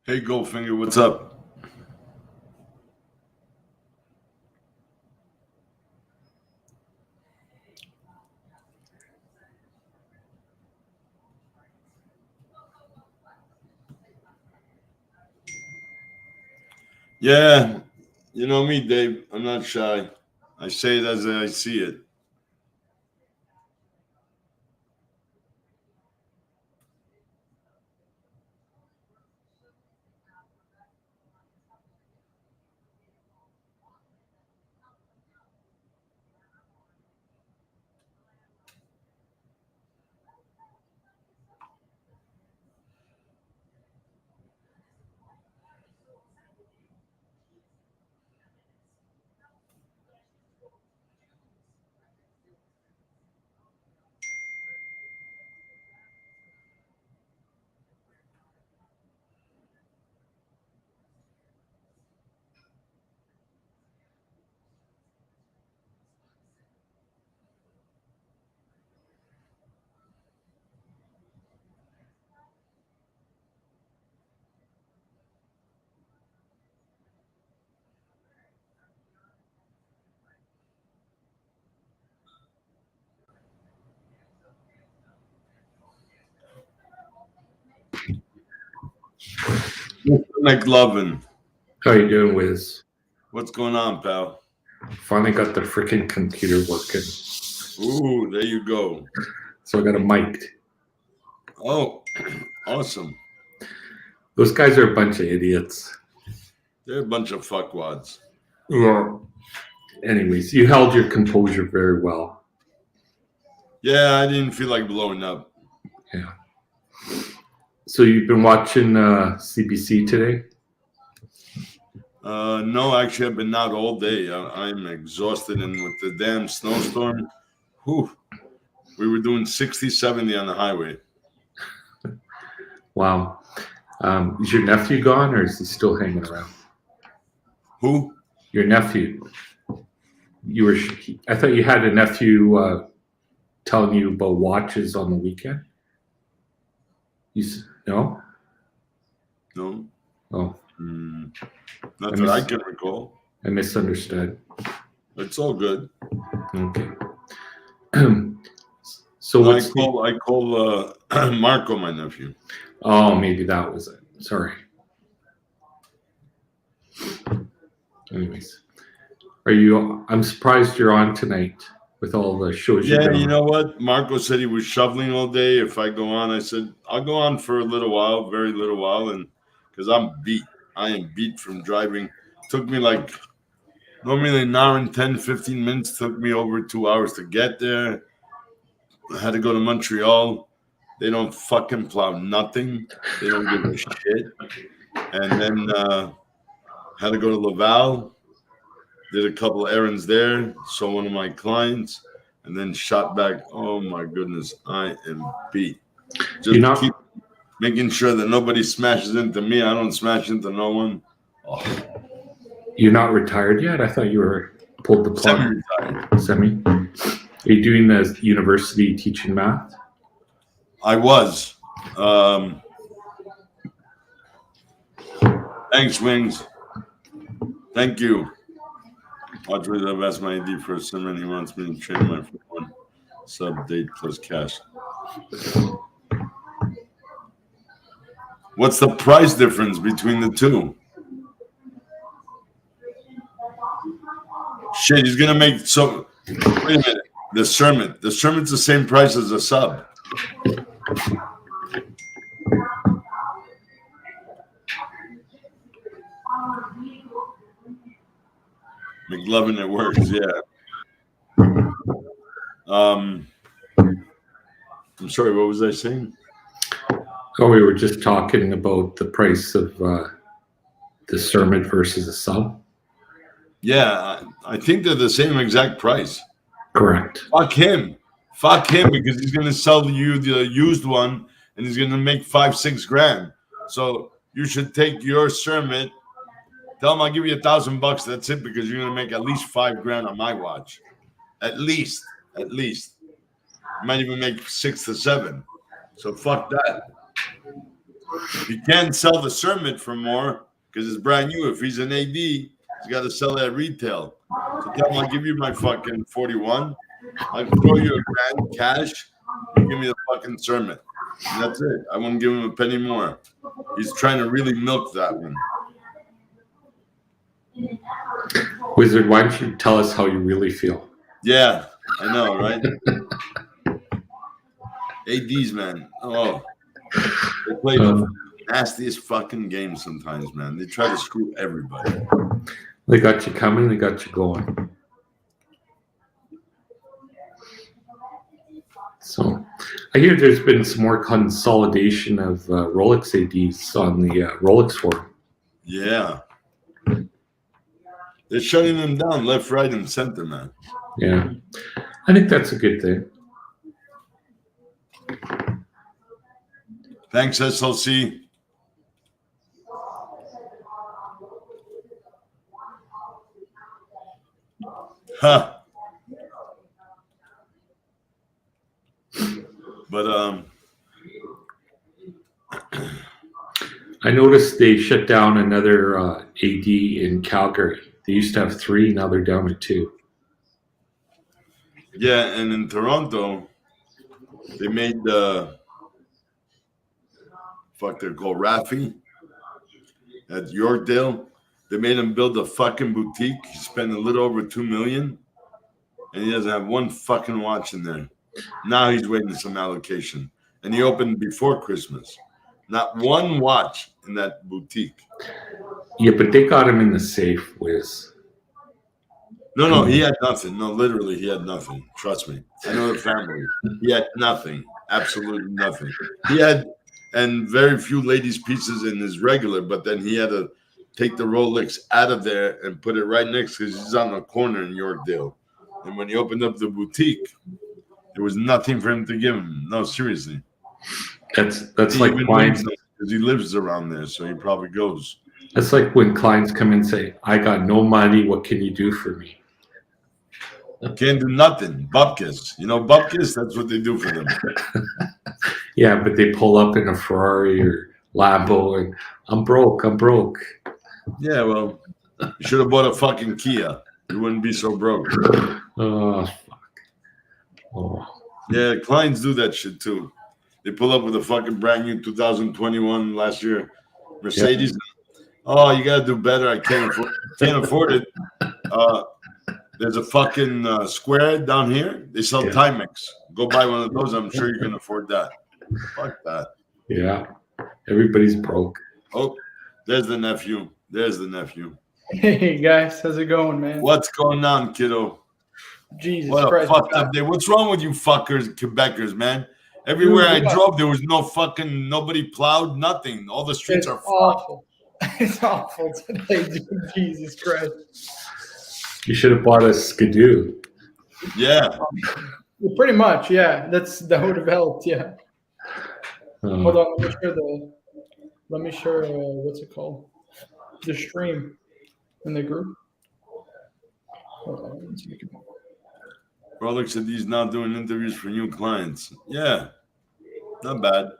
Hey, Goldfinger, what's up? Yeah, you know me, Dave. I'm not shy. I say it as I see it. McLovin, How you doing, Wiz? what's going on, pal? Finally got the freaking computer working. Ooh, there you go. So I got a mic. Oh, awesome. Those guys are a bunch of idiots. They're a bunch of fuckwads. Yeah. Anyways, you held your composure very well. Yeah, I didn't feel like blowing up. Yeah. So you've been watching CBC today? No, actually, I've been out all day. I'm exhausted, and with the damn snowstorm, whew, we were doing 60, 70 on the highway. Wow. Is your nephew gone, or is he still hanging around? Who? Your nephew. I thought you had a nephew telling you about watches on the weekend. No? No. Oh, Not that I can recall. I misunderstood. It's all good. Okay. So No, what's I call Marco my nephew. Oh, maybe that was it. Sorry. Anyways, I'm surprised you're on tonight with all the shows you've Yeah, been you on. know what? Marco said he was shoveling all day. If I go on, I said I'll go on for a little while, very little while, and because I'm beat. I am beat from driving. Took me like normally an hour and 10, 15 minutes. Took me over 2 hours to get there. I had to go to Montreal. They don't fucking plow nothing. They don't give a shit. And then had to go to Laval. Did a couple errands there. Saw one of my clients, and then shot back. Oh my goodness, I am beat. Just keep making sure that nobody smashes into me. I don't smash into no one. Oh. You're not retired yet? I thought you were pulled the plug. Semi-retired. Semi? Are you doing the university teaching math? I was. Thanks, Wings. Thank you. Audrey, I've asked my AD for a sim and he wants me to train my one sub date plus cash. What's the price difference between the two? Shit, he's gonna make so. Wait a minute. The sermon's the same price as a sub. McLovin, it works, yeah. I'm sorry, what was I saying? Oh, we were just talking about the price of the sermon versus a sub. Yeah, I think they're the same exact price. Correct. Fuck him because he's gonna sell you the used one and he's gonna make $5-6 grand. So you should take your sermon. Tell him I'll give you $1,000. That's it, because you're gonna make at least $5 grand on my watch. At least. You might even make 6 to 7. So fuck that. He can't sell the Summit for more because it's brand new. If he's an AD, he's got to sell that retail. So tell him I'll give you my fucking 41. I'll throw you $1,000 cash. You give me the fucking Summit. And that's it. I won't give him a penny more. He's trying to really milk that one. Wizard, why don't you tell us how you really feel? Yeah, I know, right? ADs, man. Oh, they play the nastiest fucking game sometimes, man. They try to screw everybody. They got you coming, they got you going. So I hear there's been some more consolidation of Rolex ADs on the Rolex forum. Yeah. They're shutting them down left, right, and center, man. Yeah. I think that's a good thing. Thanks, SLC. Huh. But I noticed they shut down another AD in Calgary. They used to have 3, now they're down to 2. yeah, and in Toronto, they made they're called Rafi at Yorkdale. They made him build a fucking boutique. He spent a little over $2 million, and he doesn't have one fucking watch in there. Now he's waiting some allocation, and he opened before Christmas. Not one watch in that boutique. Yeah, but they got him in the safe, Wiz. No, he had nothing. No, literally, he had nothing. Trust me. I know the family. He had nothing. Absolutely nothing. He had, and very few ladies' pieces in his regular, but then he had to take the Rolex out of there and put it right next because he's on the corner in Yorkdale. And when he opened up the boutique, there was nothing for him to give him. No, seriously. That's like clients, because he lives around there, so he probably goes. That's like when clients come in and say, "I got no money. What can you do for me?" Can't do nothing. Bupkis. You know, bupkis, that's what they do for them. Yeah, but they pull up in a Ferrari or Lambo and I'm broke. Yeah, well, you should have bought a fucking Kia. You wouldn't be so broke. Oh, fuck. Oh. Yeah, clients do that shit too. They pull up with a fucking brand new 2021 last year Mercedes. Yep. Oh, you got to do better. I can't afford it. There's a fucking Square down here. They sell Timex. Go buy one of those. I'm sure you can afford that. Fuck that. Yeah. Everybody's broke. Oh, there's the nephew. Hey, guys. How's it going, man? What's going on, kiddo? Jesus what Christ. What a fucked up day. What's wrong with you fuckers, Quebecers, man? Everywhere I drove, there was nobody plowed, nothing. All the streets are awful. It's awful today, dude. Jesus Christ. You should have bought a Skidoo. Yeah. Pretty much, yeah. That would have helped, yeah. Hold on, let me share what's it called? The stream in the group. Hold on, Rolex AD is now doing interviews for new clients. Yeah. Not bad.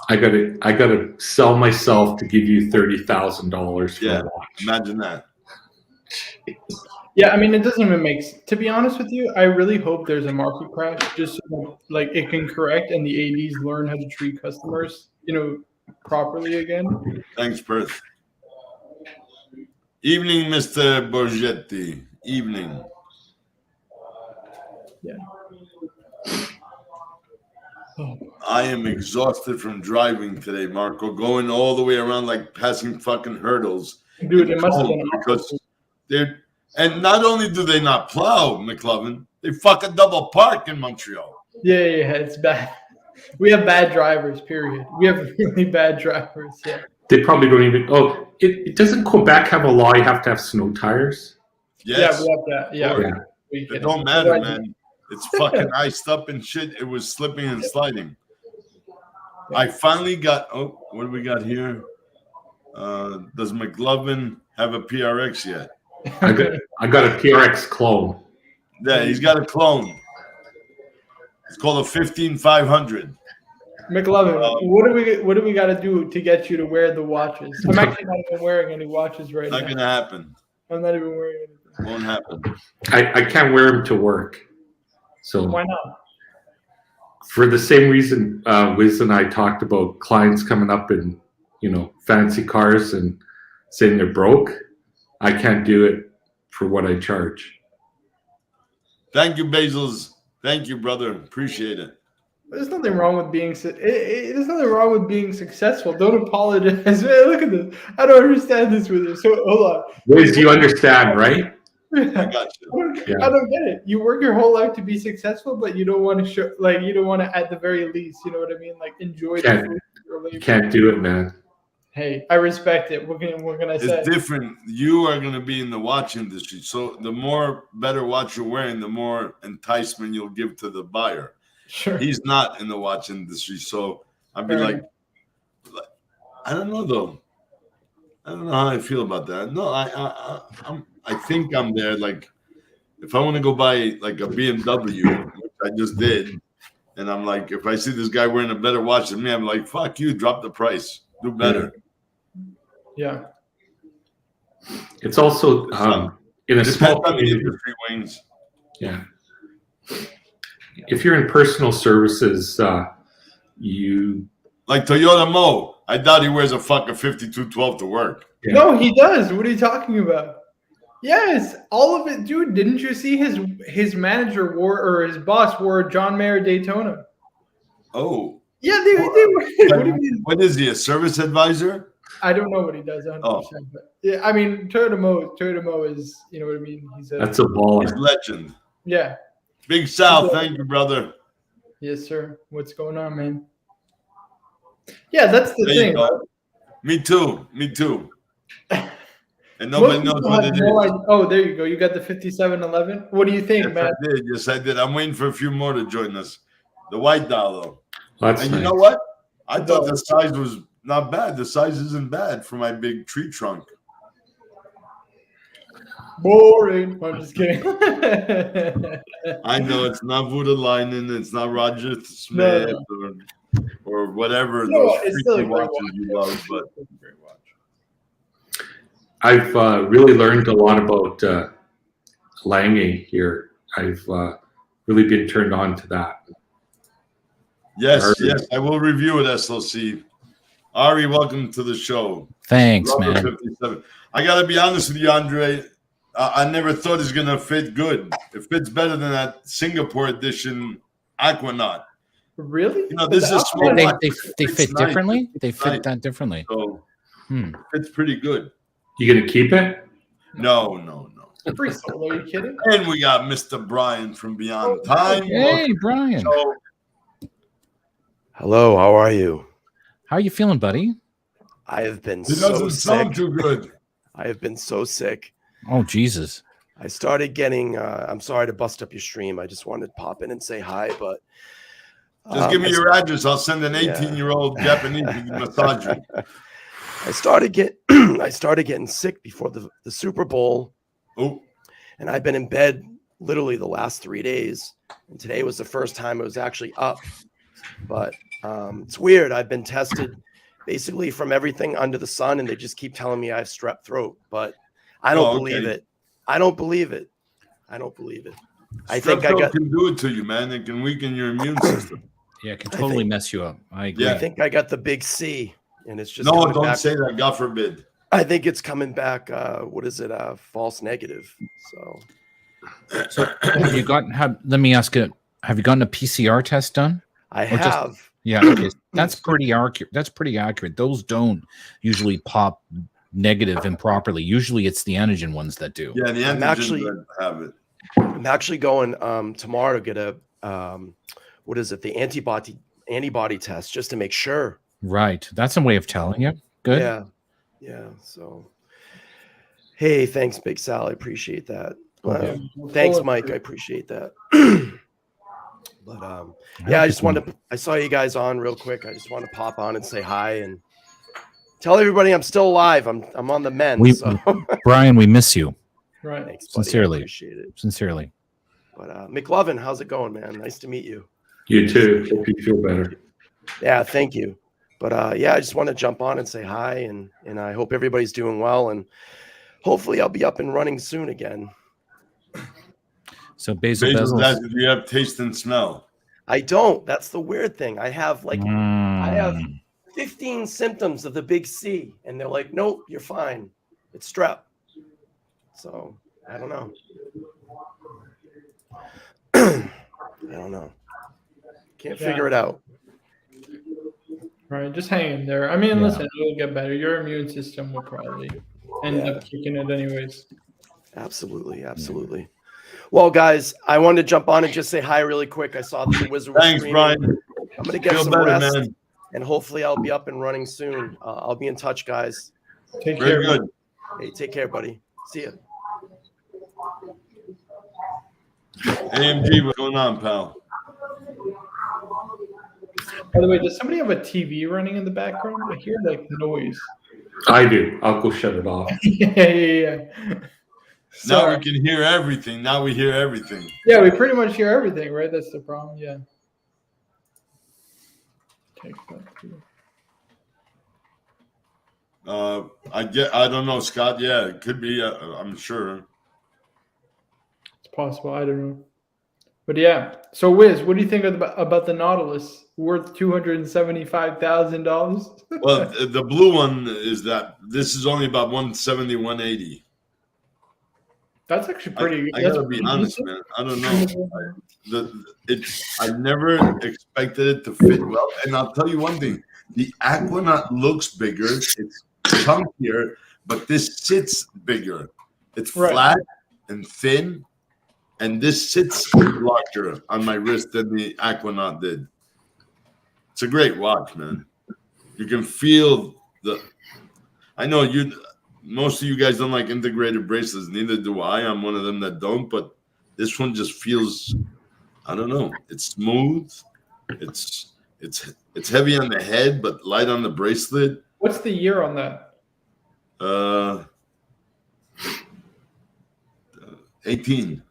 I gotta sell myself to give you $30,000 for a watch. Imagine that. Yeah, I mean, it doesn't even make sense. To be honest with you, I really hope there's a market crash just so like it can correct and the ADs learn how to treat customers, properly again. Thanks, Perth. Evening, Mr. Borgetti. Evening. Yeah. Oh. I am exhausted from driving today, Marco. Going all the way around like passing fucking hurdles. Dude, it must have been because they're. And not only do they not plow, McLovin, they fucking double park in Montreal. Yeah, it's bad. We have bad drivers, period. We have really bad drivers, yeah. They probably don't even. Oh, it doesn't Quebec have a law you have to have snow tires? Yes. Yeah, we have that. Yeah. It don't matter, man. It's fucking iced up and shit. It was slipping and sliding. I finally got. Oh, what do we got here? Does McLovin have a PRX yet? I got a PRX clone. Yeah, he's got a clone. It's called a 15500. McLovin, what do we got to do to get you to wear the watches? I'm actually not even wearing any watches right now. Not gonna happen. I'm not even wearing anything. Won't happen. I can't wear them to work. So Why not? For the same reason Wiz and I talked about clients coming up in, fancy cars and saying they're broke, I can't do it for what I charge. Thank you, Bezos. Thank you, brother. Appreciate it. There's nothing wrong with being there's nothing wrong with being successful. Don't apologize. Man, look at this. I don't understand this with you. So hold on. Wiz, you understand, right? I got you. I don't get it. You work your whole life to be successful, but you don't want to show, you don't want to, at the very least, you know what I mean? Like, enjoy the fruit of your labor. You can't do it, man. Hey, I respect it. What can I say? It's different. You are going to be in the watch industry. So the more better watch you're wearing, the more enticement you'll give to the buyer. Sure. He's not in the watch industry. So I'd be like, I don't know, though. I don't know how I feel about that. No, I think I'm there. Like, if I want to go buy like a BMW, which I just did, and I'm like, if I see this guy wearing a better watch than me, I'm like, fuck you, drop the price, do better. Yeah. It's also in a small community. Industry wings. Yeah. If you're in personal services, you like Toyota Mo. I doubt he wears a fucking 5212 to work. Yeah. No, he does. What are you talking about? Yes, all of it, dude. Didn't you see his manager wore, or his boss wore a John Mayer Daytona? Oh. Yeah, they what do you mean? What is he, a service advisor? I don't know what he does 100%. But yeah, I mean, Toyota Mo is, you know what I mean? That's a baller. He's a legend. Yeah. Big Sal, thank you, brother. Yes, sir. What's going on, man? Yeah, that's the thing. Me too. And nobody knows what it is. Oh, there you go. You got the 5711. What do you think, man? Yes, I did. I'm waiting for a few more to join us. The white dial, though. That's and nice. You know what? I thought the size was not bad. The size isn't bad for my big tree trunk. Boring. I'm just kidding. I know it's not Voutilainen, it's not Roger Smith or whatever those freaky watches you love, but I've really learned a lot about Lange here. I've really been turned on to that. Yes, I will review it, SLC. Ari, welcome to the show. Thanks, Rubber man. 57. I got to be honest with you, Andre. I never thought it's going to fit good. It fits better than that Singapore edition Aquanaut. Really? You know, this is a small watch. They fit differently? They fit that differently. So it's pretty good. You going to keep it? No. Free solo, are you kidding? And we got Mr. Brian from Beyond Time. Hey, Brian. Hello, how are you? How are you feeling, buddy? I have been so sick. It doesn't sound too good. I have been so sick. Oh, Jesus. I started getting, I'm sorry to bust up your stream. I just wanted to pop in and say hi, but. Just give me your address. I'll send an 18-year-old Japanese to massage you. I started getting sick before the Super Bowl. Oh. And I've been in bed literally the last 3 days. And today was the first time it was actually up. But it's weird. I've been tested basically from everything under the sun, and they just keep telling me I have strep throat. But I don't believe it. I don't believe it. I think I can do it to you, man. It can weaken your immune system. Yeah, it can totally mess you up. I agree. I think I got the big C, and it's just don't say that. God forbid. I think it's coming back. What is it? False negative. So have you gotten? Let me ask you. Have you gotten a PCR test done? I have. Okay. That's pretty accurate. Those don't usually pop negative improperly. Usually it's the antigen ones that do. Yeah, the antigen have it. I'm actually going tomorrow to get a what is it? The antibody test just to make sure. Right. That's a way of telling you. Good. Yeah. So hey, thanks, Big Sal. I appreciate that. Thanks, Mike. I appreciate that. But I saw you guys on real quick. I just want to pop on and say hi and tell everybody I'm still alive. I'm on the mend. Brian, we miss you. Right. Thanks, buddy. Sincerely. I appreciate it. Sincerely. But McLovin, how's it going, man? Nice to meet you. You too. Hope you feel better. Yeah, thank you. But yeah, I just want to jump on and say hi, and I hope everybody's doing well, and hopefully I'll be up and running soon again. So Basil Basil's Bezos. asking, do you have taste and smell? I don't. That's the weird thing. I have I have 15 symptoms of the big C, and they're like, nope, you're fine. It's strep. So I don't know. I don't know. Can't figure it out. Right, just hang in there. I mean, listen, it'll get better. Your immune system will probably end up kicking it anyways. Absolutely, absolutely. Well, guys, I wanted to jump on and just say hi really quick. I saw that the Wizard was Thanks, streaming. Brian. I'm going to get Feel some better, rest, man. and hopefully I'll be up and running soon. I'll be in touch, guys. Take Very care. good. Hey, take care, buddy. See ya. AMG, what's going on, pal? By the way, does somebody have a TV running in the background? I hear like noise. I do. I'll go shut it off. Yeah. Now Sorry. we can hear everything. Now we hear everything. Yeah, we pretty much hear everything, right? That's the problem. Yeah. Take that too. I don't know, Scott. Yeah, it could be. I'm sure. It's possible. I don't know. But yeah. So Wiz, what do you think about the Nautilus worth $275,000? Well, the blue one is that this is only about 170, 180. That's actually pretty. I gotta be honest, man. I don't know. I never expected it to fit well, and I'll tell you one thing: the Aquanaut looks bigger. It's chunkier, but this sits bigger. It's flat and thin, and this sits larger on my wrist than the Aquanaut did. It's a great watch, man. You can feel the. I know you. Most of you guys don't like integrated bracelets. Neither do I. I'm one of them that don't. But this one just feels. I don't know. It's smooth. It's heavy on the head, but light on the bracelet. What's the year on that? 18.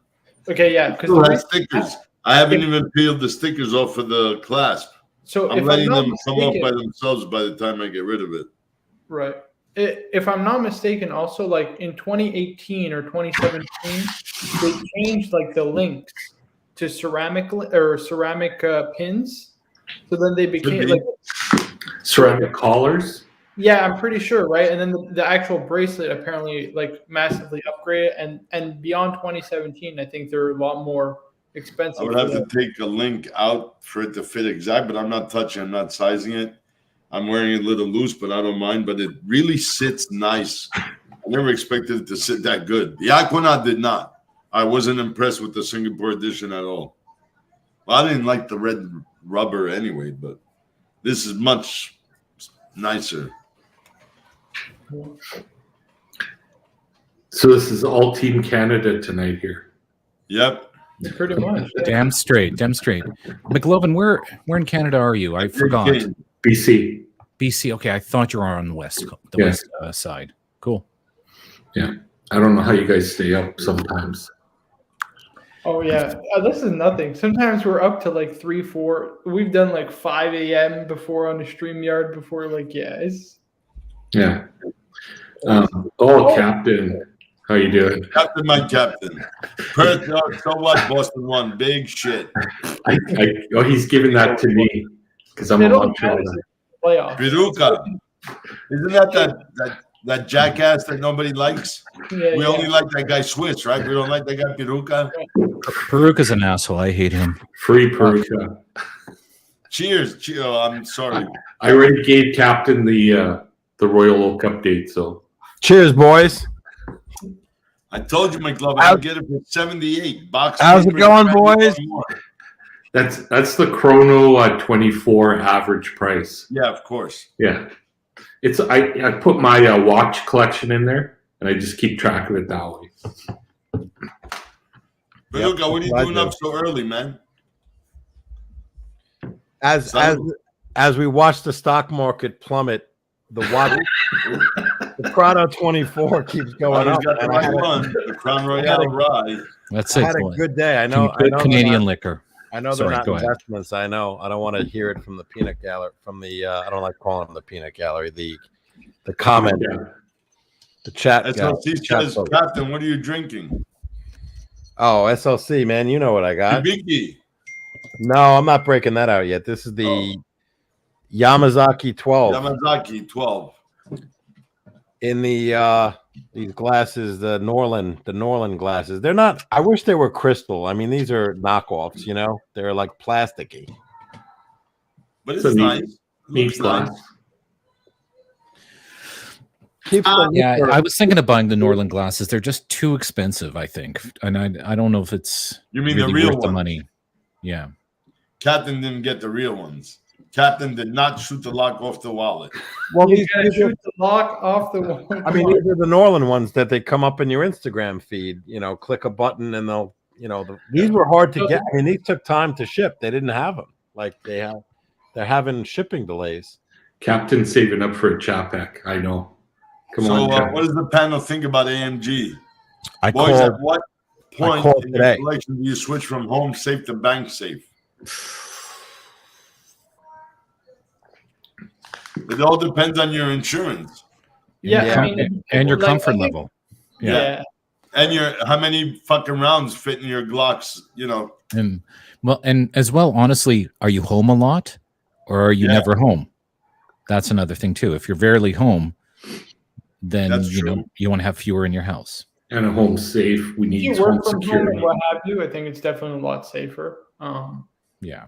Okay, yeah. Because stickers. I haven't even peeled the stickers off of the clasp. So I'm letting them come off by themselves by the time I get rid of it. Right. If I'm not mistaken, also like in 2018 or 2017, they changed like the links to ceramic pins. So then they became like ceramic collars. Yeah, I'm pretty sure, right? And then the actual bracelet apparently like massively upgraded, and beyond 2017, I think they're a lot more expensive. I would have to take a link out for it to fit exact, but I'm not touching. I'm not sizing it. I'm wearing it a little loose, but I don't mind. But it really sits nice. I never expected it to sit that good. The Aquanaut did not. I wasn't impressed with the Singapore edition at all. Well, I didn't like the red rubber anyway, but this is much nicer. So this is all Team Canada tonight here. Yep. Pretty much. Damn straight. McLovin, where in Canada are you? I forgot. BC. BC. Okay, I thought you were on the west side. Cool. Yeah. I don't know how you guys stay up sometimes. Oh yeah, this is nothing. Sometimes we're up to like 3, 4. We've done like 5 a.m. before on the StreamYard before. Like Yeah. Captain, how you doing? Captain, my captain. Perth, so what? Boston won. Big shit. He's giving that to me because I'm a Montreal. Piruka. Isn't that jackass that nobody likes? We only like that guy Swiss, right? We don't like that guy Piruka. Piruka's an asshole. I hate him. Free Piruka. Cheers. Oh, I'm sorry. I already gave Captain the Royal Oak update. So cheers, boys. I told you, McLovin, I'll get it for 78 box. How's it going, boys? That's the Chrono 24 average price. Yeah, of course. Yeah, it's I put my watch collection in there, and I just keep track of it that way. Piruka, what are you doing up so early, man? As we watch the stock market plummet, the watch, the Chrono 24 keeps going up. The Crown Royale ride. That's I had a good day. I know. Good Canadian liquor. I know Sorry, they're not go ahead. investments. I know. I don't want to hear it from the peanut gallery. From the I don't like calling them the peanut gallery. The comment, Yeah. the chat guy. SLC Chat says, folks. Captain, what are you drinking? Oh, SLC, man, you know what I got. Hibiki. No, I'm not breaking that out yet. This is the Yamazaki 12 Yamazaki 12. in the these glasses, the Norland glasses. They're not. I wish they were crystal. I mean, these are knockoffs. You know, they're like plasticky. But it's So neat- nice. Neat Looks nice. glass. Keeps the Yeah, liquor- I was thinking of buying the Norland glasses. They're just too expensive, I think, and I don't know if it's You mean really the real worth the ones? money. Yeah. Captain didn't get the real ones. Captain did not shoot the lock off the wallet. well, You these, gotta shoot the lock off the wall. I mean, these are the Norland ones that they come up in your Instagram feed. You know, click a button and they'll. You know, these were hard to get. I mean, these took time to ship. They didn't have them. Like they're having shipping delays. Captain saving up for a Chapek. I know. Come So on, Captain. what does the panel think about AMG? I Boys, called. at what point called in your today. collection do you switch from home safe to bank safe? It all depends on your insurance. Yeah, Yeah. I mean, And your like, comfort I think- level. Yeah. And how many fucking rounds fit in your Glocks, you know? And well, and as well, honestly, are you home a lot, or are you Yeah. never home? That's another thing too. If you're rarely home, then That's you know true. you want to have fewer in your house. And a home safe. We If need you home work from home security. and what have you, I think it's definitely a lot safer. Yeah.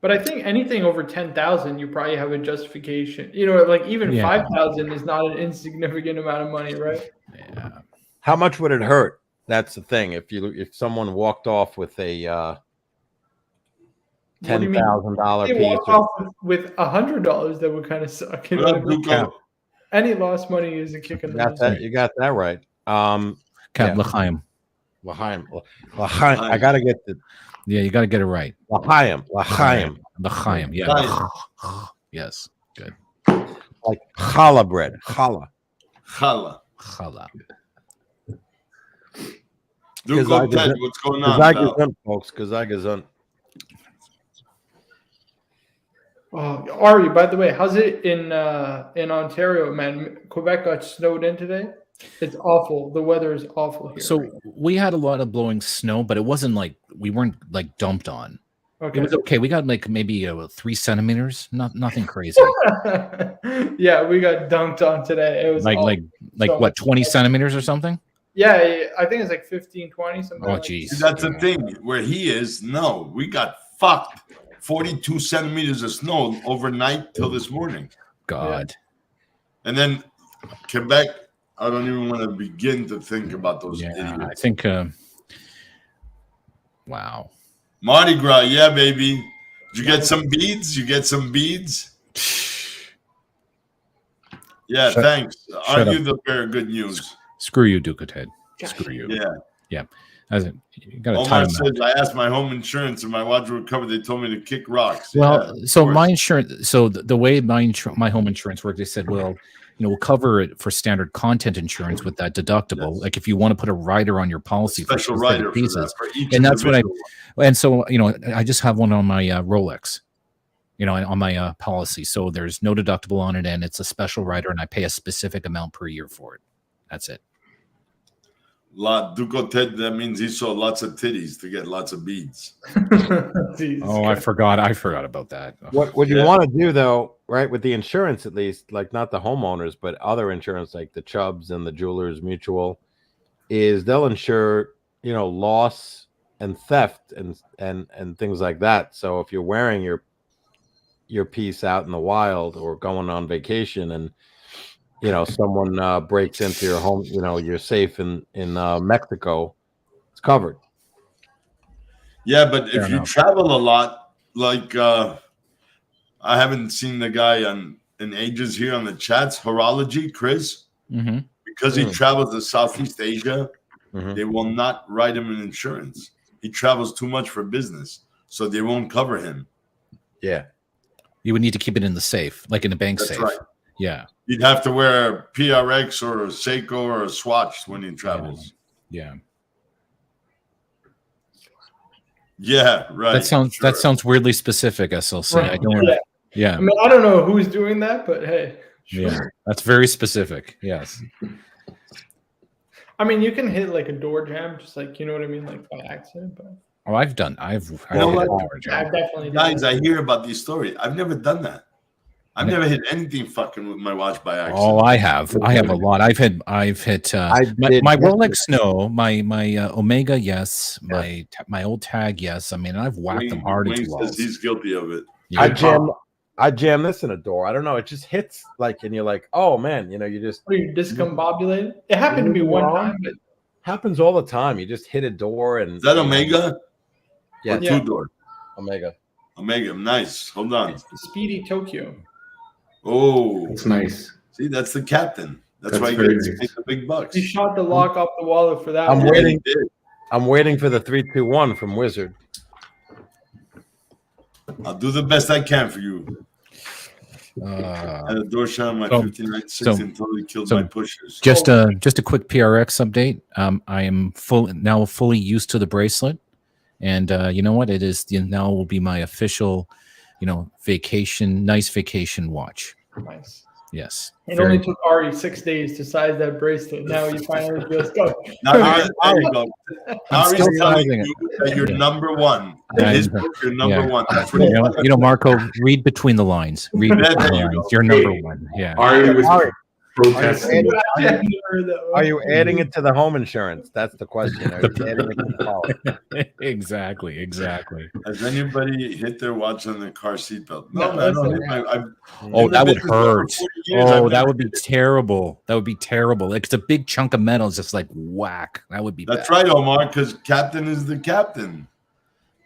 But I think anything over 10,000, you probably have a justification. You know, like even Yeah. 5,000 is not an insignificant amount of money, right? Yeah. How much would it hurt? That's the thing. If someone walked off with a What do you mean? $10,000 They piece, walk off with $100, that would kind of suck. You What know up, what I mean? Duco? Any lost money is a kick in the nose. you got that right. Cap Yeah. L'chaim. L'chaim. I gotta get the Yeah, you got to get it right. L'chaim. L'chaim. Yeah. L'chaim. Yes. Good. Like challah bread. Challah. Challah. Challah. Duco Ted, what's going on, Kazai pal? gesund, folks. Kazai gesund. Oh, Ari, by the way, how's it in Ontario, man? Quebec got snowed in today. It's awful. The weather is awful here. So we had a lot of blowing snow, but it wasn't like we weren't like dumped on. okay. It was okay. We got like maybe 3 centimeters. Nothing crazy. Yeah, we got dunked on today. It was like awful. So- what 20 centimeters or something? Yeah, I think it's like 15, 20, something. Oh like geez. See, that's the thing. Where he is, no, we got fucked. 42 centimeters of snow overnight till this morning. God. And then Quebec, I don't even want to begin to think about those Yeah, I idiots. think wow. Mardi Gras, yeah, baby. Did you get some beads? You get some beads? Yeah, Shut- thanks. Aren't up. you the bearer of good news? Screw you, Duke of Ted. Gosh. Screw you. Yeah. You got to tie Omar them says, I asked my home insurance and my watch recovered. They told me to kick rocks. Well, Yeah, so of course. my insurance, so the way my home insurance worked, they said, well, we'll cover it for standard content insurance with that deductible. Yes. Like if you want to put a rider on your policy special for rider specific for pieces, that, for each and that's what individual. and so I just have one on my Rolex, on my policy. So there's no deductible on it, and it's a special rider, and I pay a specific amount per year for it. That's it. Duco Ted, that means he saw lots of titties to get lots of beads. Jesus Oh, I Christ. forgot about that. What you Yeah. want to do though, right, with the insurance at least, like not the homeowners, but other insurance like the Chubbs and the Jewelers Mutual, is they'll insure, loss and theft and things like that. So if you're wearing your piece out in the wild or going on vacation and someone breaks into your home, you're safe in Mexico, it's covered. Yeah, but Fair if you enough. travel a lot, like I haven't seen the guy in ages here on the chats, Horology, Chris, Mm-hmm. because he travels to Southeast Asia, Mhm. they will not write him an insurance. He travels too much for business, so they won't cover him. Yeah. You would need to keep it in the safe, like in a bank That's safe. right. Yeah. You'd have to wear a PRX or a Seiko or a Swatch when he travels. Yeah. Yeah, right. That sounds weirdly specific, SLC. Right. I don't. Yeah. Yeah. I mean, I don't know who's doing that, but hey, sure. Yeah. That's very specific. Yes. I mean, you can hit like a door jam, just like, you know what I mean, like by accident. But Oh, I've You know hit what? a door jam. I've definitely done Guys, that. I hear about these stories. I've never done that. I've never hit anything fucking with my watch by accident. Oh, I have a lot. I've hit I my did Rolex, no, my Omega, yes, my old tag, yes. I mean, I've whacked them hard Wayne into says walls. he's guilty of it. Yeah. I jam this in a door. I don't know. It just hits like, and you're like, oh man, you know, you just What are you discombobulated? It happened to me one time, but happens all the time. You just hit a door and Is that Omega? Yeah, Or two-door? Omega. Omega, nice. Hold on. it's the Speedy Tokyo. Oh, It's nice. see, that's the captain. That's That's why he very gets nice. the big bucks. You shot the lock off the wallet for that I'm one. waiting. He did. I'm waiting for the 3-2-1 from Wizard. I'll do the best I can for you. Uh, And the door shot on my so- 59 so- and totally killed so my pushers. just a quick PRX update. I am fully used to the bracelet, and you know what? It is now will be my official, nice vacation watch. Nice. Yes. It only took Ari 6 days to size that bracelet. Now you finally just go. Now, there you go. I'm Ari's still telling sizing it. you that you're Yeah. number one. In Yeah, his yeah. book, you're number Yeah. one. That's what he Marco, read between the lines. Read between There the you lines. go. You're number Hey. one. Yeah. Ari was Ari, protesting. Are you adding it to the home insurance? That's the question. Are you adding it to the policy? Exactly. Has anybody hit their watch on the car seatbelt? No, No, I don't that's hit my. I've Oh, been that would in business for over hurt. 40 years. Oh, I've that never would be hit it. terrible. That would be terrible. Like it's a big chunk of metal. It's just like whack. That would be That's bad. right, Omar, because captain is the captain.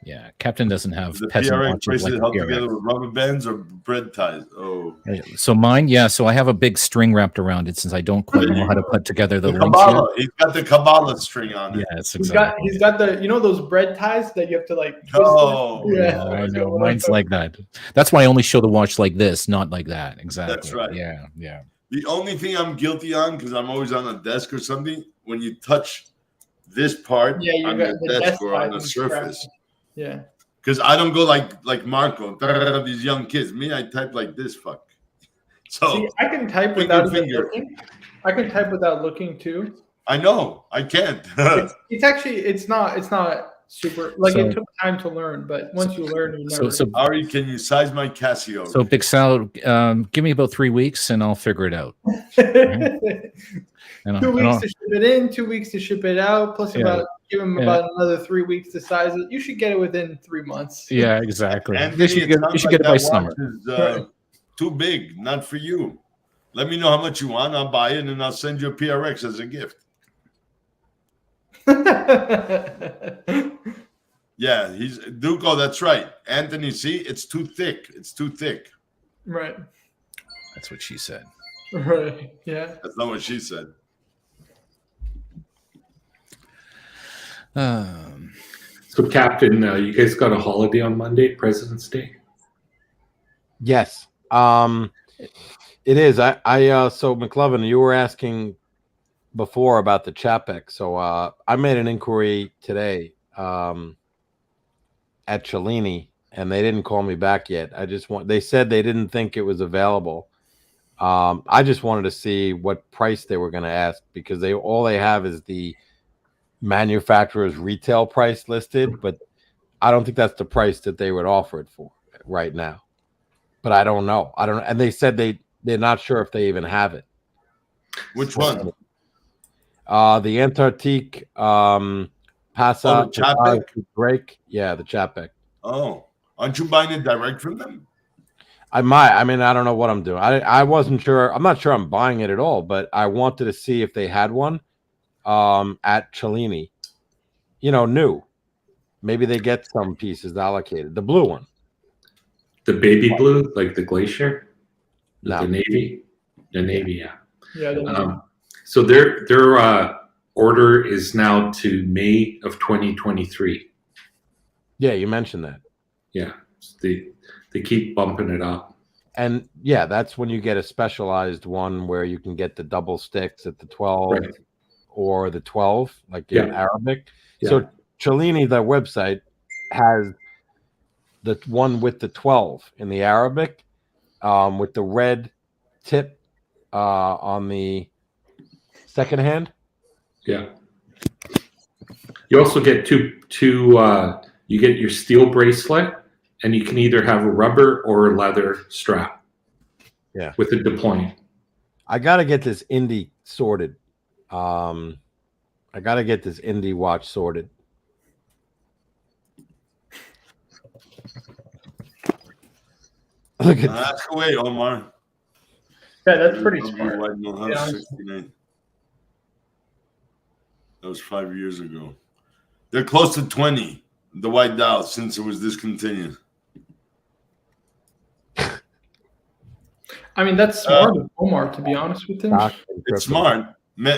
Yeah, Captain doesn't have The peasant PRX watches bracelet like held the together PRX. with rubber bands or bread ties. Oh, So mine, yeah. So I have a big string wrapped around it since I don't quite know how to put together the the links Kabbalah. He's got the Kabbalah string on yet. it. Yes, He's got exactly. those bread ties that you have to like twist. Oh, Yeah, I know. Mine's like that. That's why I only show the watch like this, not like that. Exactly. That's right. Yeah. The only thing I'm guilty on, because I'm always on a desk or something, when you touch this part Yeah, you on got the the desk desk or on side the and surface. Yeah. Because I don't go like Marco, these young kids. Me, I type like this, fuck. So See, I can type finger, without even finger. looking. I can type without looking too. I know I can't. It's actually it's not super like So- it took time to learn, but once you learn, you never. So Ari, can you size my Casio? so Big Sal, give me about 3 weeks and I'll figure it out. 2 And I'll- weeks to ship it in, 2 weeks to ship it out, plus Yeah. give him Yeah. about another 3 weeks to size it. You should get it within 3 months. yeah, exactly. Anthony, You should it get, sounds you should like get it by that summer. watch is, too big, not for you. Let me know how much you want. I'll buy it and I'll send you a PRX as a gift. Yeah, he's Duco. That's right, Anthony. See, it's too thick. It's too thick. Right. That's what she said. Right. Yeah. That's not what she said. So, Captain, you guys got a holiday on Monday, President's Day? Yes. It is. So McLovin, you were asking before about the Chapek. So I made an inquiry today at Cellini, and they didn't call me back yet. They said they didn't think it was available. I just wanted to see what price they were going to ask, because all they have is the manufacturer's retail price listed, but I don't think that's the price that they would offer it for right now. But I don't know. And they said they're not sure if they even have it. Which one? The Antarctique Passat Chapek? break. Yeah, the Chapek. Oh, aren't you buying it direct from them? I might. I mean, I don't know what I'm doing. I wasn't sure. I'm not sure I'm buying it at all, but I wanted to see if they had one at Cellini. New. Maybe they get some pieces allocated. The blue one. The baby blue, like the Glacier? No. The Navy? The Navy, yeah. Yeah. So their order is now to May of 2023. Yeah, you mentioned that. Yeah, they keep bumping it up. And yeah, that's when you get a specialized one where you can get the double sticks at the 12 Right. or the 12, like in Yeah. Arabic. Yeah. So Cellini, the website, has the one with the 12 in the Arabic, with the red tip on the second hand. Yeah. You also get two. You get your steel bracelet, and you can either have a rubber or a leather strap. Yeah. With a deploying. I gotta get this Indy sorted. I gotta get this Indy watch sorted. Look at Ask away, Omar. Yeah, that's pretty smart. Yeah. 69. That was 5 years ago. They're close to 20, the white dial, since it was discontinued. I mean, that's smart of Omar, to be honest with him. It's smart.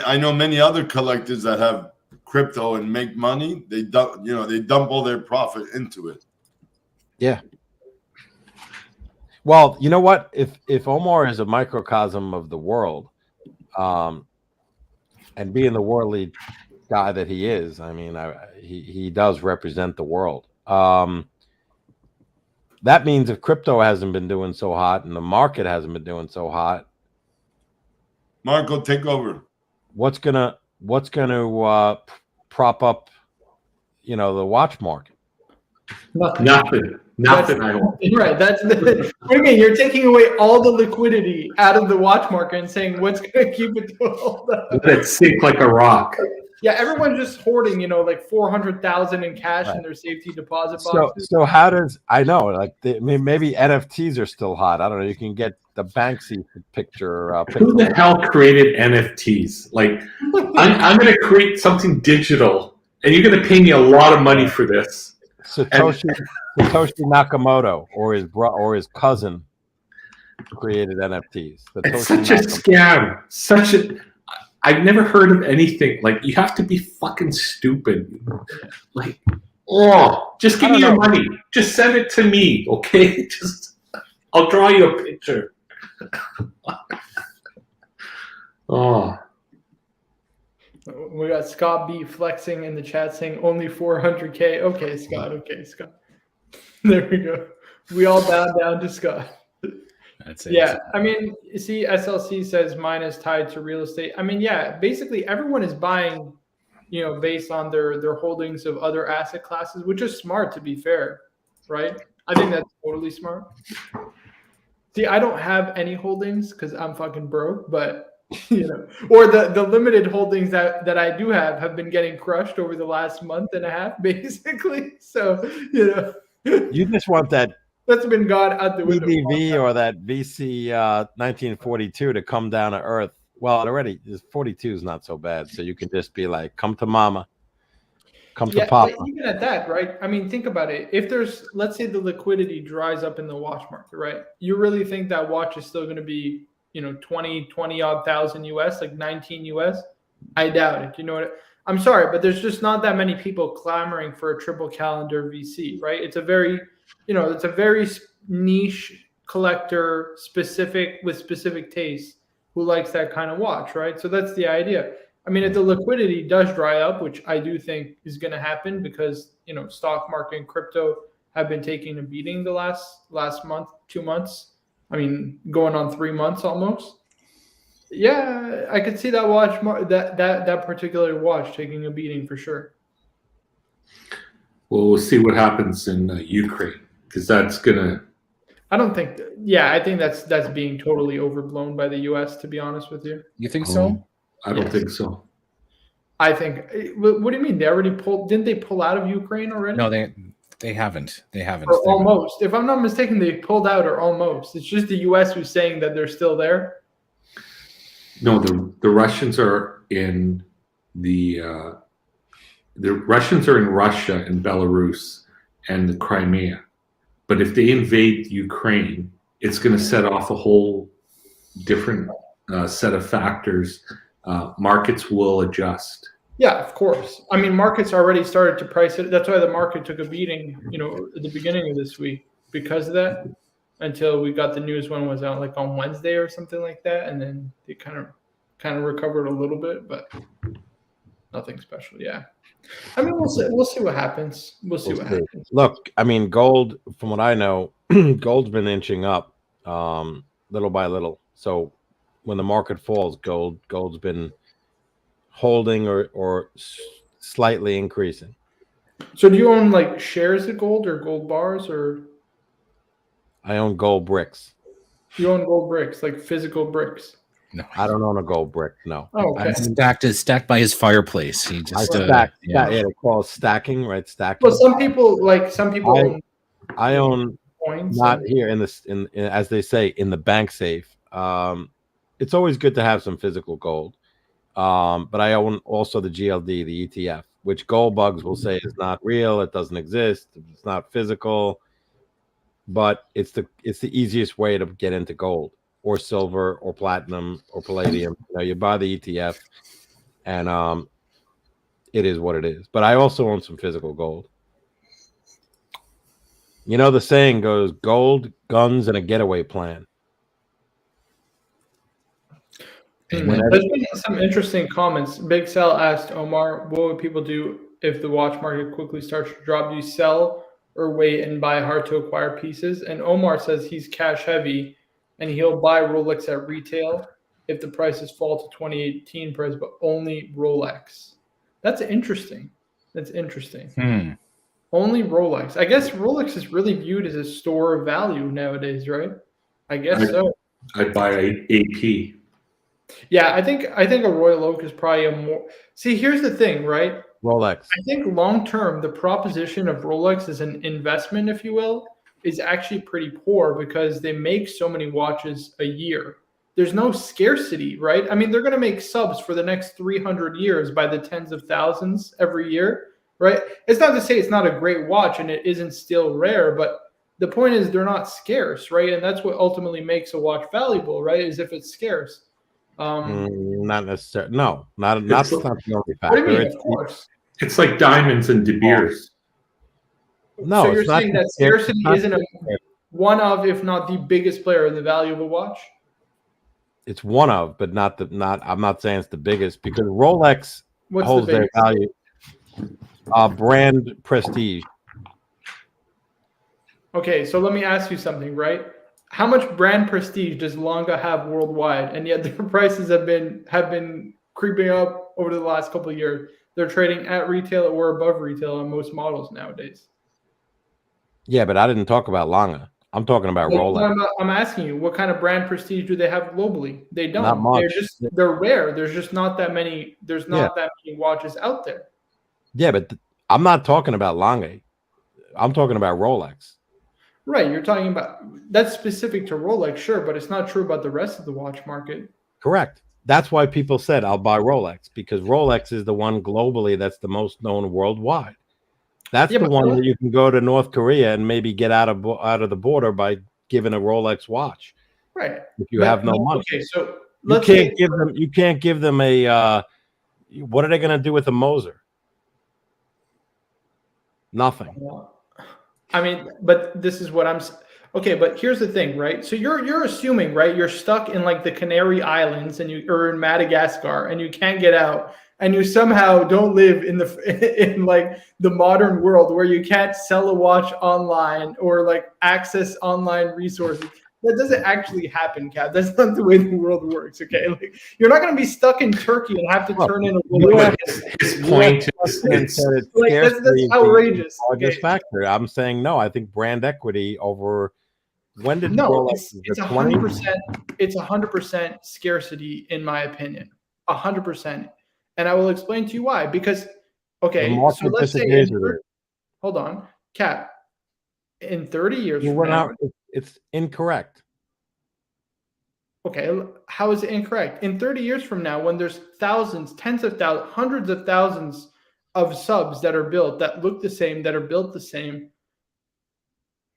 I know many other collectors that have crypto and make money. They dump all their profit into it. Yeah. Well, you know what? If Omar is a microcosm of the world, and being the worldly guy that he is, I mean, he does represent the world. That means if crypto hasn't been doing so hot and the market hasn't been doing so hot, Marco, take over. What's gonna prop up, the watch market? Nothing. I don't. Right. That's the. What do you mean? You're taking away all the liquidity out of the watch market and saying what's going to keep it to hold up? Let it sink like a rock. Yeah, everyone's just hoarding, like 400,000 in cash in their safety deposit boxes. So how does maybe NFTs are still hot? I don't know. You can get the Banksy picture. Who the hell created NFTs? Like, I'm going to create something digital, and you're going to pay me a lot of money for this. Satoshi Nakamoto or his cousin created NFTs. It's such a scam. I've never heard of anything like. You have to be fucking stupid. Like, just give me your money. Just send it to me, okay? I'll draw you a picture. We got Scott B flexing in the chat saying only 400K. Okay, Scott. There we go. We all bow down to Scott. That's it. Yeah, I mean, you see, SLC says mine is tied to real estate. I mean, yeah, basically everyone is buying, based on their holdings of other asset classes, which is smart, to be fair, right? I think that's totally smart. See, I don't have any holdings because I'm fucking broke, but or the limited holdings that I do have been getting crushed over the last month and a half, basically. So, you just want that. That's been gone out the window. EDV or that VC 1942 to come down to earth. Well, already 42 is not so bad. So you can just be like, come to mama, come to papa. Even at that, right? I mean, think about it. If let's say the liquidity dries up in the watch market, right? You really think that watch is still going to be, 20 odd thousand US, like 19 US? I doubt it. You know what? I'm sorry, but there's just not that many people clamoring for a triple calendar VC, right? It's a very niche collector with specific tastes who likes that kind of watch, right? So that's the idea. I mean, if the liquidity does dry up, which I do think is going to happen because, stock market and crypto have been taking a beating the last month, 2 months. I mean, going on 3 months almost. Yeah, I could see that watch, that particular watch taking a beating for sure. Well, we'll see what happens in Ukraine because that's gonna. I don't think. I think that's being totally overblown by the U.S. To be honest with you. You think so? I don't think so. I think. What do you mean? They already pulled? Didn't they pull out of Ukraine already? No, they haven't. They haven't. Or almost. If I'm not mistaken, they pulled out or almost. It's just the U.S. who's saying that they're still there. No, the Russians are in the Russians are in Russia and Belarus and the Crimea. But if they invade Ukraine, it's going to set off a whole different set of factors. Markets will adjust. Yeah, of course. I mean, markets already started to price it. That's why the market took a beating, at the beginning of this week because of that. Until we got the news when it was out, like on Wednesday or something like that, and then they kind of recovered a little bit. But Nothing special. Yeah. I mean, we'll see. We'll see what happens. We'll see what happens. Look, I mean, gold. From what I know, gold's been inching up, little by little. So when the market falls, gold's been holding or slightly increasing. So do you own like shares of gold or gold bars, or I own gold bricks. you own gold bricks, like physical bricks? No, I don't own a gold brick. No. Oh, okay. stacked by his fireplace. He I just stack. yeah. Yeah, they call it stacking, right? Stacking. Well, some people own I own coins. not here in this in as they say in the bank safe. It's always good to have some physical gold. But I own also the GLD, the ETF, which gold bugs will say is not real, it doesn't exist, it's not physical, but it's the easiest way to get into gold or silver or platinum or palladium. You know, you buy the ETF and it is what it is. But I also own some physical gold. You know, the saying goes gold, guns, and a getaway plan. There's been some interesting comments. Big Sal asked Omar, what would people do if the watch market quickly starts to drop? Do you sell or wait and buy hard to acquire pieces? And Omar says he's cash heavy and he'll buy Rolex at retail if the prices fall to 2018 price, but only Rolex. That's interesting. That's interesting. Only Rolex. I guess Rolex is really viewed as a store of value nowadays, right? I guess so. I'd buy AP. Yeah, I think a Royal Oak is probably a more. See, here's the thing, right? Rolex. I think long term, the proposition of Rolex as an investment, if you will, is actually pretty poor because they make so many watches a year. There's no scarcity, right? I mean, they're going to make subs for the next 300 years by the tens of thousands every year, right? It's not to say it's not a great watch and it isn't still rare, but the point is they're not scarce, right? And that's what ultimately makes a watch valuable, right? Is if it's scarce. Not necessarily. No, not the only factor. What do you mean? Of course. It's like diamonds and De Beers. No, so you're saying that scarcity isn't one of, if not the biggest player in the value of a watch? It's one of, but not. I'm not saying it's the biggest because Rolex holds their value. Brand prestige. Okay, so let me ask you something, right? How much brand prestige does Longa have worldwide? And yet their prices have been creeping up over the last couple of years. They're trading at retail or above retail on most models nowadays. Yeah, but I didn't talk about Longa. I'm talking about Rolex. I'm asking you, what kind of brand prestige do they have globally? They don't. Not much. They're rare. There's just not that many. There's not that many watches out there. Yeah, but I'm not talking about Longa. I'm talking about Rolex. Right, you're talking about that's specific to Rolex, sure, but it's not true about the rest of the watch market. Correct. That's why people said I'll buy Rolex because Rolex is the one globally that's the most known worldwide. That's the one that you can go to North Korea and maybe get out of the border by giving a Rolex watch. Right. If you have no money. Okay, so you can't give them a what are they going to do with a Moser? Nothing. I mean, but this is what I'm okay, but here's the thing, right? So you're assuming, right? You're stuck in like the Canary Islands and you're in Madagascar and you can't get out and you somehow don't live in like the modern world where you can't sell a watch online or like access online resources. That doesn't actually happen, Kat. That's not the way the world works, okay? Like, you're not going to be stuck in Turkey and have to turn in a his point is that's outrageous. Okay. Factor. I'm saying no. I think brand equity over when did it's 100%. It's 100% scarcity in my opinion, 100%, and I will explain to you why. Because so let's say hold on, Kat. In 30 years from now, it's incorrect. Okay, how is it incorrect? In 30 years from now, when there's thousands, tens of thousands, hundreds of thousands of subs that are built that look the same, that are built the same,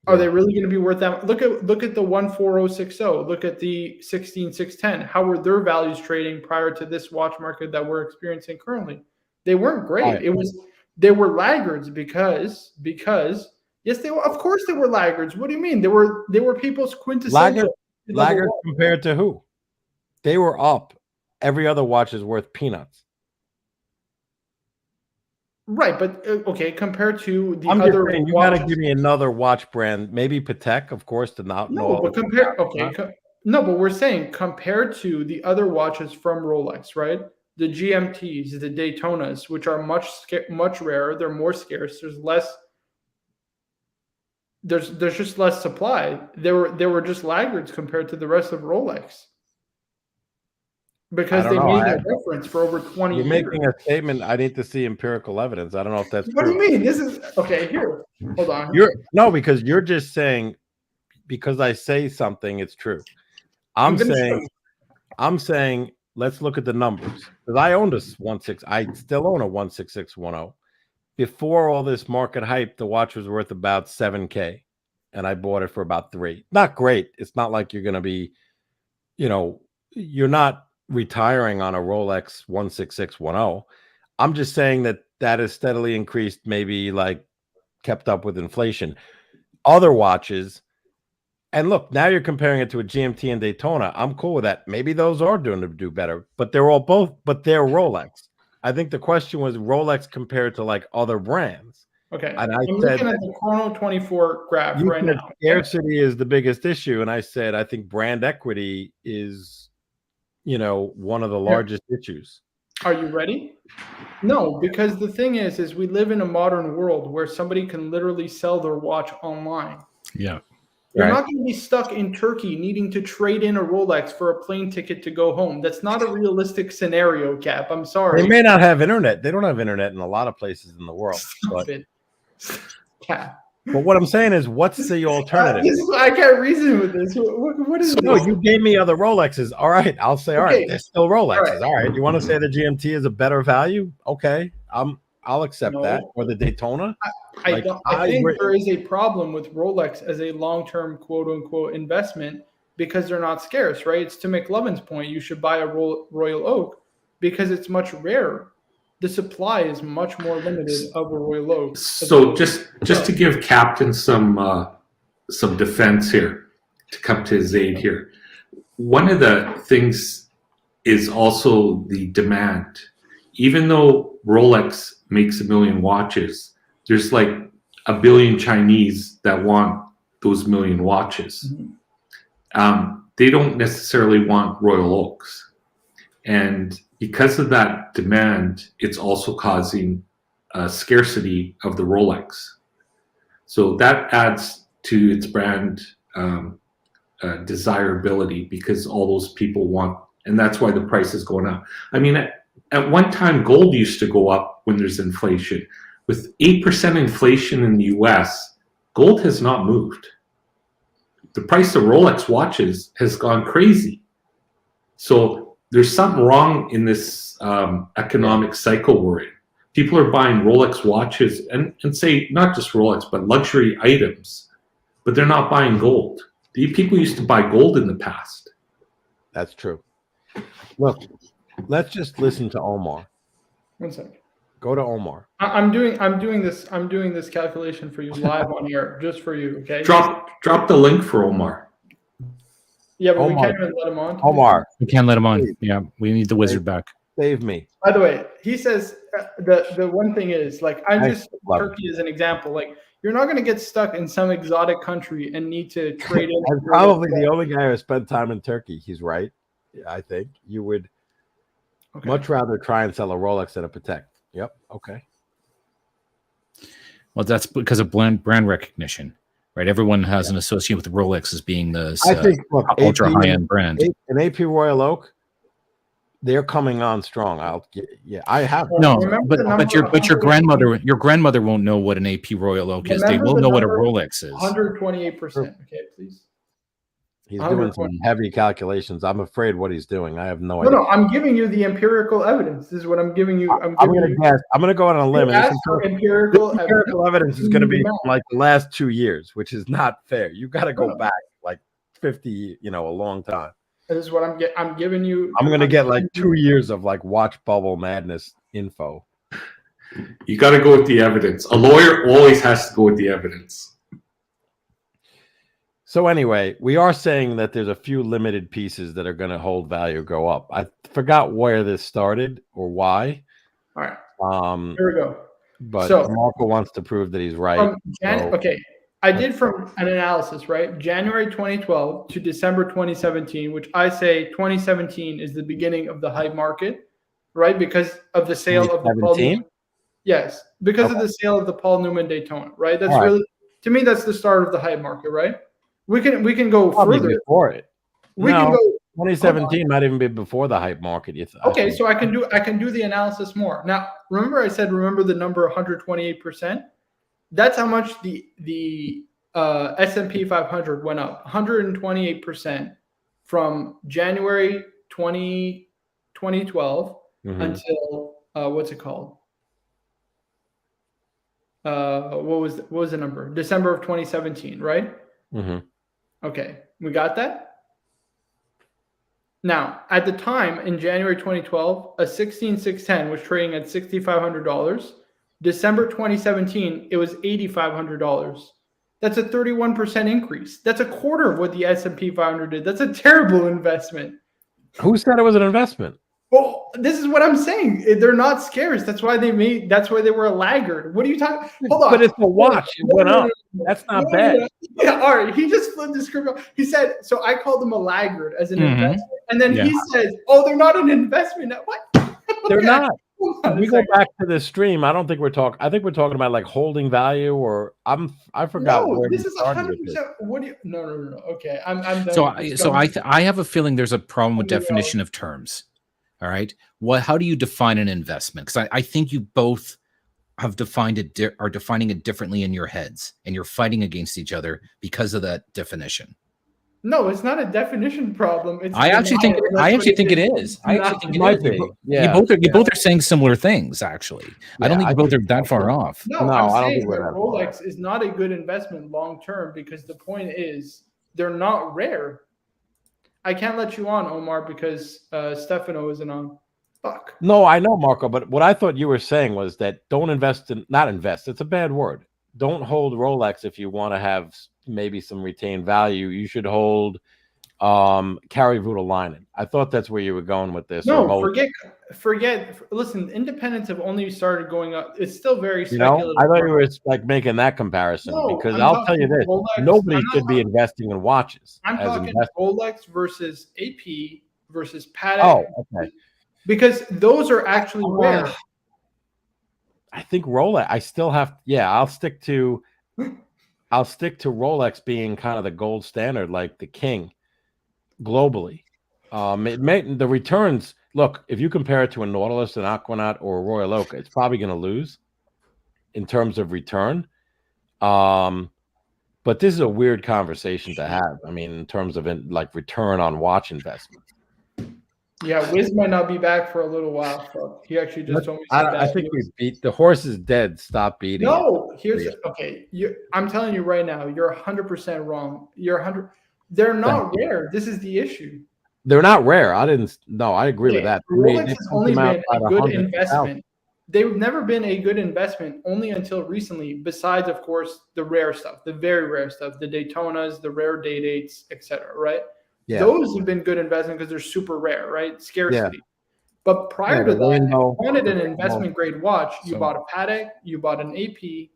are they really going to be worth that? Look at the 14060. Look at the 16610. How were their values trading prior to this watch market that we're experiencing currently? They weren't great. They were laggards because yes, they were. Of course, they were laggards. What do you mean? They were people's quintessential laggards compared to who? They were up. Every other watch is worth peanuts. Right, but okay, compared to the I'm just other saying, you got to watches. give me another watch brand, maybe Patek, of course, to not know. No, but no, but we're saying compared to the other watches from Rolex, right? The GMTs, the Daytonas, which are much rarer, they're more scarce. There's less. There's just less supply. They were just laggards compared to the rest of Rolex I because don't they know. made a reference for over 20 You're years. making a statement. I need to see empirical evidence. I don't know if that's What do true. you mean? This is okay. Here, hold on. No, because you're just saying because I say something, it's true. I'm saying let's look at the numbers because I owned a 16. I still own a 16610. Before all this market hype, the watch was worth about $7,000, and I bought it for about $3,000. Not great. It's not like you're going to be, you're not retiring on a Rolex 16610. I'm just saying that has steadily increased, maybe like kept up with inflation. Other watches, and look, now you're comparing it to a GMT and Daytona. I'm cool with that. Maybe those are doing to do better, but they're Rolex. I think the question was Rolex compared to like other brands. Okay, And I'm looking at the Chrono 24 graph right now. Scarcity is the biggest issue, and I said I think brand equity is, one of the largest issues. Are you ready? No, because the thing is we live in a modern world where somebody can literally sell their watch online. Yeah. You're not going to be stuck in Turkey needing to trade in a Rolex for a plane ticket to go home. That's not a realistic scenario, Cap. I'm sorry. They may not have internet. They don't have internet in a lot of places in the world. Cap. But what I'm saying is, what's the alternative? I can't reason with this. What is No, this? you gave me other Rolexes. All right, I'll say, all right, they're still Rolexes. All right. You want to say the GMT is a better value? Okay, I'll accept that. Or the Daytona. I think there is a problem with Rolex as a long-term quote unquote investment because they're not scarce, right? It's to McLovin's point, you should buy a Royal Oak because it's much rarer. The supply is much more limited of a Royal Oak. So just to give Captain some defense here, to come to his aid here, one of the things is also the demand. Even though Rolex makes 1 million watches, there's like 1 billion Chinese that want those 1 million watches. Mm-hmm. They don't necessarily want Royal Oaks. And because of that demand, it's also causing a scarcity of the Rolex. So that adds to its brand desirability because all those people want, and that's why the price is going up. I mean, at one time, gold used to go up when there's inflation. With 8% inflation in the US, gold has not moved. The price of Rolex watches has gone crazy. So there's something wrong in this economic cycle we're in. People are buying Rolex watches and say not just Rolex, but luxury items, but they're not buying gold. People used to buy gold in the past. That's true. Look, let's just listen to Omar. 1 second. Go to Omar. I'm doing this calculation for you live on air, just for you. Okay. Drop the link for Omar. Yeah, but Omar, we can't even let him on. Omar, we can't let him on. Yeah, we need the wizard back. Save me. By the way, he says the one thing is like I'm just Turkey as an example. Like you're not going to get stuck in some exotic country and need to trade in. I'm probably the only guy who spent time in Turkey. He's right. I think you would much rather try and sell a Rolex than a Patek. Yep. Okay. Well, that's because of brand recognition, right? Everyone has an association with Rolex as being the ultra high-end brand. An AP Royal Oak, they're coming on strong. I have but your grandmother won't know what an AP Royal Oak is. They will know what a Rolex is. 128%. Okay, please. He's doing some heavy calculations. I'm afraid what he's doing. I have no idea. No, I'm giving you the empirical evidence. This is what I'm giving you. I'm going to guess. I'm going to go on a limb. Empirical evidence is going to be from like the last 2 years, which is not fair. You got to go back like 50, a long time. This is what I'm giving you. I'm going to get like 2 years of like watch bubble madness info. You got to go with the evidence. A lawyer always has to go with the evidence. So anyway, we are saying that there's a few limited pieces that are going to hold value go up. I forgot where this started or why. All right. Here we go. but So Marco wants to prove that he's right. from so- okay, I did from an analysis, right? January 2012 to December 2017, which I say 2017 is the beginning of the hype market, right? Because of the sale of the Paul 2017? Newman. Yes, because of Okay. the sale of the Paul Newman Daytona, right? That's All right. really, to me, that's the start of the hype market, right? We can go Probably further. before it. We No, can go 2017 might even be before the hype market. Okay, so I can do the analysis more. Now, remember I said remember the number 128%? That's how much the S&P 500 went up, 128% from January 2012 until what's it called? What was the number? December of 2017, right? Okay, we got that? Now, at the time in January 2012, a 16610 was trading at $6,500. December 2017, it was $8,500. That's a 31% increase. That's a quarter of what the S&P 500 did. That's a terrible investment. Who said it was an investment? Well, this is what I'm saying. They're not scarce. That's why they were a laggard. What are you talking? Hold on. But it's a watch. It went up. That's not bad. Yeah, all right. He just flipped the script. He said, so I called them a laggard as an investment. And then he says, oh, they're not an investment. What? They're not. When we go back to the stream, I don't think we're talking. I think we're talking about like holding value, or I forgot. No, where this we is started 100%. with this. What do you? No. Okay, I'm done. So I have a feeling there's a problem with definition of terms. All right, how do you define an investment? Because I think you both have defined it are defining it differently in your heads, and you're fighting against each other because of that definition. No, it's not a definition problem. I actually think it is. I actually think it is. You both are saying similar things. Actually, I don't think you both are that far off. No, I'm saying that Rolex is not a good investment long term because the point is they're not rare. I can't let you on, Omar, because Stefano isn't on. Fuck. No, I know, Marco, but what I thought you were saying was that don't not invest. It's a bad word. Don't hold Rolex if you want to have maybe some retained value. You should hold carry Voutilainen. I thought that's where you were going with this. No, forget. Listen, independents have only started going up. It's still very speculative. I thought you were like making that comparison because I'll tell you this: Rolex, nobody should be investing in watches. I'm talking Rolex versus AP versus Patek. Oh, okay. Because those are actually rare. I think Rolex. I still have. Yeah, I'll stick to Rolex being kind of the gold standard, like the king, globally. The returns. Look, if you compare it to a Nautilus, an Aquanaut, or a Royal Oak, it's probably going to lose in terms of return. But this is a weird conversation to have. I mean, in terms of like return on watch investment. Yeah, Wiz might not be back for a little while. So he actually just told me. I think we beat the horse is dead. Stop beating. No, okay. I'm telling you right now, you're 100% wrong. They're not rare. This is the issue. They're not rare. I agree with that. Rolex has only been a good investment. They've never been a good investment only until recently, besides, of course, the rare stuff, the very rare stuff, the Daytonas, the rare day-dates, etc. Right? Yeah. Those have been good investment because they're super rare, right? Scarcity. Yeah. But prior to that, if you wanted an investment-grade watch, you bought a Patek, you bought an AP,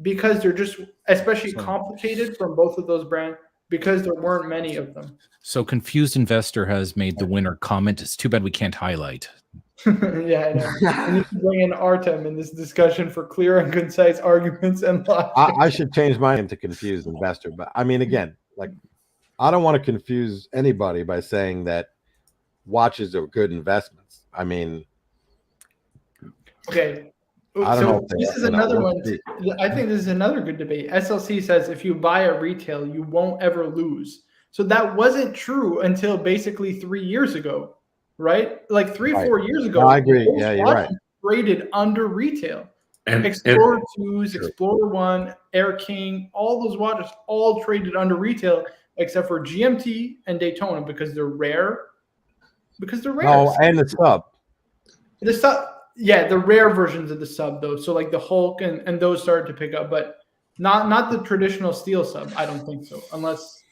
because they're just especially complicated from both of those brands, because there weren't many of them. So Confused Investor has made the winner comment. It's too bad we can't highlight. Yeah, I know. We need to bring in Artem in this discussion for clear and concise arguments and logic. I should change my name to Confused Investor. But I mean, again, like, I don't want to confuse anybody by saying that watches are good investments. I mean, okay. So this is another one. I think this is another good debate. SLC says if you buy at retail, you won't ever lose. So that wasn't true until basically 3 years ago, right? Like 4 years ago. I agree. Yeah, you're right. Traded under retail. Explorer 2s, Explorer 1, Air King, all those watches all traded under retail, except for GMT and Daytona because they're rare. Oh, and the sub. The sub, yeah, the rare versions of the sub though. So like the Hulk and those started to pick up, but not the traditional steel sub. I don't think so, unless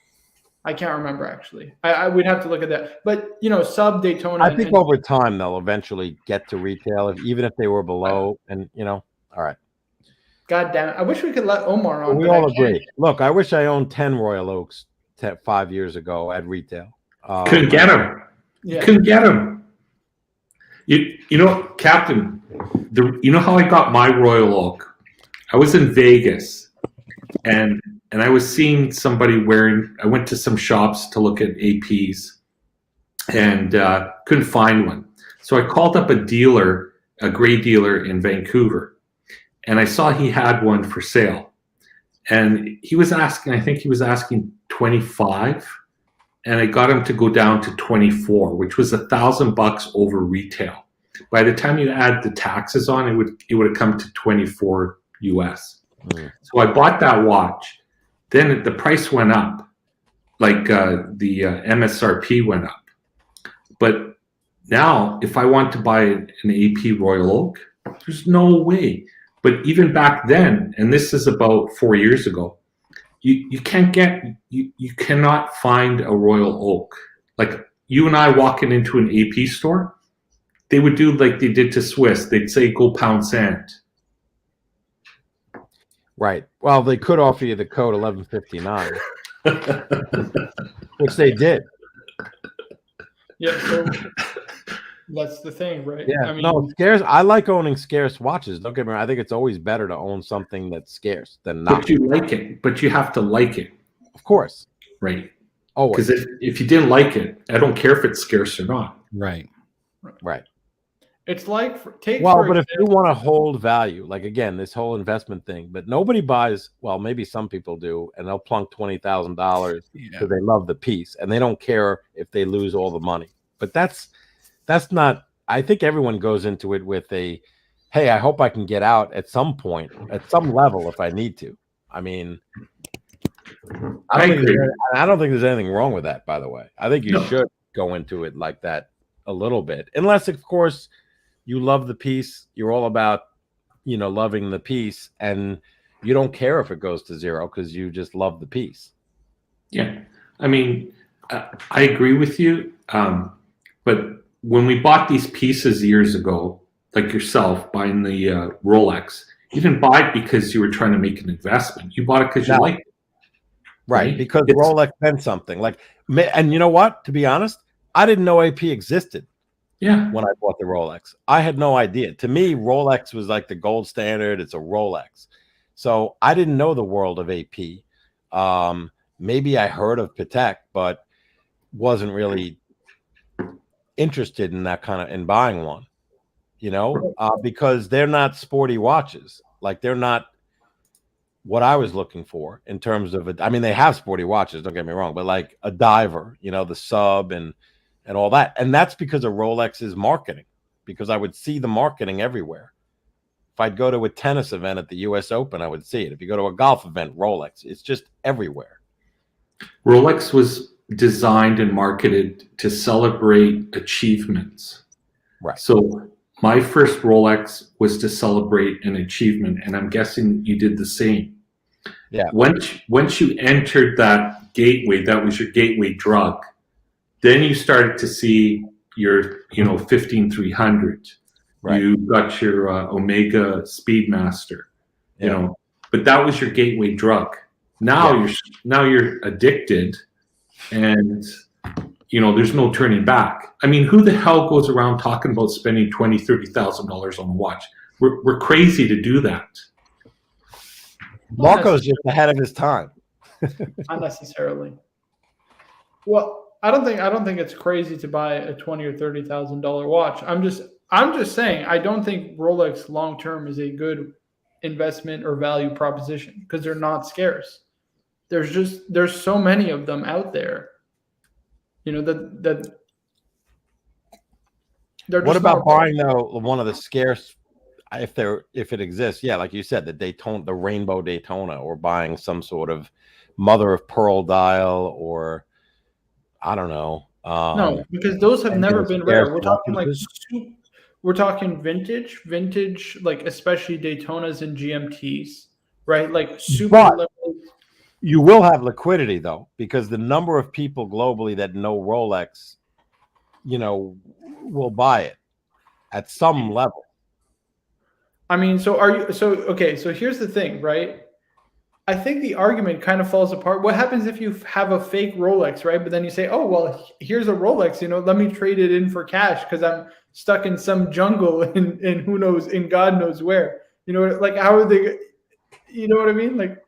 I can't remember actually. I would have to look at that. But sub Daytona. I think over time they'll eventually get to retail, even if they were below. And all right. God damn it! I wish we could let Omar on. We but I all can't. agree. Look, I wish I owned 10 Royal Oaks 5 years ago at retail. Couldn't get them. Yeah. Couldn't get them. You know, Captain. You know how I got my Royal Oak? I was in Vegas, and I was seeing somebody wearing. I went to some shops to look at APs, and couldn't find one. So I called up a dealer, a gray dealer in Vancouver, and I saw he had one for sale. And he was asking, I think he was asking 25, and I got him to go down to 24, which was $1,000 over retail. By the time you add the taxes on, it would have come to 24 US. So I bought that watch. Then the price went up, like the MSRP went up. But now, if I want to buy an AP Royal Oak, there's no way. But even back then, and this is about 4 years ago, you cannot find a Royal Oak. Like you and I walking into an AP store, they would do like they did to Swiss. They'd say, go pound sand. Right. Well, they could offer you the code 1159, which they did. Yeah. So that's the thing, right? Yeah. I mean, No, scarce. I like owning scarce watches. Don't get me wrong. I think it's always better to own something that's scarce than not. But you like it. But you have to like it. Of course. Right. Always. Because if you didn't like it, I don't care if it's scarce or not. Right. Right. it's like but if you want to hold value, like again, this whole investment thing, but nobody buys. Well, maybe some people do, and they'll plunk $20,000 because they love the piece and they don't care if they lose all the money. But that's not. I think everyone goes into it with a, hey, I hope I can get out at some point, at some level, if I need to. I mean, I don't think there's anything wrong with that. By the way, I think you should go into it like that a little bit, unless, of course, you love the piece. You're all about, loving the piece, and you don't care if it goes to zero because you just love the piece. Yeah, I mean, I agree with you. But when we bought these pieces years ago, like yourself buying the Rolex, you didn't buy it because you were trying to make an investment. You bought it because you liked it. Right, because Rolex meant something. And you know what? To be honest, I didn't know AP existed. Yeah. When I bought the Rolex, I had no idea. To me, Rolex was like the gold standard. It's a Rolex. So I didn't know the world of AP. Maybe I heard of Patek, but wasn't really interested in that in buying one, because they're not sporty watches. Like they're not what I was looking for in terms of it. I mean, they have sporty watches, don't get me wrong, but like a diver, the sub and all that. And that's because of Rolex's marketing, because I would see the marketing everywhere. If I'd go to a tennis event at the US Open, I would see it. If you go to a golf event, Rolex, it's just everywhere. Rolex was designed and marketed to celebrate achievements. Right. So my first Rolex was to celebrate an achievement, and I'm guessing you did the same. Yeah. Once you entered that gateway, that was your gateway drug. Then you started to see your, 15300. Right. You got your Omega Speedmaster, but that was your gateway drug. Now you're addicted, and there's no turning back. I mean, who the hell goes around talking about spending $20,000, $30,000 on a watch? We're crazy to do that. Marco's just ahead of his time. Not necessarily. Well, I don't think it's crazy to buy a $20,000 or $30,000 watch. I'm just saying I don't think Rolex long term is a good investment or value proposition because they're not scarce. There's so many of them out there. That they're. What about buying one of the scarce, if it exists? Yeah, like you said, the Rainbow Daytona, or buying some sort of mother of pearl dial, or I don't know. No, because those have never been rare. We're talking we're talking vintage, like especially Daytonas and GMTs, right? Like super limited. You will have liquidity though, because the number of people globally that know Rolex, will buy it at some level. I mean, so are you? So okay. So here's the thing, right? I think the argument kind of falls apart. What happens if you have a fake Rolex, right? But then you say, "Oh, well, here's a Rolex. Let me trade it in for cash because I'm stuck in some jungle in who knows, in God knows where." Like how are they? You know what I mean? Like,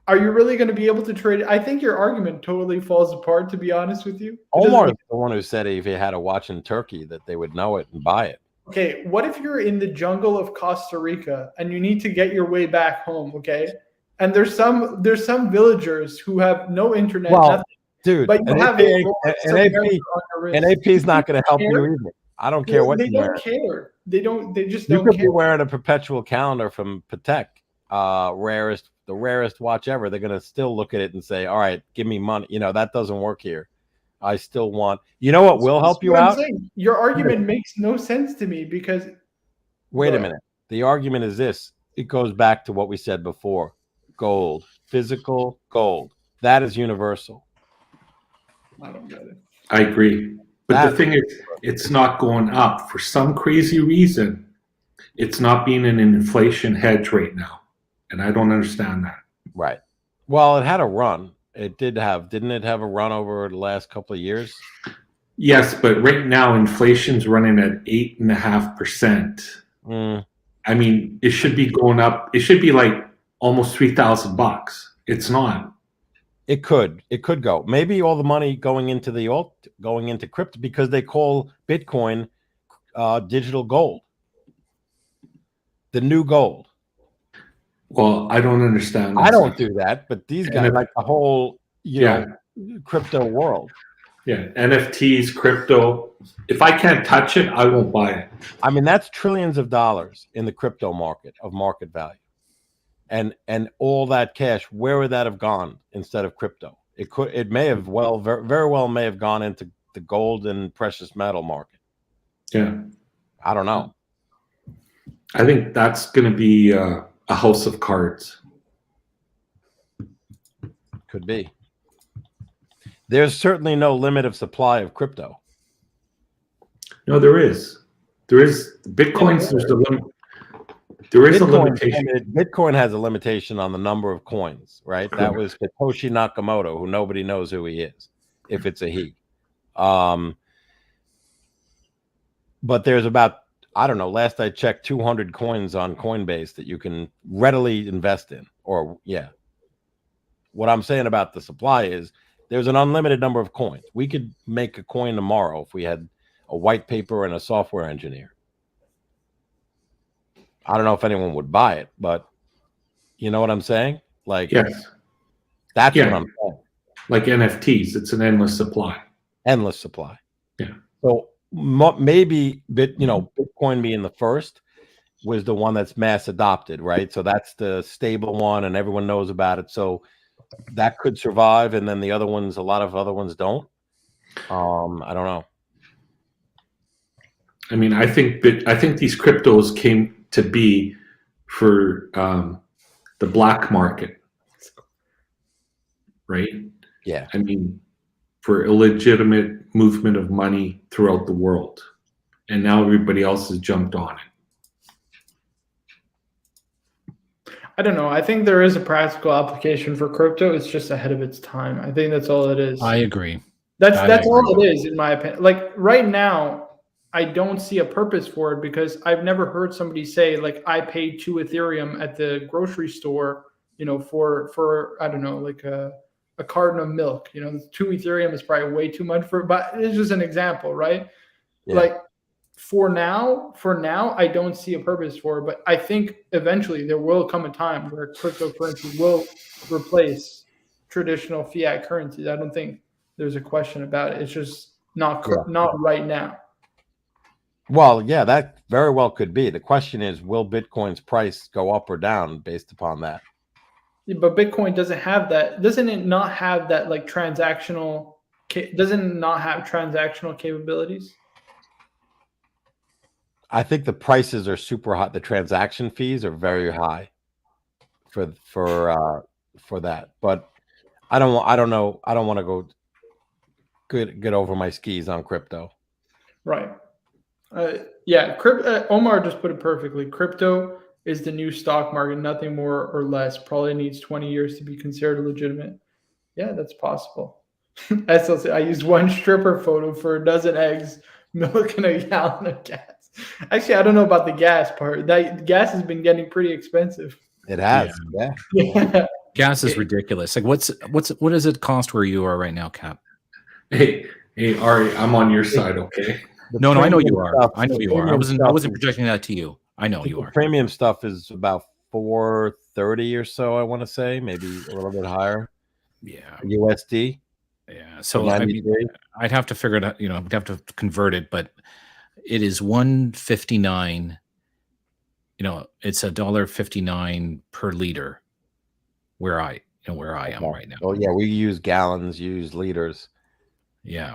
are you really going to be able to trade it? I think your argument totally falls apart. To be honest with you, Omar is the one who said if he had a watch in Turkey that they would know it and buy it. Okay, what if you're in the jungle of Costa Rica and you need to get your way back home? Okay, and there's some villagers who have no internet, nothing. Dude, But you have an AP is not going to help you either. I don't care what they you don't wear. care. They just You don't could care. be wearing a perpetual calendar from Patek, the rarest watch ever. They're going to still look at it and say, "All right, give me money." That doesn't work here. I still want. You know what will help you out? Your argument makes no sense to me because. Wait a minute. The argument is this. It goes back to what we said before. Gold, physical gold. That is universal. I don't get it. I agree. But the thing is, it's not going up. For some crazy reason, it's not being an inflation hedge right now. And I don't understand that. Right. Well, it had a run. Didn't it have a run over the last couple of years? Yes, but right now inflation's running at 8.5%. I mean, it should be going up. It should be like almost $3,000. It's not. It could go. Maybe all the money going into crypto because they call Bitcoin digital gold, the new gold. Well, I don't understand. I don't do that, but these guys like the whole crypto world. Yeah, NFTs, crypto. If I can't touch it, I won't buy it. I mean, that's trillions of dollars in the crypto market of market value, and all that cash. Where would that have gone instead of crypto? It may have very well may have gone into the gold and precious metal market. Yeah, I don't know. I think that's going to be a house of cards. Could be. There's certainly no limit of supply of crypto. No, there is. There is Bitcoin's. There's a limit. There is a limitation. Bitcoin has a limitation on the number of coins, right? That was Satoshi Nakamoto, who nobody knows who he is, if it's a he. But there's about, I don't know, last I checked, 200 coins on Coinbase that you can readily invest in. What I'm saying about the supply is there's an unlimited number of coins. We could make a coin tomorrow if we had a white paper and a software engineer. I don't know if anyone would buy it, but you know what I'm saying? Like, yes, that's what I'm saying. Like NFTs, it's an endless supply. Endless supply. Yeah. So maybe Bitcoin being the first was the one that's mass adopted, right? So that's the stable one, and everyone knows about it. So that could survive, and then the other ones, a lot of other ones don't. I don't know. I mean, I think these cryptos came to be for the black market, right? Yeah. I mean, for illegitimate movement of money throughout the world, and now everybody else has jumped on it. I don't know. I think there is a practical application for crypto. It's just ahead of its time. I think that's all it is. I agree. That's all it is, in my opinion. Like right now, I don't see a purpose for it because I've never heard somebody say, like, I paid 2 Ethereum at the grocery store, for I don't know, like a carton of milk. 2 Ethereum is probably way too much but it's just an example, right? Yeah. Like for now, I don't see a purpose for it, but I think eventually there will come a time where cryptocurrency will replace traditional fiat currencies. I don't think there's a question about it. It's just not right now. Well, yeah, that very well could be. The question is, will Bitcoin's price go up or down based upon that? Yeah, but Bitcoin doesn't have that. Doesn't it not have that like transactional? Doesn't it not have transactional capabilities? I think the prices are super high. The transaction fees are very high for that. But I don't know. I don't want to go get over my skis on crypto. Right. Yeah, Omar just put it perfectly. Crypto is the new stock market, nothing more or less. Probably needs 20 years to be considered legitimate. Yeah, that's possible. SLC, I used one stripper photo for a dozen eggs, milk, and a gallon of gas. Actually, I don't know about the gas part. That gas has been getting pretty expensive. It has. Yeah. Yeah. Gas is ridiculous. Like, what does it cost where you are right now, Cap? Hey, Ari, I'm on your side, okay? No, I know you are. Stuff, I know you are. I wasn't projecting that to you. I know you the are. premium stuff is about $430 or so. I want to say maybe a little bit higher. Yeah. USD. Yeah. So I mean, I'd have to figure it out. I'd have to convert it, but it is $1.59. It's $1.59 per liter. Where I am right now. Oh yeah, we use gallons, use liters. Yeah.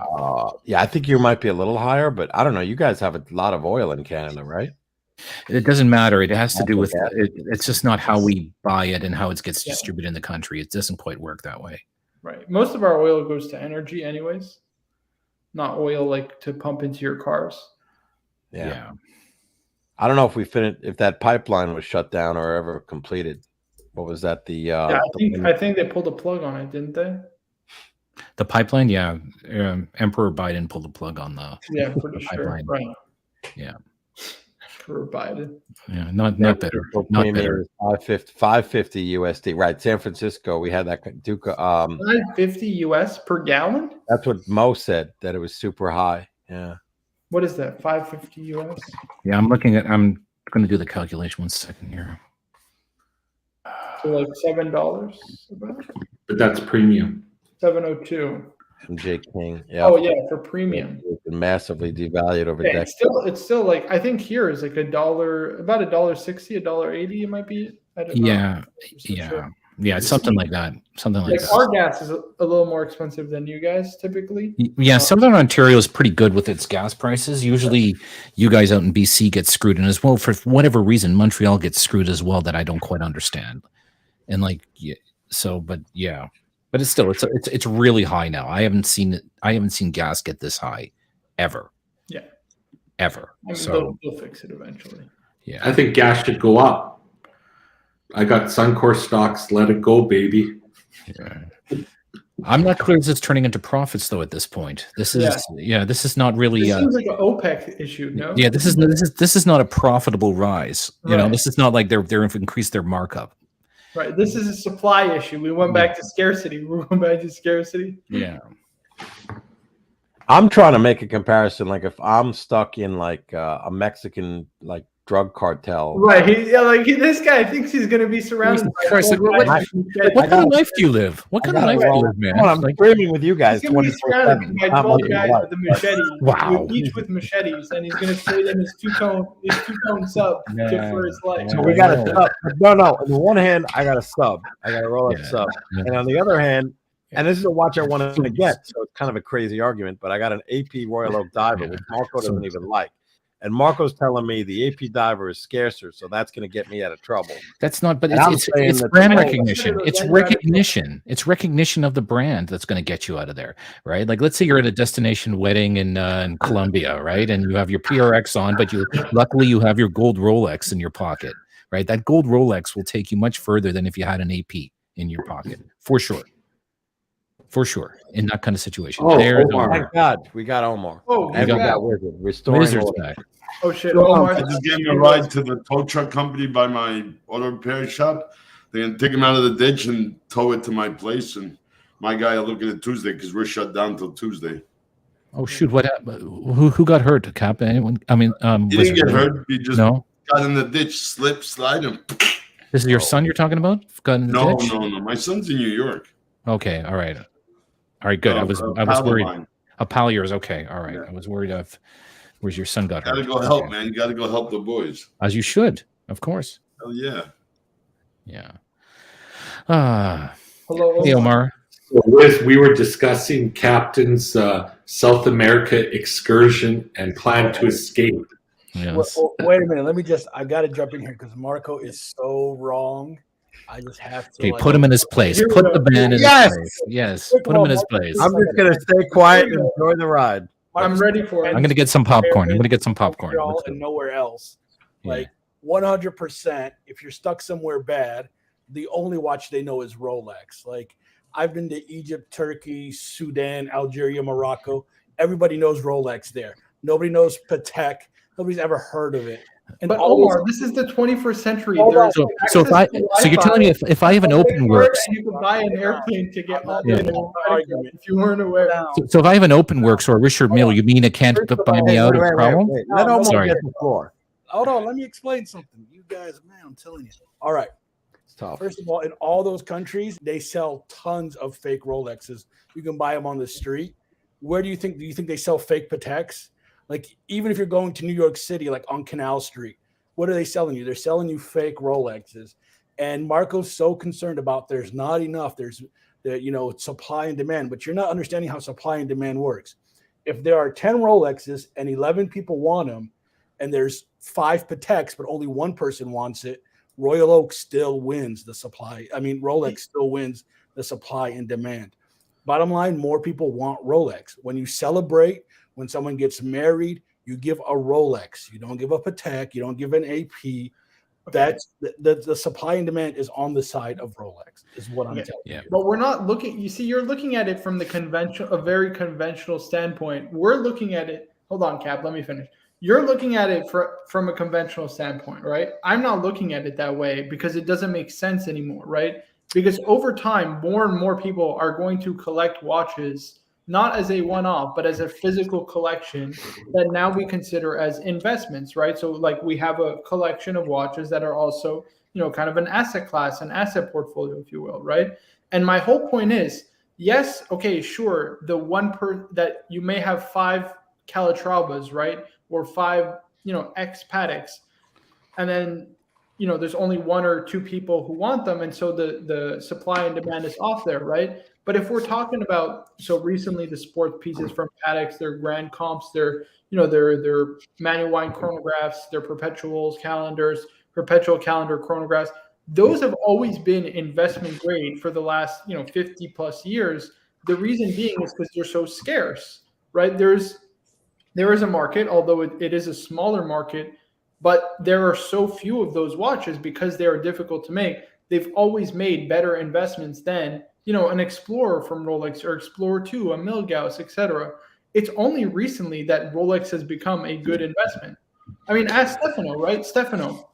Yeah, I think you might be a little higher, but I don't know. You guys have a lot of oil in Canada, right? It doesn't matter. It has to do with it's just not how we buy it and how it gets distributed in the country. It doesn't quite work that way. Right. Most of our oil goes to energy anyways, not oil like to pump into your cars. Yeah. I don't know if that pipeline was shut down or ever completed. What was that? I think they pulled a plug on it, didn't they? The pipeline, yeah. Emperor Biden pulled the plug on the pretty pipeline. Sure. Right. Yeah. Emperor Biden. Yeah, not better. Not better. 550 USD. Right. San Francisco, we had that Duca. 550 US per gallon? That's what Mo said, that it was super high. Yeah. What is that? 550 US? Yeah, I'm going to do the calculation 1 second here. So like $7 about? But that's premium. 702. From J King. Yeah. Oh yeah, for premium. It's been massively devalued over decades. It's still like, I think here is like $1, about $1.60, $1.80 it might be. I don't know. Sure. Yeah, it's something like that. Something like that. Our gas is a little more expensive than you guys typically. Yeah, Southern Ontario is pretty good with its gas prices. Usually you guys out in BC get screwed, and as well, for whatever reason, Montreal gets screwed as well that I don't quite understand. And but it's still it's really high now. I haven't seen gas get this high ever. Yeah. Ever. I mean, they'll fix it eventually. Yeah. I think gas should go up. I got Suncor stocks. Let it go, baby. Yeah. I'm not clear if it's turning into profits though at this point. This is not really. It seems like an OPEC issue, no? Yeah, this is not a profitable rise. Right. This is not like they're increased their markup. Right. This is a supply issue. We went back to scarcity. We're going back to scarcity. Yeah. I'm trying to make a comparison. Like if I'm stuck in like a Mexican like drug cartel. Right. This guy thinks he's going to be surrounded by what kind of life do you live? What kind of life do you live, man? I'm screaming with you guys. He's going to be surrounded by 12 guys with a machete. Wow. Each with machetes, and he's going to trade in his two-tone sub for his life. So we got a sub. No. On the one hand, I got a sub. I got a Rolex sub. And on the other hand, and this is a watch I want to get, so it's kind of a crazy argument, but I got an AP Royal Oak diver, which Marco doesn't even like. And Marco's telling me the AP diver is scarcer, so that's going to get me out of trouble. That's not, but it's brand recognition. It's recognition. It's recognition of the brand that's going to get you out of there, right? Like, let's say you're at a destination wedding in Colombia, right? And you have your PRX on, but luckily you have your gold Rolex in your pocket, right? That gold Rolex will take you much further than if you had an AP in your pocket, for sure. For sure, in that kind of situation. Omar. Thank God, we got Omar. And we got Wizard. Restoring back. Oh shit! Omar just gave me a ride to the tow truck company by my auto repair shop. They're gonna take him out of the ditch and tow it to my place. And my guy will look at it Tuesday because we're shut down till Tuesday. Oh shoot! What happened? Who got hurt? Cap? Anyone? I mean, he didn't get hurt. He just got in the ditch, slide, and. This is your son you're talking about? Got in the ditch? No. My son's in New York. Okay, all right. All right, good. I was worried. A pal of yours. Okay, all right. Yeah. I was worried of where's your son got hurt. Gotta go help, man. You gotta go help the boys. As you should, of course. Hell yeah. Yeah. Hello, hey, Omar. So, we were discussing Captain's South America excursion and plan to escape. Yes. Well, wait a minute. I got to jump in here because Marco is so wrong. I just have to. Okay, put him in his place. Put the man in his place. Yes, put him in his place. I'm just gonna stay quiet and enjoy the ride. I'm ready for it. I'm gonna get some popcorn. I'm gonna get some popcorn. Montreal Let's go. and nowhere else. Yeah. Like 100%. If you're stuck somewhere bad, the only watch they know is Rolex. Like I've been to Egypt, Turkey, Sudan, Algeria, Morocco. Everybody knows Rolex there. Nobody knows Patek. Nobody's ever heard of it. And But all Omar, this is the 21st century. Hold on. There's So you're telling me if I have an open works, and you can buy an airplane to get on Yeah. if you weren't aware. so if I have an open works or a Richard Mille, you mean it can't buy me out of problem? Let Omar Sorry. get the floor. Hold on, let me explain something. You guys, man, I'm telling you. All right. It's tough. First of all, in all those countries, they sell tons of fake Rolexes. You can buy them on the street. Where do you think they sell fake Pateks? Like, even if you're going to New York City, like on Canal Street, what are they selling you? They're selling you fake Rolexes. And Marco's so concerned about there's not enough. There's the supply and demand, but you're not understanding how supply and demand works. If there are 10 Rolexes and 11 people want them, and there's 5 Pateks, but only one person wants it, Royal Oak still wins the supply. I mean, Rolex still wins the supply and demand. Bottom line, more people want Rolex. When you celebrate, when someone gets married, you give a Rolex. You don't give a Patek. You don't give an AP. That's the supply and demand is on the side of Rolex, is what I'm telling you. But we're not looking. You see, you're looking at it from a very conventional standpoint. We're looking at it. Hold on, Cap. Let me finish. You're looking at it from a conventional standpoint, right? I'm not looking at it that way because it doesn't make sense anymore, right? Because over time, more and more people are going to collect watches, not as a one-off, but as a physical collection that now we consider as investments, right? So like we have a collection of watches that are also, kind of an asset class, an asset portfolio, if you will, right? And my whole point is, yes, okay, sure, that you may have 5 Calatravas, right? Or 5, X Pateks. And then, there's only 1 or 2 people who want them. And so the supply and demand is off there, right? But if we're talking about, so recently the sport pieces from Pateks, their Grand Comps, their manual wine chronographs, their perpetual calendar chronographs, those have always been investment grade for the last, 50 plus years. The reason being is because they're so scarce, right? There is a market, although it is a smaller market, but there are so few of those watches because they are difficult to make. They've always made better investments than, an Explorer from Rolex or Explorer 2, a Milgauss, etc. It's only recently that Rolex has become a good investment. I mean, ask Stefano, right? Stefano,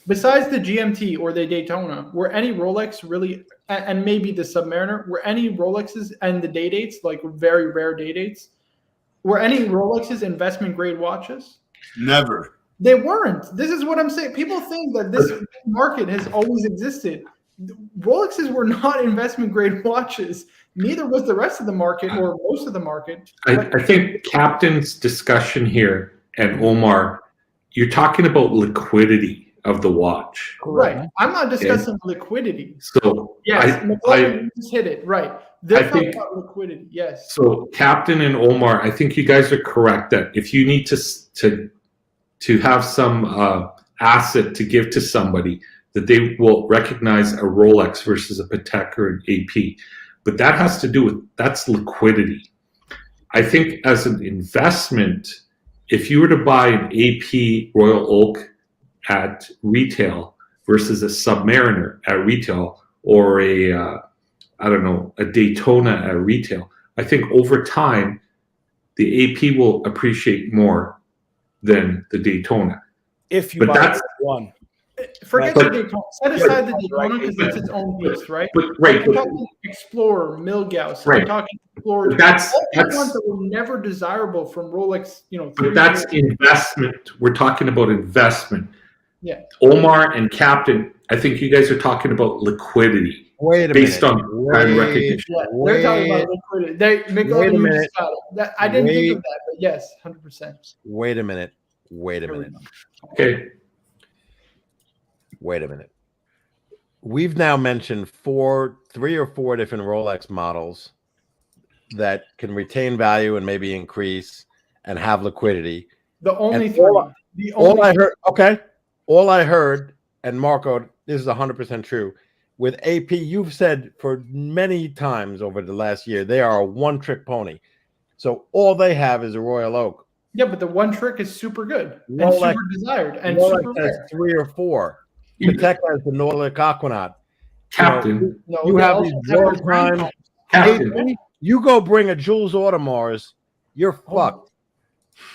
besides the GMT or the Daytona, were any Rolex really, and maybe the Submariner, were any Rolexes and the day dates, like very rare day dates, were any Rolexes investment grade watches? Never. They weren't. This is what I'm saying. People think that this market has always existed. Rolexes were not investment grade watches. Neither was the rest of the market or most of the market. I think Captain's discussion here and Omar, you're talking about liquidity of the watch. Right. I'm not discussing liquidity. So yes, I just hit it. Right. They're talking about liquidity. Yes. So Captain and Omar, I think you guys are correct that if you need to have some asset to give to somebody, that they will recognize a Rolex versus a Patek or an AP. But that has to do with, that's liquidity. I think as an investment, if you were to buy an AP Royal Oak at retail versus a Submariner at retail, or a Daytona at retail, I think over time, the AP will appreciate more than the Daytona. If you buy one. Forget the Daytona. Set aside the Daytona because it's its own beast, right? I'm talking Explorer, Milgauss. Right. I'm talking Explorer. That's ones that were never desirable from Rolex. But that's investment. We're talking about investment. Yeah. Omar and Captain, I think you guys are talking about liquidity. Wait a based minute. on brand recognition. Yeah, they're talking about liquidity. Wait a minute. I didn't think of that, but yes, 100%. Wait a minute. Okay. Wait a minute. We've now mentioned 3 or 4 different Rolex models that can retain value and maybe increase and have liquidity. The only and three. All I heard, and Marco, this is 100% true. With AP, you've said for many times over the last year, they are a one-trick pony. So all they have is a Royal Oak. Yeah, but the one trick is super good and Rolex- super desired and Rolex super has rare. 3 or 4. Patek has the Nautilus Aquanaut. Captain, No, You they have also these have Royal the grand Time. Captain, You go bring a Jules Audemars, you're fucked.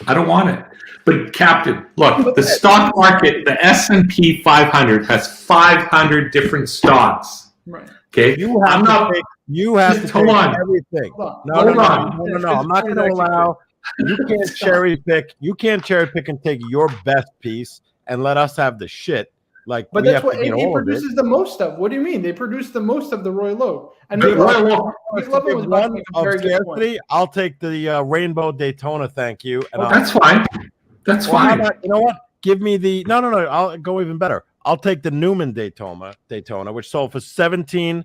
I don't want it. But Captain, look, the stock market, the S&P 500 has 500 different stocks. Right. Okay, You have I'm to not. take, you have to Hold take on. everything. Hold on. No, Hold no, on. no, no, no. I'm not going to allow. You can't cherry pick. You can't cherry pick and take your best piece and let us have the shit. Like, But we that's have what to get AP all of it. produces the most of. What do you mean? They produce the most of the Royal Oak. And The Royal Oak, McLovin was about to One make a of very good point. scarcity, I'll take the Rainbow Daytona. Thank you. And I'll, that's fine. That's well, how fine. about, you know what? Give me the no. I'll go even better. I'll take the Newman Daytona, which sold for $17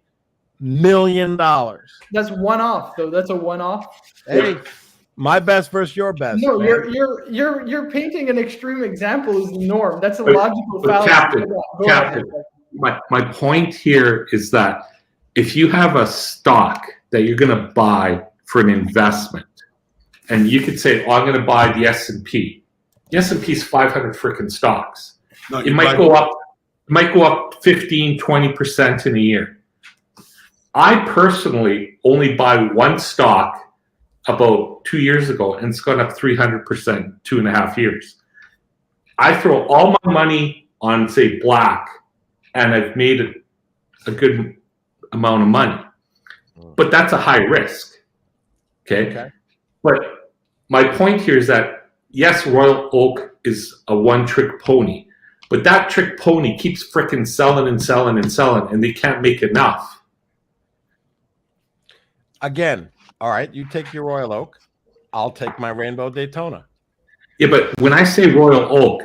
million. That's one off, though. That's a one off. Hey, my best versus your best. No, man. you're painting an extreme example as the norm. That's a But- logical but fallacy. Captain, Go ahead. my point here is that if you have a stock that you're going to buy for an investment, and you could say, "Oh, I'm going to buy the S&P." The S&P is 500 freaking stocks. No, It might go up. It might go up 15, 20% in a year. I personally only buy one stock about 2 years ago, and it's gone up 300% 2.5 years. I throw all my money on, say, black, and I've made a good amount of money. But that's a high risk. Okay? But my point here is that, yes, Royal Oak is a one-trick pony, but that trick pony keeps frickin' selling and selling and selling, and they can't make enough. Again, all right, you take your Royal Oak. I'll take my Rainbow Daytona. Yeah, but when I say Royal Oak,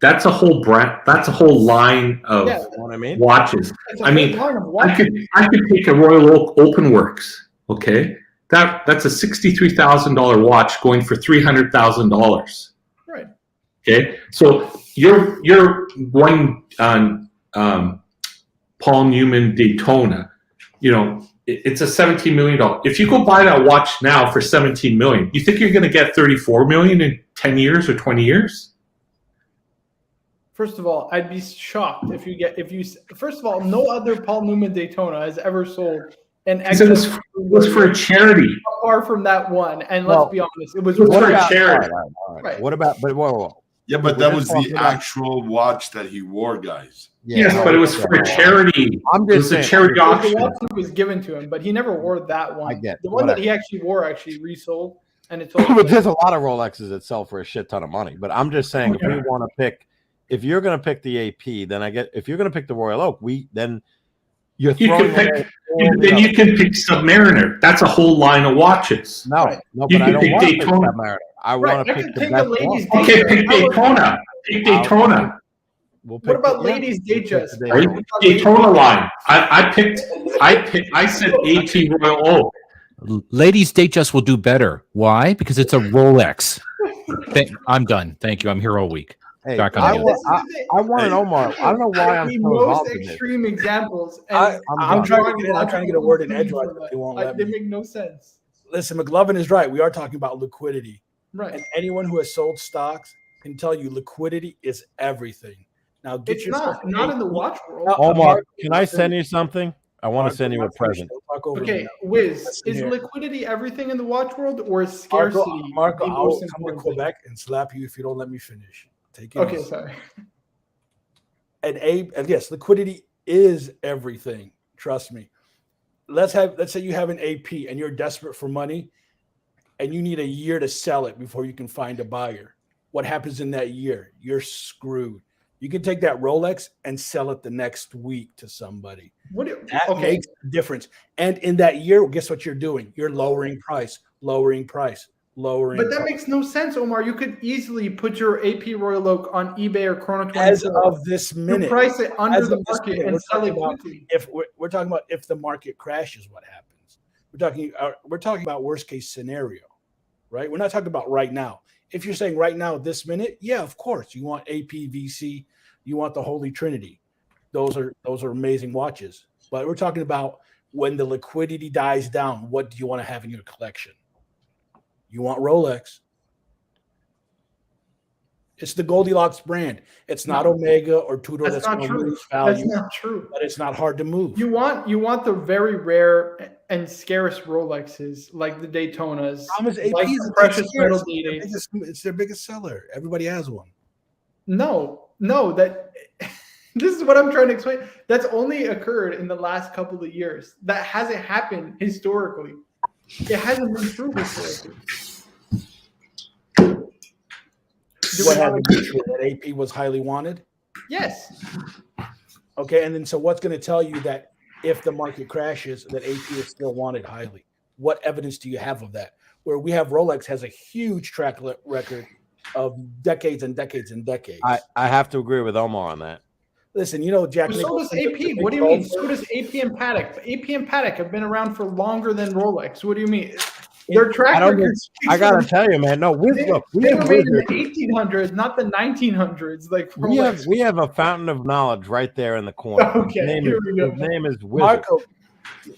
that's a whole brand. That's a whole line of Yeah. You know what I mean? watches. It's a I mean, whole line of I watches. could take a Royal Oak Open Works. Okay, that's a $63,000 watch going for $300,000. Right. Okay, so your one Paul Newman Daytona, it's a $17 million. If you go buy that watch now for $17 million, you think you're going to get $34 million in 10 years or 20 years? First of all, I'd be shocked if you. First of all, no other Paul Newman Daytona has ever sold an It was for a charity. far from that one. And Well, let's be honest, it was It was one for a of- charity. All right. Right. What about? But whoa. Yeah, but We're that just was the talking about- actual watch that he wore, guys. Yeah, Yes, but it was for a charity. I'm It just was a saying. charity the auction. watch that was given to him, but he never wore that one. I get the one that whatever. he actually wore actually resold, and it's But there's a lot of Rolexes that sell for a shit ton of money. But I'm just saying, if we want to pick, if you're going to pick the AP, then if you're going to pick the Royal Oak, then you're You throwing can away pick. all the Then you other- can pick Submariner. That's a whole line of watches. No, Right. no, You but I can don't pick want to pick Daytona. Submariner. I Right, want I to could pick the take a best ladies' one. Okay, pick Daytona. Pick Daytona. We'll pick What about the- yeah, ladies' we'll day pick dress? the Right? Daytona. Daytona line. I said AP Royal Oak. Ladies Datejust will do better. Why? Because it's a Rolex. I'm done. Thank you. I'm here all week. Hey, Back on I the want, This is the thing. I want an Omar. I don't know why I'm The so most involved in this. extreme examples. I'm done. trying to get a word in edgewise, but they won't let They me. make no sense. Listen, McLovin is right. We are talking about liquidity. Right. And anyone who has sold stocks can tell you liquidity is everything. Now get It's yourself not in the watch world. Now, Omar, can I send you something? I want to Marco, send you a Marco, present. don't talk over Okay, me. Wiz, Listen is here. liquidity everything in the watch world, or is scarcity Marco, the I will most come to important thing? Quebec and slap you if you don't let me finish. Take it Okay, easy. sorry. And yes, liquidity is everything. Trust me. Let's say you have an AP and you're desperate for money and you need a year to sell it before you can find a buyer. What happens in that year? You're screwed. You can take that Rolex and sell it the next week to somebody. That makes a difference. And in that year, guess what you're doing? You're lowering price. But that makes no sense, Omar. You could easily put your AP Royal Oak on eBay or Chrono 24. As of this minute, you price it under as the of this market minute, and we're sell talking it about quickly. if we're talking about if the market crashes, what happens? We're talking about worst case scenario, right? We're not talking about right now. If you're saying right now, this minute, yeah, of course, you want APVC, you want the Holy Trinity. Those are amazing watches. But we're talking about when the liquidity dies down, what do you want to have in your collection? You want Rolex. It's the Goldilocks brand. It's not Omega or Tudor that's going to lose value. That's not true. But it's not hard to move. You want the very rare and scarce Rolexes like the Daytonas, like the precious metal D8s. It's their biggest seller. Everybody has one. No, that this is what I'm trying to explain. That's only occurred in the last couple of years. That hasn't happened historically. It hasn't been true historically. What happened that AP was highly wanted? Yes. Okay, and then so what's going to tell you that if the market crashes, that AP is still wanted highly? What evidence do you have of that? Where we have Rolex has a huge track record of decades and decades and decades. I have to agree with Omar on that. Listen, you know, Jack. So does AP. What do you mean? So does AP and Patek. AP and Patek have been around for longer than Rolex. What do you mean? Their track records. I gotta tell you, man. No, they were made in the 1800s, not the 1900s. Like we have a fountain of knowledge right there in the corner. Okay, his name is Wizard. Marco,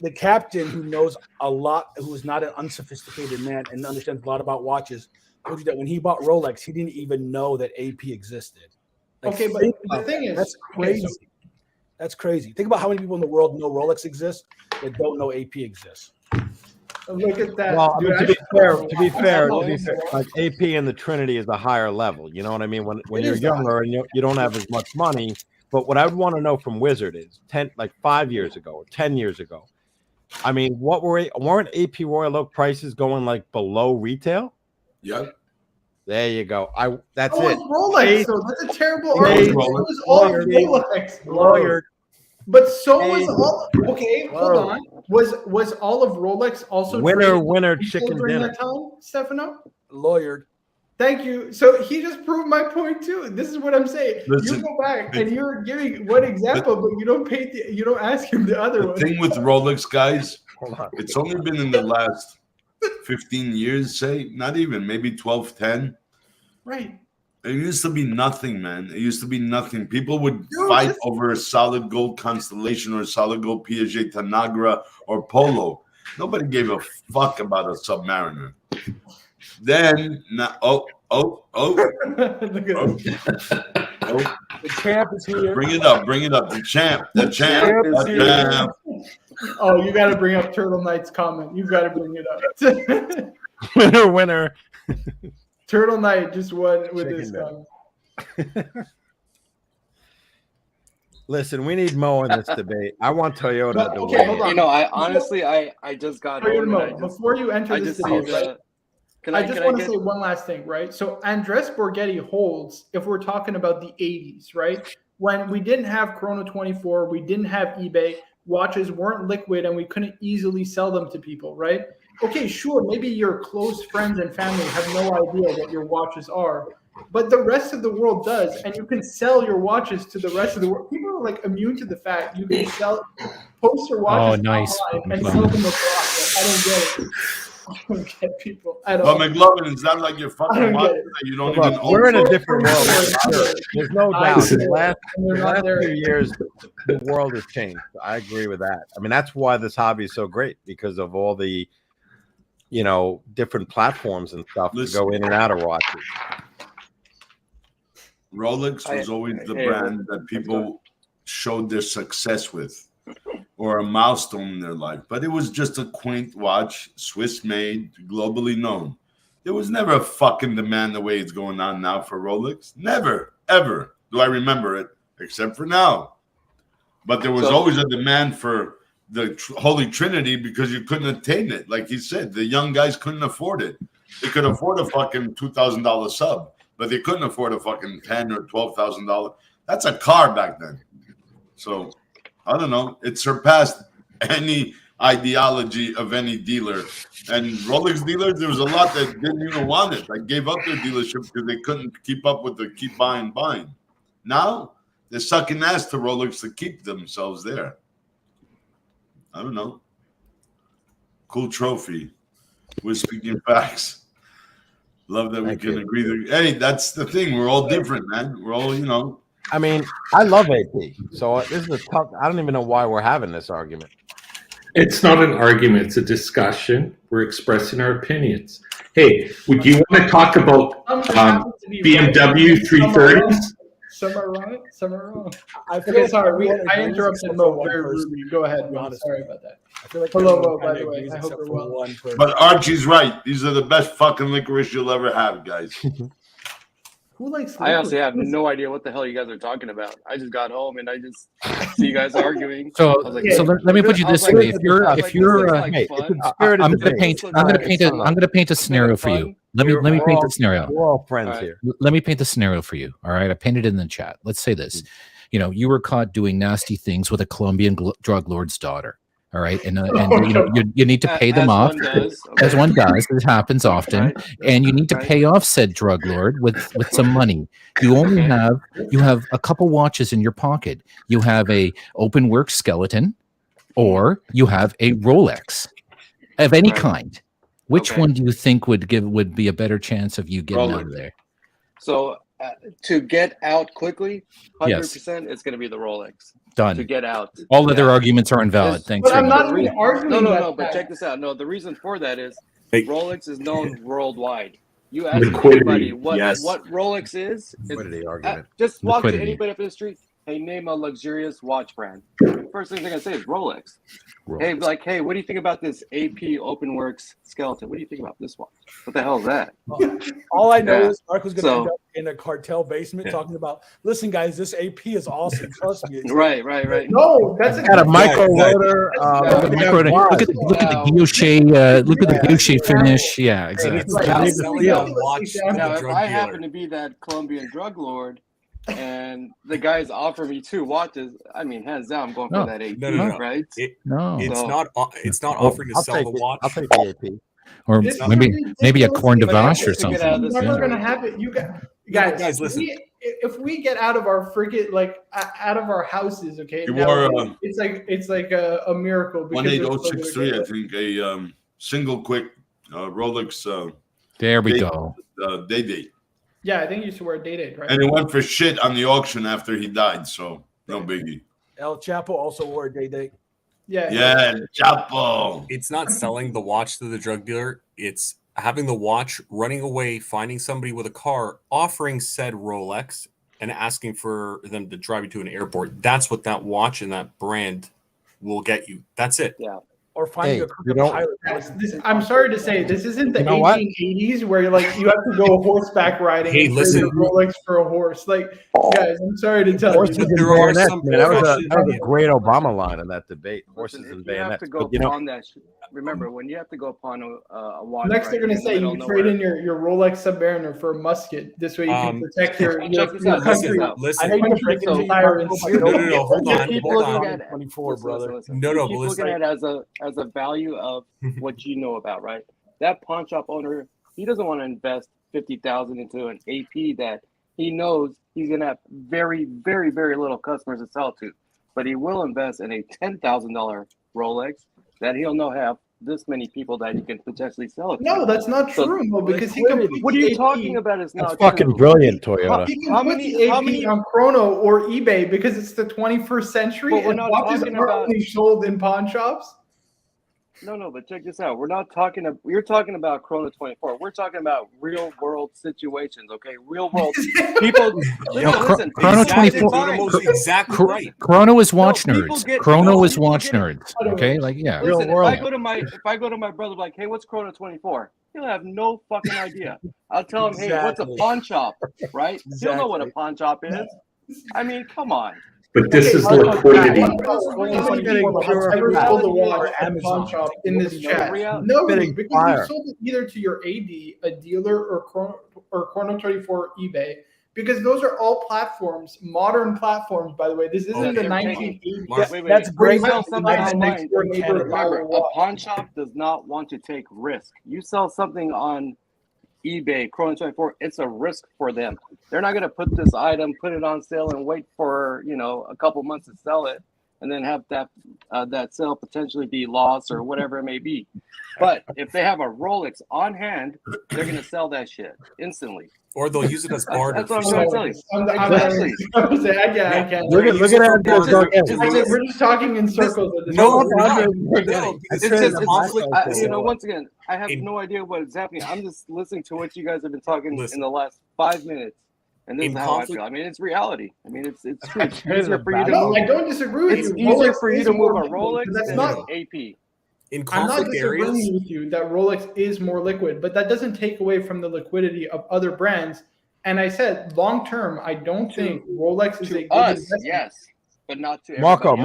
the captain who knows a lot, who is not an unsophisticated man and understands a lot about watches, told you that when he bought Rolex, he didn't even know that AP existed. Like, okay, but the thing is, that's crazy. That's crazy. Think about how many people in the world know Rolex exists that don't know AP exists. Look at that. Well, dude, to be fair, like AP and the Trinity is a higher level. You know what I mean? When you're younger and you don't have as much money. But what I would want to know from Wizard is 5 years ago or 10 years ago. I mean, weren't AP Royal Oak prices going like below retail? Yep. There you go. That's it. Rolex. So that's a terrible argument. It was all Rolex. Lawyered. But so was all. Okay, hold on. Was all of Rolex also winner chicken during dinner? That time, Stefano? Lawyered. Thank you. So he just proved my point too. This is what I'm saying. Listen, you go back and you're giving one example, but you don't ask him the other one. The thing with Rolex, guys, it's only been in the last 15 years, say, not even, maybe 12, 10. Right. It used to be nothing, man. It used to be nothing. People would fight over a solid gold Constellation or a solid gold Piaget Tanagra or Polo. Nobody gave a fuck about a Submariner. Then, Look at the champ is here. Bring it up. The champ. The champ. Oh, you got to bring up Turtle Knight's comment. You got to bring it Winner, up. winner. Turtle Knight just won with this comment. Listen, we need Mo in this debate. I want Toyota to okay, win. hold on. You know, I honestly, I just got home. Before you enter this debate, I just want to say one last thing, right? So Andres Borghetti holds, if we're talking about the 80s, right? When we didn't have Chrono 24, we didn't have eBay, watches weren't liquid, and we couldn't easily sell them to people, right? Okay, sure, maybe your close friends and family have no idea what your watches are, but the rest of the world does, and you can sell your watches to the rest of the world. People are like immune to the fact you can post your watches online and sell them abroad. I don't get it. I don't get people at all. But McLovin, it's not like you're fucking watches that you don't even own. We're in a different world. There's no doubt. The last few years, the world has changed. I agree with that. I mean, that's why this hobby is so great, because of all the, different platforms and stuff to go in and out of watches. Rolex was always the brand that people showed their success with, or a milestone in their life. But it was just a quaint watch, Swiss-made, globally known. There was never a fucking demand the way it's going on now for Rolex. Never, ever do I remember it, except for now. But there was always a demand for the Holy Trinity because you couldn't attain it. Like he said, the young guys couldn't afford it. They could afford a fucking $2,000 sub, but they couldn't afford a fucking $10,000 or $12,000. That's a car back then. So I don't know. It surpassed any ideology of any dealer. And Rolex dealers, there was a lot that didn't even want it. Like gave up their dealership because they couldn't keep up with the keep buying. Now they're sucking ass to Rolex to keep themselves there. I don't know. Cool trophy. We're speaking facts. Love that we can agree. Hey, that's the thing. We're all different, man. We're all, I mean, I love AP. So this is a tough. I don't even know why we're having this argument. It's not an argument. It's a discussion. We're expressing our opinions. Hey, would you want to talk about BMW 330s? Some are right, some are wrong. I feel Okay, like sorry, everyone I agrees interrupted except Mo for one very person, rudely. Go ahead, to be Mo. honest Sorry with you. about that. I feel like Hello, everyone Mo, by kinda the way. agrees I hope except you're for well. one person. But Archie's right. These are the best fucking licorice you'll ever have, guys. Who likes I honestly have licorice? no idea what the hell you guys are talking about. I just got home and I just see you guys arguing. So, I was like, so let me put you I was this like, way: this if you're, looks if like- you're, this looks like Hey, fun. it's a spirit of I'm debate. going to paint a scenario for you. fun. Let me paint the scenario. We're all friends All right. here. Let me paint the scenario for you. All right, I painted it in the chat. Let's say this: you know, you were caught doing nasty things with a Colombian drug lord's daughter. All right, and you know, you need to pay them As off, one does. as one does. This happens often, Right. and you need to Right. pay off said drug lord with some money. You only Okay. have a couple watches in your pocket. You have a open work skeleton, or you have a Rolex of any Right. kind. Which Okay. one do you think would be a better chance of you getting out of Rolex. there? So to get out quickly, Yes. 100%, it's going to be the Rolex. To Done. get out. All other Yeah. arguments are invalid. It's- Thanks But very I'm much. not even arguing No, that. but check this out. No, the reason for that is Hey. Rolex is known worldwide. You ask Liquidity, anybody what yes. Rolex is, Liquidity argument. just walk Liquidity. to anybody up in the street. Hey, name a luxurious watch brand. First thing they're gonna say is Rolex. Hey, like, hey, what do you think about this AP OpenWorks skeleton? What do you think about this watch? What the hell is that? All I know Yeah. is Mark was going to end up in a cartel basement talking about, listen, guys, this AP is awesome. Trust me. It's Right. No, that's Got a micro Right. rotor. Look at the Gucci finish. Yeah, exactly. It's Right. not Right. selling a watch Now, to Now, the if drug I dealer. happen to be that Colombian drug lord, and the guys offer me 2 watches, I mean, hands down, I'm going for No. that AP, No. right? No, It's So- not. It's not offering to I'll sell take the it. watch. I'll take the AP. or This is maybe a corn de ridiculous. vache or Just to get something. out of this We're never situation. gonna have it. You guys, No, guys, listen. If we get out of our freaking out of our houses, okay? You now are it's like a miracle. because One eight we're oh still six gonna three. I get think a single quick Rolex There we They- go. day date, Yeah, I think you used to wear a date, right? and it went for shit on the auction after he died. So no biggie. El Chapo also wore a day. Yeah. Yeah, Chapo. It's not selling the watch to the drug dealer. It's having the watch, running away, finding somebody with a car, offering said Rolex, and asking for them to drive you to an airport. That's what that watch and that brand will get you. That's it. Or finding Hey, a crooked you know- pilot. I'm sorry to say, this isn't the You know what? 1880s where you're like you have to go horseback riding Hey, and trade listen. a Rolex for a horse. Like, guys, I'm sorry to tell Horses you. and There are bayonets, some man. That was professional- a great Obama line in that debate. Horses Listen, and if you have bayonets. to go But, you know, upon that, remember, when you have to go upon a watch. Next, they're right, gonna in the say middle you of trade nowhere. in your Rolex Submariner for a musket. This way you can protect your Check this out, check this country. out. Listen, I hate to Country break it to from you, tyrants. but No, hold on, Keep hold looking on. at it. 24, Listen, brother. listen. No, You but keep listen. looking at it as a value of what you know about, right? That pawn shop owner, he doesn't want to invest $50,000 into an AP that he knows he's gonna have very, very, very little customers to sell to, but he will invest in a $10,000 Rolex that he'll know have this many people that he can potentially sell it to. No, that's not So- true, Mo, because he can put What are the you AP talking about? Is that's not fucking true. brilliant, Toyota. He can How put many- the AP how many- on Chrono or eBay because it's the 21st century But we're and not watches talking are about- only sold in pawn shops. No, but check this out. We're not talking. You're talking about Chrono 24. We're talking about real world situations. Okay, real world people. Listen. Chrono keep that in 24 mind. Chrono's exactly right. Chrono is watch No, people nerds. get- Chrono no, is people watch get it. nerds. Okay, like yeah. Real Listen, world. if I go to my brother, like, hey, what's Chrono 24? He'll have no fucking idea. I'll tell him, hey, what's a Exactly. pawn shop, right? He'll know what a pawn shop is. I mean, come on. But this is Okay, liquidity. Somebody ever sold a watch at a pawn shop in this chat? Nobody, Spitting because fire. you sold it either to your AD, a dealer, or Chrono 24 eBay, because those are all platforms, modern platforms. By the way, this isn't the Okay. 1980s. Mark, Wait, That's Where you great. have Sell to something buy the online. next door neighbor to buy Remember, a a watch. pawn shop does not want to take risk. You sell something on eBay, Chrono 24, it's a risk for them. They're not going to put this item, put it on sale, and wait for a couple months to sell it. and then have that sale potentially be lost or whatever it may be. But if they have a Rolex on hand, they're going to sell that shit instantly. Or they'll use it as barter. That's what I'm trying to tell you. Exactly. I can't. Look at that. We're just talking in circles. At this No, point. It's just conflict. Once again, I have no idea what is happening. I'm just listening to what you guys have been talking in the last 5 minutes. And this is how I feel. I mean, it's reality. I mean, it's true. It's easier for you to move. I don't disagree with you. It's easier for you to move a Rolex than an AP. In I'm not conflict disagreeing areas, with you that Rolex is more liquid, but that doesn't take away from the liquidity of other brands. And I said, long term, I don't think Rolex is a good investment. Yes, but not to Marco.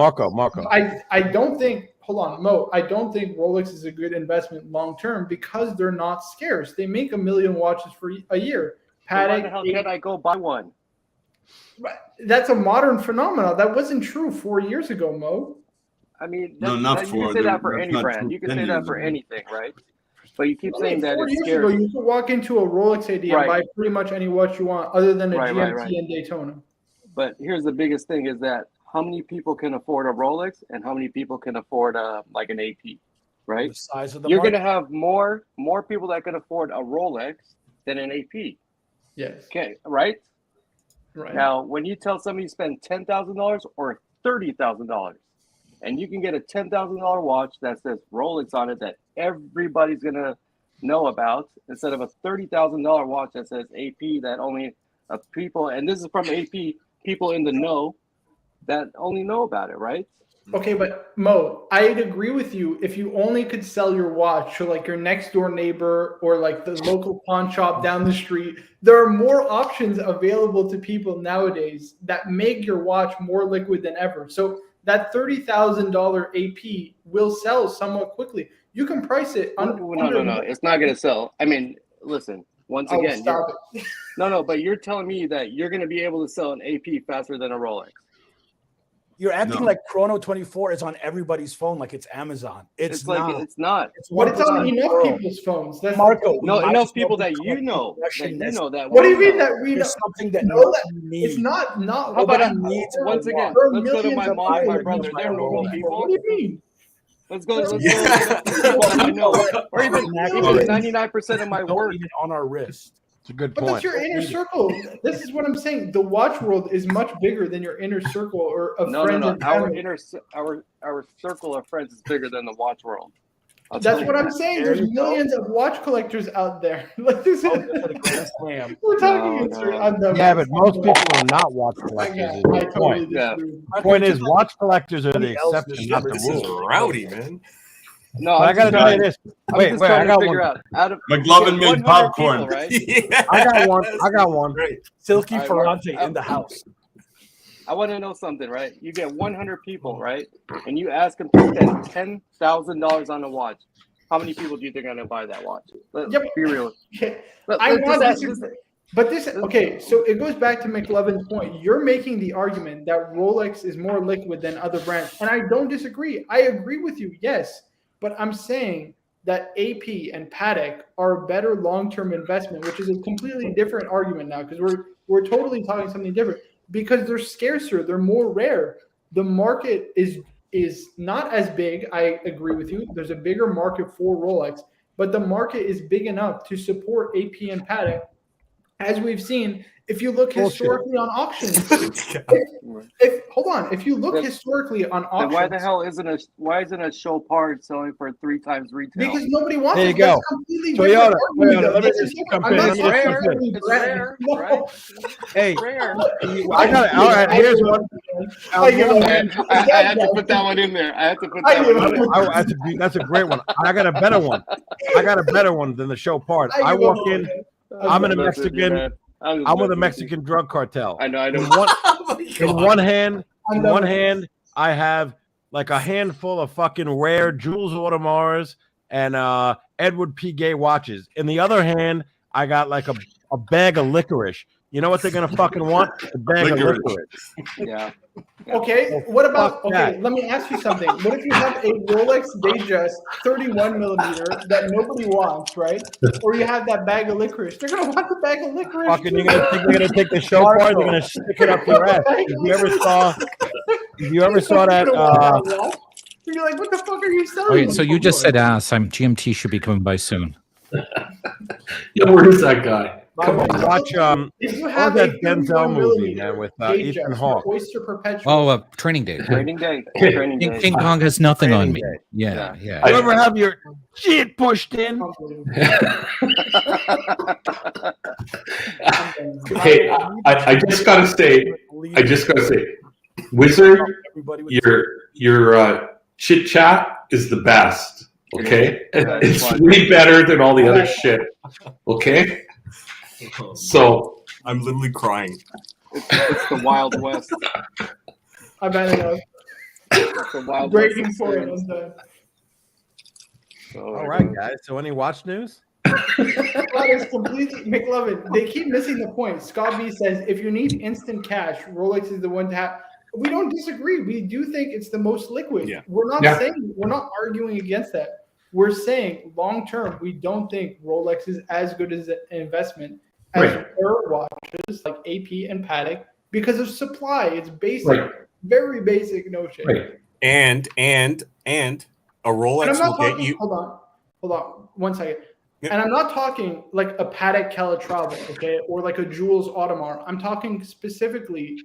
I don't think. Hold on, Mo. I don't think Rolex is a good investment long term because they're not scarce. They make 1 million watches for a year. Why the hell can't I go buy one? That's a modern phenomenon. That wasn't true 4 years ago, Mo. I mean, No, you not can for say that for that's any not brand. true. You can 10 say that years for ago. anything, right? But you keep saying that 4 it's years scary. ago, you could walk into a Rolex AD and buy pretty much any watch you want, other than a GMT and Daytona. But here's the biggest thing: is that how many people can afford a Rolex, and how many people can afford like an AP, right? The size of the You're market. going to have more people that can afford a Rolex than an AP. Yes. Okay, right? Right. Now, when you tell somebody to spend $10,000 or $30,000, and you can get a $10,000 watch that says Rolex on it that everybody's gonna know about, instead of a $30,000 watch that says AP that only people, and this is from AP, people in the know that only know about it, right? Okay, but Mo, I'd agree with you if you only could sell your watch to like your next door neighbor or like the local pawn shop down the street. There are more options available to people nowadays that make your watch more liquid than ever. So that $30,000 AP will sell somewhat quickly. You can price it. No. It's not going to sell. I mean, listen, once again, but you're telling me that you're going to be able to sell an AP faster than a Rolex. You're acting like Chrono 24 is on everybody's phone, like it's Amazon. It's like not. It's not. But it's on enough people's phones. That's Marco. No, enough people that you know. That what do you mean that we know? There's something that it's not. How about once again? Let's go to my mom and my brother. They're normal people. What do you mean? Let's go to people I know, or even 99% of my work on our wrist. It's a good point. But that's your inner circle. This is what I'm saying. The watch world is much bigger than your inner circle or of friends and family. Our circle of friends is bigger than the watch world. That's what I'm saying. There's millions of watch collectors out there. Like this is we're talking. Yeah, but most people are not watch collectors. The point is, watch collectors are the exception, not the rule. This is rowdy, man. No, I gotta tell you this. Wait, I got one. McLovin made popcorn. People, right? Yes. I got one. Right. Silky Ferrante in the house. I want to know something, right? You get 100 people, right? And you ask them to spend $10,000 on a watch. How many people do you think are going to buy that watch? Let's be real. But this, okay, so it goes back to McLovin's point. You're making the argument that Rolex is more liquid than other brands. And I don't disagree. I agree with you, yes. But I'm saying that AP and Patek are a better long-term investment, which is a completely different argument now because we're totally talking something different because they're scarcer, they're more rare. The market is not as big. I agree with you. There's a bigger market for Rolex, but the market is big enough to support AP and Patek. As we've seen, if you look historically on auctions, if you look historically on auctions, then why isn't a show part selling for 3 times retail? Because nobody wants it. There you go. Toyota. It's rare, right? Hey, rare. I got it. All right, here's one. I had to put that one in there. I had to put that one in there. That's a great one. I got a better one. Than the show part. I walk in. I'm in a Mexican. I'm with a Mexican drug cartel. I know. In one hand, I have like a handful of fucking rare Jules Audemars and Edward P. Gay watches. In the other hand, I got like a bag of licorice. You know what they're gonna fucking want? A bag of licorice. Yeah. Okay. What about? Okay. Let me ask you something. What if you have a Rolex Datejust 31 millimeter that nobody wants, right? Or you have that bag of licorice? They're gonna want the bag of licorice. Fucking, you're gonna think they're gonna take the show part. They're gonna stick it up your ass. You ever saw you ever saw that? You'd be like, what the fuck are you selling? Okay, so you just said ass. GMT should be coming by soon. Yeah, where is that guy? Come on, watch If you watch have that a Denzel 31 movie, millimeter man, with gauge Ethan your Hawke. Oyster Perpetual. Oh, Training Day. Training day. Training day. King Kong has nothing on me. Training Day. Yeah. You ever have your shit pushed in? Hey, I just gotta say, Wizard, your Chit-Chat is the best. Okay, it's way better than all the other shit. Okay, so I'm literally crying. It's the Wild West. I bet it is. It's the Wild West Breaking point experience. on that. All right, guys. So any watch news? That is completely McLovin. They keep missing the point. Scott B says, if you need instant cash, Rolex is the one to have. We don't disagree. We do think it's the most liquid. Yeah. We're not saying, we're not arguing against that. We're saying long term, we don't think Rolex is as good as an investment as rare watches like AP and Patek because of supply. It's basic, very basic notion. Right. And a Rolex will get you. Hold on, 1 second. And I'm not talking like a Patek Calatrava, okay, or like a Jules Audemars. I'm talking specifically,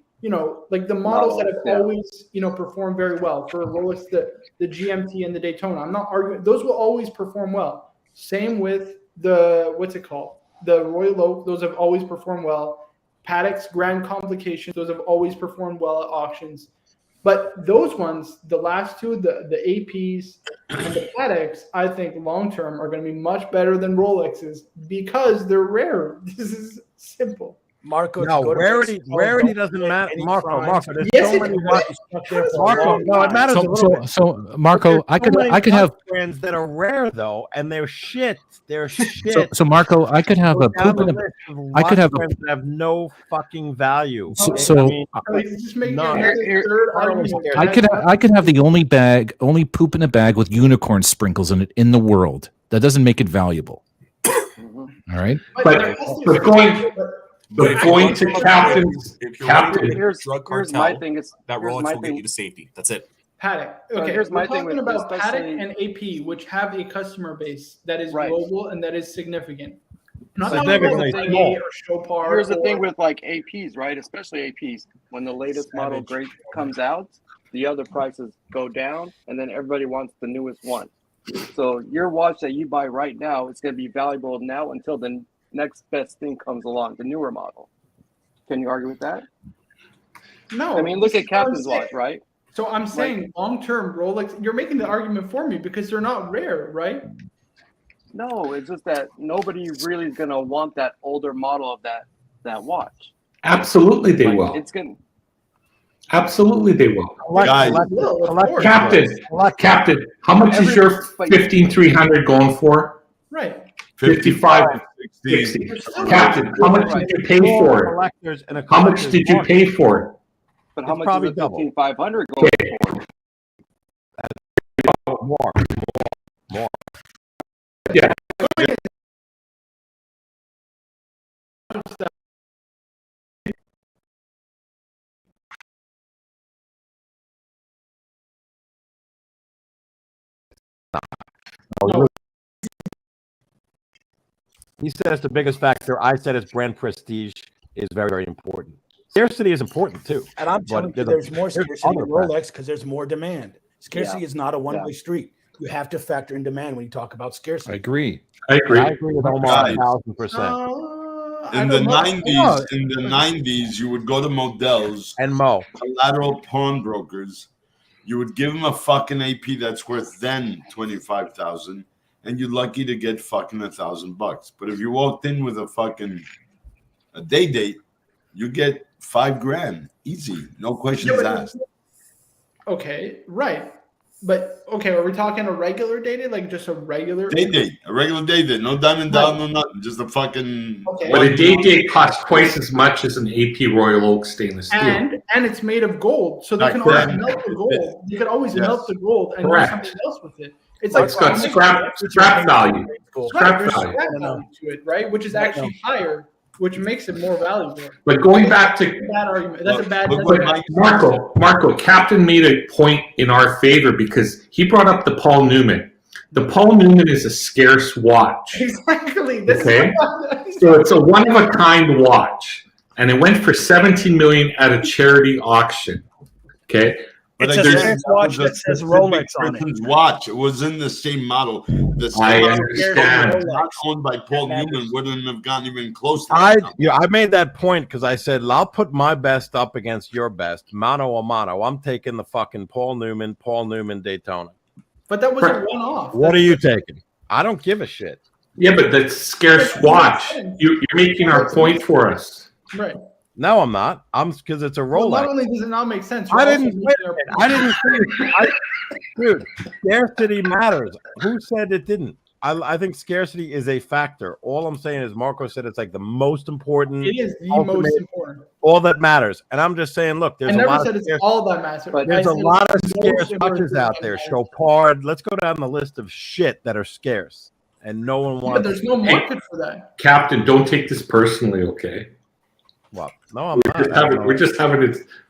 like the models that have always, performed very well. For Rolex, the GMT and the Daytona. I'm not arguing; those will always perform well. Same with the the Royal Oak. Those have always performed well. Patek's Grand Complications. Those have always performed well at auctions. But those ones, the last two, the APs and the Pateks, I think long term are going to be much better than Rolexes because they're rare. This is simple. Marco, no, rarity doesn't matter. Marco, there's yes, so many watches stuck there for Marco. No, it matters a little bit. So Marco, I could have brands that are rare though, and they're shit. They're shit. So Marco, I could have a poop in a. I could have brands that have no fucking value. I could have the only poop in a bag with unicorn sprinkles in it in the world. That doesn't make it valuable. All right, but going to Captain's drug cartel, my thing is that Rolex will get you to safety. That's it. Patek. Okay, here's my thing talking with about this, Patek and AP, which have a customer base that is global and that is significant. Not significantly small. or Chopard. Here's the thing with like APs, right? Especially APs. When the latest model grade comes out, the other prices go down, and then everybody wants the newest one. So your watch that you buy right now is going to be valuable now until the next best thing comes along, the newer model. Can you argue with that? No. I mean, look at Captain's watch, right? So I'm saying long-term Rolex, you're making the argument for me because they're not rare, right? No, it's just that nobody really is going to want that older model of that watch. Absolutely they will. It's going to. Absolutely they will. Guys, Captain, how much is your 15300 going for? Right. 55, 60. Captain, how much did you pay for it? How much did you pay for it? But how much is the 15500 going for? More. Yeah. He says the biggest factor. I said it's brand prestige is very, very important. Scarcity is important too. And I'm telling you, there's more scarcity in Rolex because there's more demand. Scarcity is not a one-way street. You have to factor in demand when you talk about scarcity. I agree. I agree with Omar 1,000%. In the 90s, you would go to Models and collateral pawnbrokers. You would give them a fucking AP that's worth then 25,000, and you're lucky to get fucking $1,000. But if you walked in with a day date, you get $5,000 easy, no questions asked. Okay, right. But okay, are we talking a regular day date, like just a regular day date? A regular day date, no diamond down, no nothing, just a fucking. Okay. But a day date costs twice as much as an AP Royal Oak stainless steel, and it's made of gold, so they can always melt the gold. You can always melt the gold and do something else with it. It's like it's got scrap value. Scrap value to it, right? Which is actually higher which makes it more valuable. But going back to Bad argument. That's a bad. Look That's what a bad Mike- Marco, Captain made a point in our favor because he brought up the Paul Newman. The Paul Newman is a scarce watch. Exactly. This Okay. is So it's a one-of-a-kind watch, and it went for $17 million at a charity auction. Okay, But It's a there's- scarce watch was a that says specific Rolex on it. person's watch. It was in the same model. The same I model understand. not owned by Paul That Newman matters. wouldn't have gotten even close to I that. I made that point because I said I'll put my best up against your best, mano a mano. I'm taking the fucking Paul Newman Daytona. But that was a one-off. What are you taking? I don't give a shit. yeah, but that's scarce watch. You're making our point for us. Right. No, I'm not. I'm because it's a Well, not Rolex. only does it not make sense, I you're also didn't. making our I didn't say. Dude, scarcity matters. Who said it didn't? I think scarcity is a factor. All I'm saying is Marco said it's like the most important, It is the ultimate- most important. all that matters. And I'm just saying, look, I there's a never lot said of it's scarce, all that matters. But there's I a said lot of it's the scarce most important watches out thing there. that matters. Chopard. Let's go down the list of shit that are scarce, and no one But wants. there's no market for that. Captain, don't take this personally, okay? Well, no, I'm not.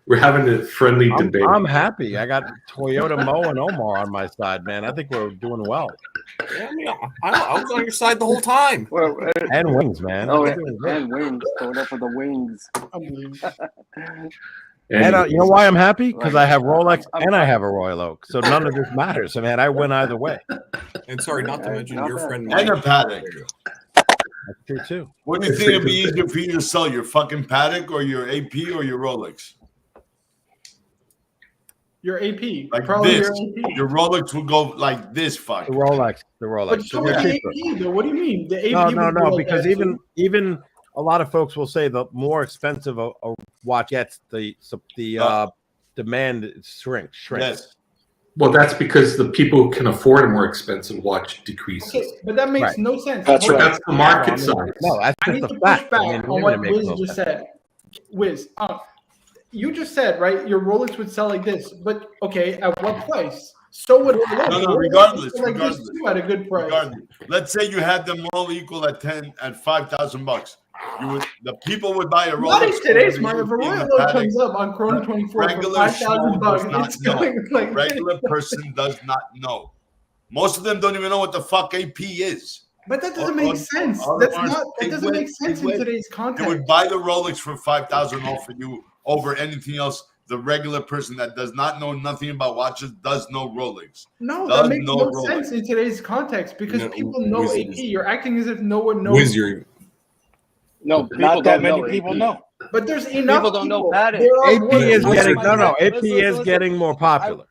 We're having a friendly debate. I'm happy. I got Toyota Mo and Omar on my side, man. I think we're doing well. Yeah, I mean, I was on your side the whole time. Well, And wings, man. oh, We're doing great. and wings. Going up for the wings. Unbelievable. And you know why I'm happy? Because Like, I have Rolex I'm- and I have a Royal Oak, so none of this matters. I mean, I win either way. And sorry, not to Okay, mention not your bad. friend And a Mike. Patek. That's true too. What do you think it'd be easier for you to sell, your fucking Patek or your AP or your Rolex? Your AP. Like Probably this. your AP. Your Rolex would go like this, fuck. The Rolex. But so would They're the cheaper. AP, though. What do you mean? The AP No, would go no, like because that, even a lot of folks will say the more expensive a watch gets, the demand shrinks. Yes. Well, that's because the people who can afford a more expensive watch decreases. Okay, but that makes Right. no sense. That's Hold right. on. That's the market I size. mean, no, that's I need just to a push fact. back I mean, on women what make Wiz no just sense. said. Wiz, you just said, right, your Rolex would sell like this, but okay, at what price? So would Rolex. No, Rolex regardless, would sell like this regardless. too at a good price. Regardless. Let's say you had them all equal at $5,000. The people would buy a Rolex. Not in today's over market. If a you being Royal a Oak Patek. comes up on Chrono 24 for Regular $5,000, does not it's know. going like Regular person does not know. Most of them don't even know what the fuck AP is. But that doesn't Or- make or- sense. or- That's or not. they That doesn't would- make sense they in would- today's They context. would buy the Rolex for $5,000 off for you over anything else. The regular person that does not know nothing about watches does know Rolex. No, does that makes know no Rolex. sense in today's context because No, people know Wiz AP. is- You're acting as if no one knows. Wiz, you're No, people Not that don't many know people AP. know. But there's enough People don't know people. Patek. There are AP more is than- getting Listen, AP listen, is listen. getting more popular.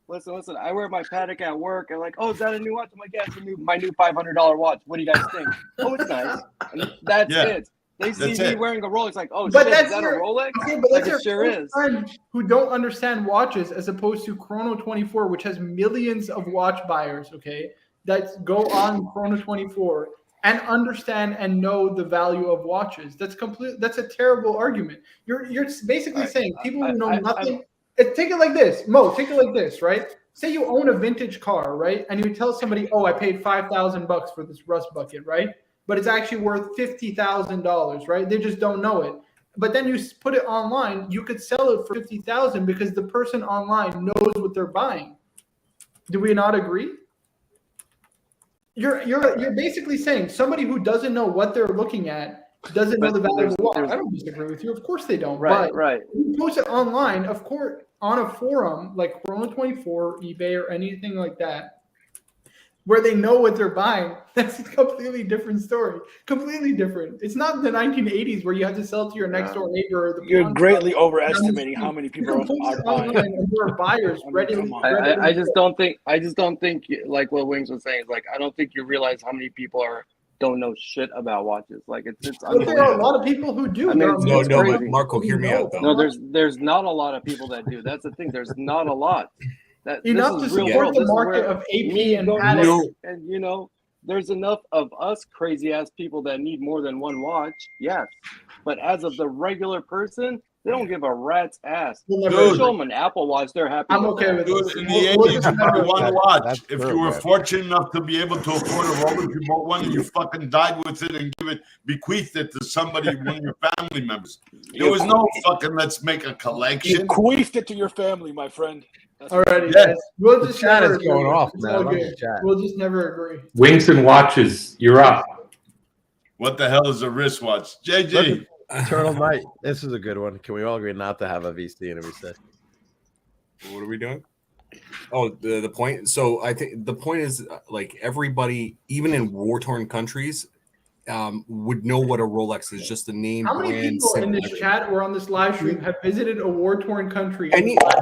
Listen. I wear my Patek at work, and like, oh, is that a new watch? I'm like, yeah, it's my new $500 watch. What do you guys think? Oh, it's nice. And that's Yeah. it. They see That's me it. wearing a Rolex, like, oh, But shit, that's is that your- a Rolex? Okay, but Like, that's it your sure first is. friend who don't understand watches as opposed to Chrono 24, which has millions of watch buyers, okay, that go on Chrono 24 and understand and know the value of watches. That's a terrible argument. You're basically saying people who know nothing. Take it like this, Mo. Take it like this, right? Say you own a vintage car, right? And you tell somebody, "Oh, I paid $5,000 for this rust bucket," right? But it's actually worth $50,000, right? They just don't know it. But then you put it online, you could sell it for $50,000 because the person online knows what they're buying. Do we not agree? You're basically saying somebody who doesn't know what they're looking at doesn't know But the value of the watch. there's- I don't disagree with you. Of course they don't. Right, but right. you post it online, of course, on a forum like Chrono 24, eBay, or anything like that, where they know what they're buying. That's a completely different story. Completely different. It's not the 1980s where you have to sell to your next door neighbor. Or the You're pawn greatly shop. overestimating how many You people can post are it online buying. and there are buyers I mean, ready. come on. I just don't think like what Wings was saying. Like, I don't think you realize how many people don't know shit about watches. Like, it's But there are a lot of people who do. I mean, There are it's no, most no, people but crazy. Marco, who hear me know. out though. No, there's not a lot of people that do. That's the thing. There's not a lot. Enough to this is real support world. the This is market where of AP me and going Patek. to- and there's enough of us crazy ass people that need more than one watch. Yes, but as of the regular person, They don't give a rat's ass. We'll You never- show them an Apple Watch, they're happy. I'm with okay that. with Dude, this. in the We'll 80s, just you never- bought one That's watch. If true, you were man. fortunate enough to be able to afford a Rolex, you bought one and you fucking died with it and bequeathed it to somebody, one of your family members. There was no fucking let's make a You collection. queefed it to your family, my friend. That's what Alrighty, Yeah. guys. We'll The just chat never is going agree. off, It's man. all I love good. the chat. We'll just never agree. Wings and watches, you're up. What the hell is a wristwatch? JJ. Look at Eternal Night. This is a good one. Can we all agree not to have a VC in every set? What are we doing? Oh, the point. So I think the point is like everybody, even in war-torn countries, would know what a Rolex is. Just the name. How many brand, people in symbol, this chat or on this live stream have visited a war-torn country?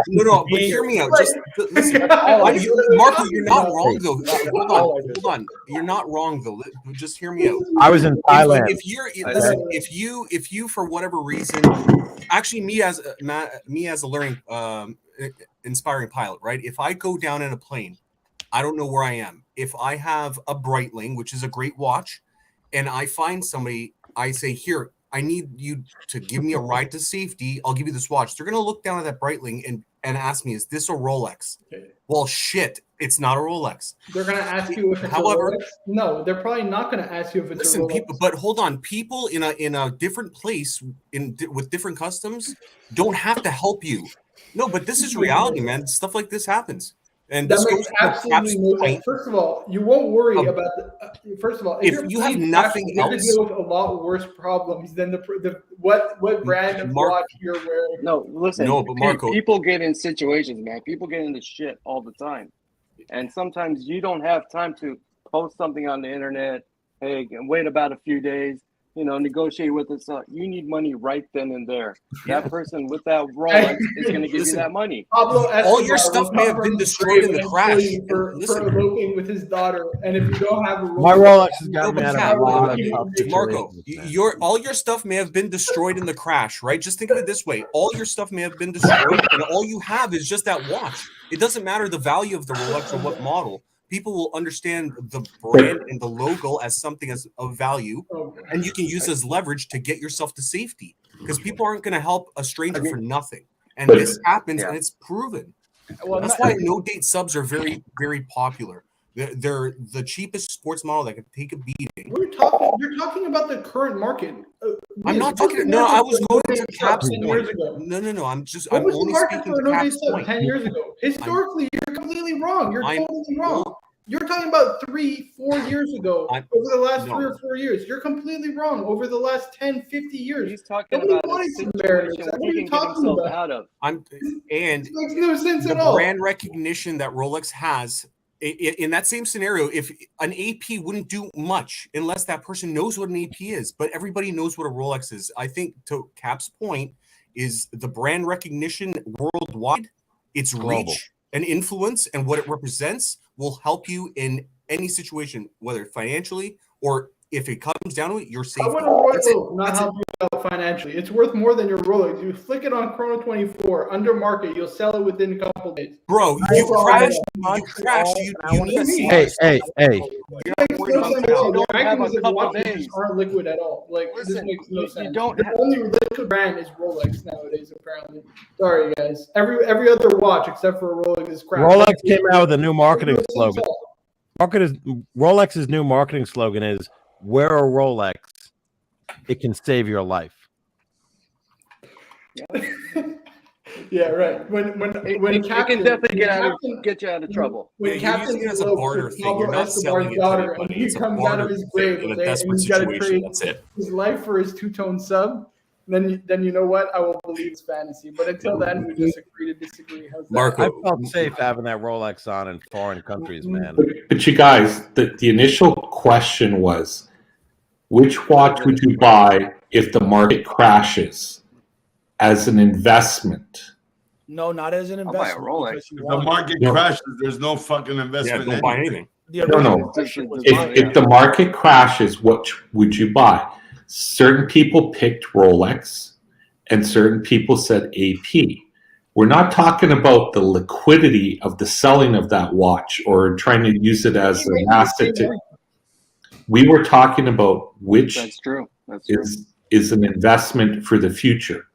No, but hear me out. Just listen. Marco, you're not wrong though. Hold on. You're not wrong though. Just hear me out. I was in Thailand. If you for whatever reason, actually me as a learning inspiring pilot, right? If I go down in a plane, I don't know where I am. If I have a Breitling, which is a great watch, and I find somebody, I say, here, I need you to give me a ride to safety. I'll give you this watch. They're gonna look down at that Breitling and ask me, is this a Rolex? Okay. Well, shit, it's not a Rolex. They're gonna ask you if it's However, a Rolex. No, they're probably not gonna ask you if it's listen, a Rolex. people, but hold on, people in a different place with different customs don't have to help you. No, but this is reality, man. Stuff like this happens, and That this makes goes to Cap's absolutely no sense. point. First of all, you won't worry about the. First of all, If you're you have playing nothing fashion, you're gonna else- deal with a lot worse problems than what brand of watch you're wearing. No, listen. No, but Marco- people get in situations, man. People get into shit all the time, and sometimes you don't have time to post something on the internet. Hey, wait about a few days. Negotiate with us. You need money right then and there. That person with that Rolex is going to give you that money. Pablo All your Escobar stuff will may come have from been his destroyed in grave the and crash. kill you for Listen. eloping with his daughter. And if you don't have a Rolex, My Rolex has No, got me but out of Cap, a lot of Marco, tough Marco, situations, man. all your stuff may have been destroyed in the crash, right? Just think of it this way: all your stuff may have been destroyed, and all you have is just that watch. It doesn't matter the value of the Rolex or what model. People will understand the brand and the logo as something as of value, and you can use as leverage to get yourself to safety. Because people aren't going to help a stranger for nothing, and this happens, and it's proven. Well, That's why no-date subs are very, very popular. They're the cheapest sports model that can take a beating. You're talking about the current market. I'm not talking. No, I was going to Cap's 10 point. years ago. No. I'm What was the only market speaking for to no Cap's sub point. 10 years ago? Historically, you're completely wrong. You're I'm- totally wrong. You're talking about 3-4 years ago. Over the last no. 3 or 4 years. You're completely wrong. Over the last 10-50 years. He's talking Nobody about a wanted some Mariners. situation What where are he you can get talking himself about? out of. And It makes no sense the at all. brand recognition that Rolex has in that same scenario, if an AP wouldn't do much unless that person knows what an AP is, but everybody knows what a Rolex is. I think to Cap's point is the brand recognition worldwide, its Global. reach and influence and what it represents will help you in any situation, whether financially or if it comes down to it, you're safe. I want a That's it. Rolex not That's it. help you out financially. It's worth more than your Rolex. You flick it on Chrono 24 under market, you'll sell it within a couple days. Bro, I you saw crashed. that. You crashed. You need to see. Hey, hey. You're not worried about that. You don't have a couple watches days. aren't liquid at all. Like this Listen, makes no you sense. don't The have- only liquid brand is Rolex nowadays, apparently. Sorry, guys. Every other watch except for Rolex is crap. Rolex came out with a new marketing slogan. Rolex's new marketing slogan is "Wear a Rolex, it can save your life." Yeah, right. When It Captain, can definitely when get you out of trouble. When You're Captain using it as a elopes barter with thing. You're Pablo not selling Escobar's it to daughter, anybody. and he It's a comes out barter of his thing grave, in a okay, desperate and he's got to situation. trade That's it. his life for his two-tone sub, then you know what? I will believe it's fantasy. But until then, we just agree to disagree. How's that? Marco, I felt safe having that Rolex on in foreign countries, man. But you guys, the initial question was, which watch would you buy if the market crashes as an investment? No, not as an I'll buy a investment. Rolex. because you If the want it. market No. crashes, there's no fucking yeah, investment. don't buy anything. The No, no. original question was If the market crashes, what would you buy? Certain people picked Rolex and certain people said AP. We're not talking about the liquidity of the selling of that watch or trying to use it as an asset. We were talking about which That's true. That's true. is an investment for the future.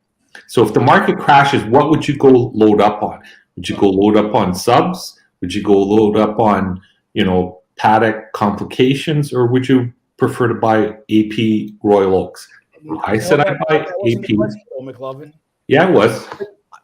So if the market crashes, what would you go load up on? Would you go load up on subs? Would you go load up on, Paddock complications, or would you prefer to buy AP Royal Oaks? I said I'd buy That wasn't AP. the question, McLovin. Yeah, it was.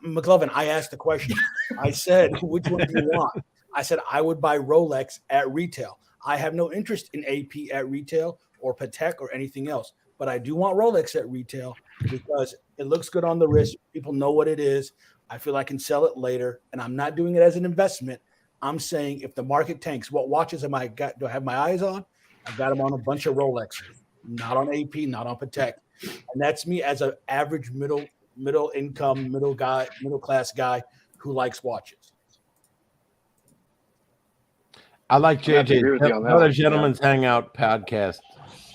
McLovin, I asked the question. I said, which one do you want? I said, I would buy Rolex at retail. I have no interest in AP at retail or Patek or anything else, but I do want Rolex at retail because it looks good on the wrist. People know what it is. I feel I can sell it later, and I'm not doing it as an investment. I'm saying if the market tanks, what watches do I have my eyes on? I've got them on a bunch of Rolexes, not on AP, not on Patek. And that's me as an average middle income, middle class guy who likes watches. I like I have to JJ. agree with you on that Another one. Gentleman's Hangout podcast.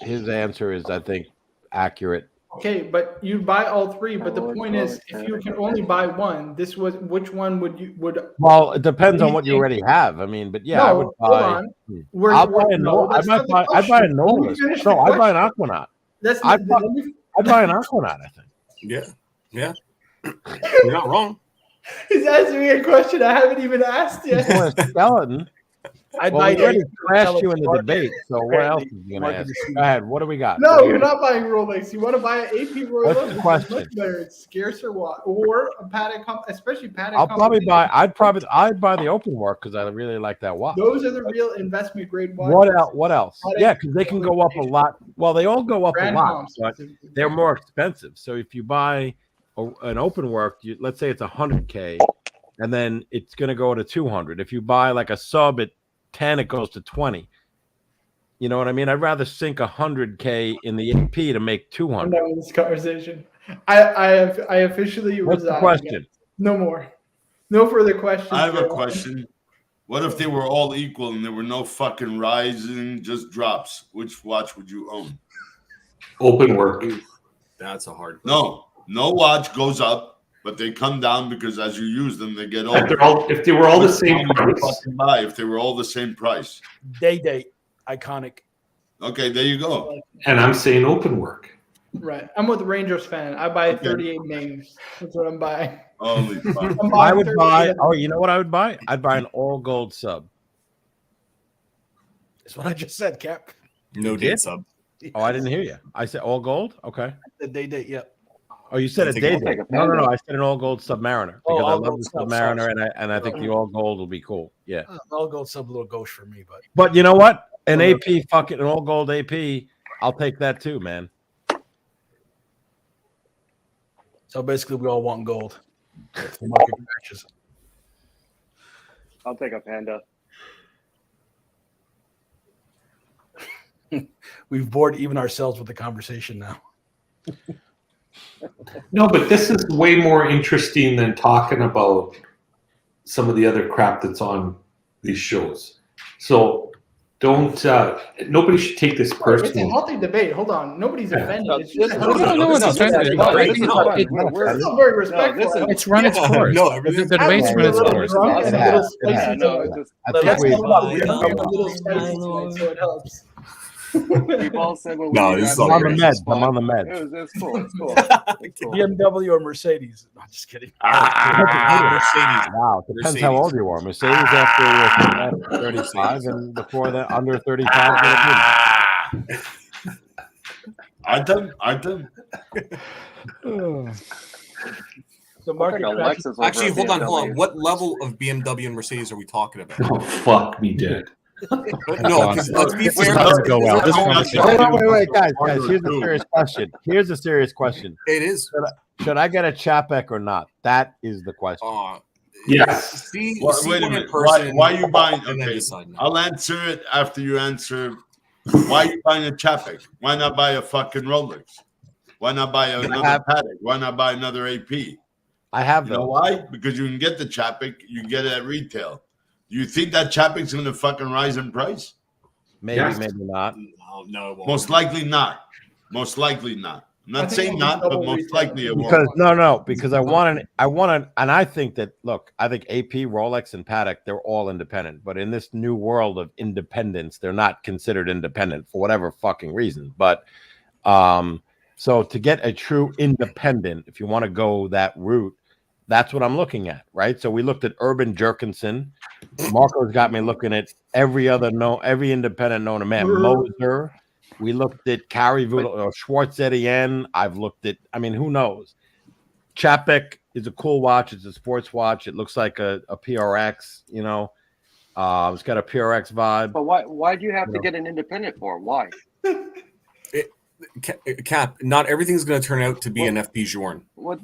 His answer is, I think, accurate. Okay, but you buy all three. But the Rolex, point is, Rolex, if you can only buy one, which one would? Well, it depends on what you already have. I mean, but yeah, I would No, hold buy. on. I'll buy a no, I that's might not the buy. I'd buy a question. Let me Nautilus. finish the No, I'd buy an question. Aquanaut. That's I'd not. buy an Aquanaut. I think. Yeah. You're not wrong. He's asking me a question I haven't even asked He's yet. going skeleton. I'd Well, buy we already the crashed you in the debate. So what else is he going to Market ask? machine. Go ahead. What do we got? No, you're not buying Rolex. You want to buy an AP Royal What's Oak. the It's question? much better. It's scarcer, or a Patek, especially Patek. I'd buy the open work because I really like that watch. Those are the real investment grade watches. What else? Patek Yeah, because they can go up a lot. Well, they all go up Grand a lot, comps. but they're more expensive. So if you buy an open work, let's say it's $100K, and then it's going to go to 200. If you buy like a sub at 10, it goes to 20. You know what I mean? I'd rather sink $100K in the AP to make I'm 200. done with this conversation. I officially What's the resign. question? No more. No further questions. I have a Joe. question. What if they were all equal and there were no fucking rising, just drops? Which watch would you own? Open work. That's a hard. No watch goes up, but they come down because as you use them, they get If, older. if they were all the Which same one would you price. fucking buy if they were all the same price? Day, iconic. Okay, there you go. And I'm saying open work. Right. I'm with Rangers fan. I buy Okay. 38 names. That's what I'm buying. Holy fuck. I'm I buying would 38 buy. of them. Oh, you know what I would buy? I'd buy an all gold sub. That's what I just said, Cap. No did? date sub. Oh, I didn't hear you. I said all gold. Okay. The day, yeah. Oh, you said I'll a take day a- date. I'll take a No. Panda. I said an all gold Submariner Oh, because I all love gold the sub, Submariner, sorry. and I think the all gold will be cool. Yeah. I'll go sub a little gauche for me, but But you know what? An AP, fucking an all gold AP, I'll take that too, man. so basically we all want gold. The market crashes. I'll take a Panda. We've bored even ourselves with the conversation now. No, but this is way more interesting than talking about some of the other crap that's on these shows. So don't. Nobody should take this It's a personally. healthy debate. Hold on. Nobody's offended. No, It's just a this is- healthy no, debate. no, one's no, offended. this is It's fun. great. This is No, fun. it- We're- It's still very respectful. this is- It's run its course. No, The everything's debate's run its a little course. drunk and a It little has. spicy Yeah, no, tonight. it's just I think Let's we. talk about we're Yeah. a little spicy tonight, so it helps. we've all said what we No, need this is to I'm all on the say. great. meds. I'm on the meds. It's cool. It's cool. It's cool. BMW or Mercedes? No, just kidding. Mercedes. Wow, depends how old you are. Mercedes after you're 35, and before that, under 35. Aren't them? The I'll market take a crashes. Lexus over Actually, a hold on. BMW. What level of BMW and Mercedes are we talking about? Oh, fuck me dead. No, because let's be This fair. doesn't go well. This conversation. Wait, guys, here's a serious question. Here's a serious question. It is. Should I get a Chapek or not? That is the question. Yes. See, Well, see wait a one in minute. person, Why are you buying? and then Okay, decide now. I'll answer it after you answer. Why are you buying a Chapek? Why not buy a fucking Rolex? Why not buy another Patek? Why not buy another AP? I have You know those. why? Because you can get the Chapek, you can get it at retail. Do you think that Chapek's going to fucking rise in price? Maybe, Yes. maybe not. No, it won't. Most likely not. Most likely not. I'm I not think saying it'll be not, but double most retail. likely it won't. Because because I want and I think that I think AP, Rolex, and Patek, they're all independent. But in this new world of independence, they're not considered independent for whatever fucking reason. But So to get a true independent, if you want to go that route, that's what I'm looking at, right? So we looked at Urban Jerkinson. Marco's got me looking at every independent known to man. Moser. We looked at Carrie or Schwartz Etienne. I've looked at, I mean, who knows? Chapek is a cool watch. It's a sports watch. It looks like a PRX, you know. It's got a PRX vibe. But why do you have to get an independent for? Why? Cap, not everything's going to turn out to be an FP Journe. What?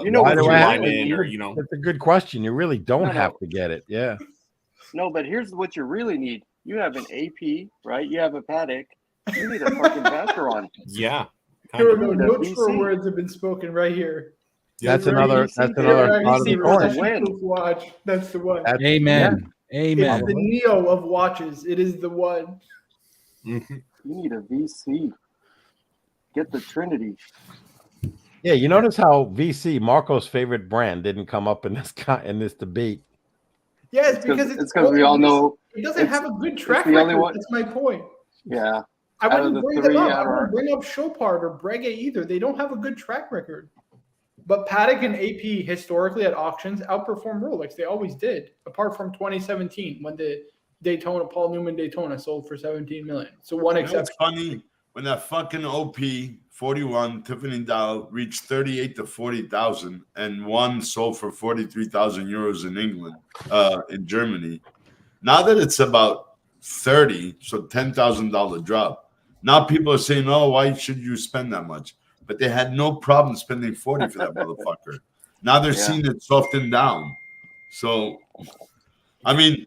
You know, Why do I have Lyman or, you know. That's a good question. You really don't No. have to get it. Yeah. No, but here's what you really need. You have an AP, right? You have a Paddock. You need a fucking Vacheron. Yeah. Here we of. go. The No VC. true words have been spoken right here. That's You're another. right. That's Yeah, another. you part of see the where coin. the win. Beatles watch. That's the one. That's- Amen. It's Amen. the Neo of watches. It is the one. Mhm. You need a VC. Get the Trinity. Yeah, you notice how VC, Marco's favorite brand, didn't come up in this debate. Yeah, it's because it's because we all old. know. It doesn't have a good track the only record. one- That's my point. Yeah. I Out of wouldn't the bring three, them up. out I of our- wouldn't bring up Chopard or Breguet either. They don't have a good track record. But Paddock and AP historically at auctions outperformed Rolex. They always did, apart from 2017 when the Paul Newman Daytona sold for 17 million. So one You know what's exception. funny? When that fucking OP 41 Tiffany dial reached 38 to 40,000 and one sold for 43,000 euros in England, in Germany. Now that it's about 30, so $10,000 drop. Now people are saying, "Oh, why should you spend that much?" But they had no problem spending 40 for that motherfucker. Now they're seeing it soften down. So, I mean,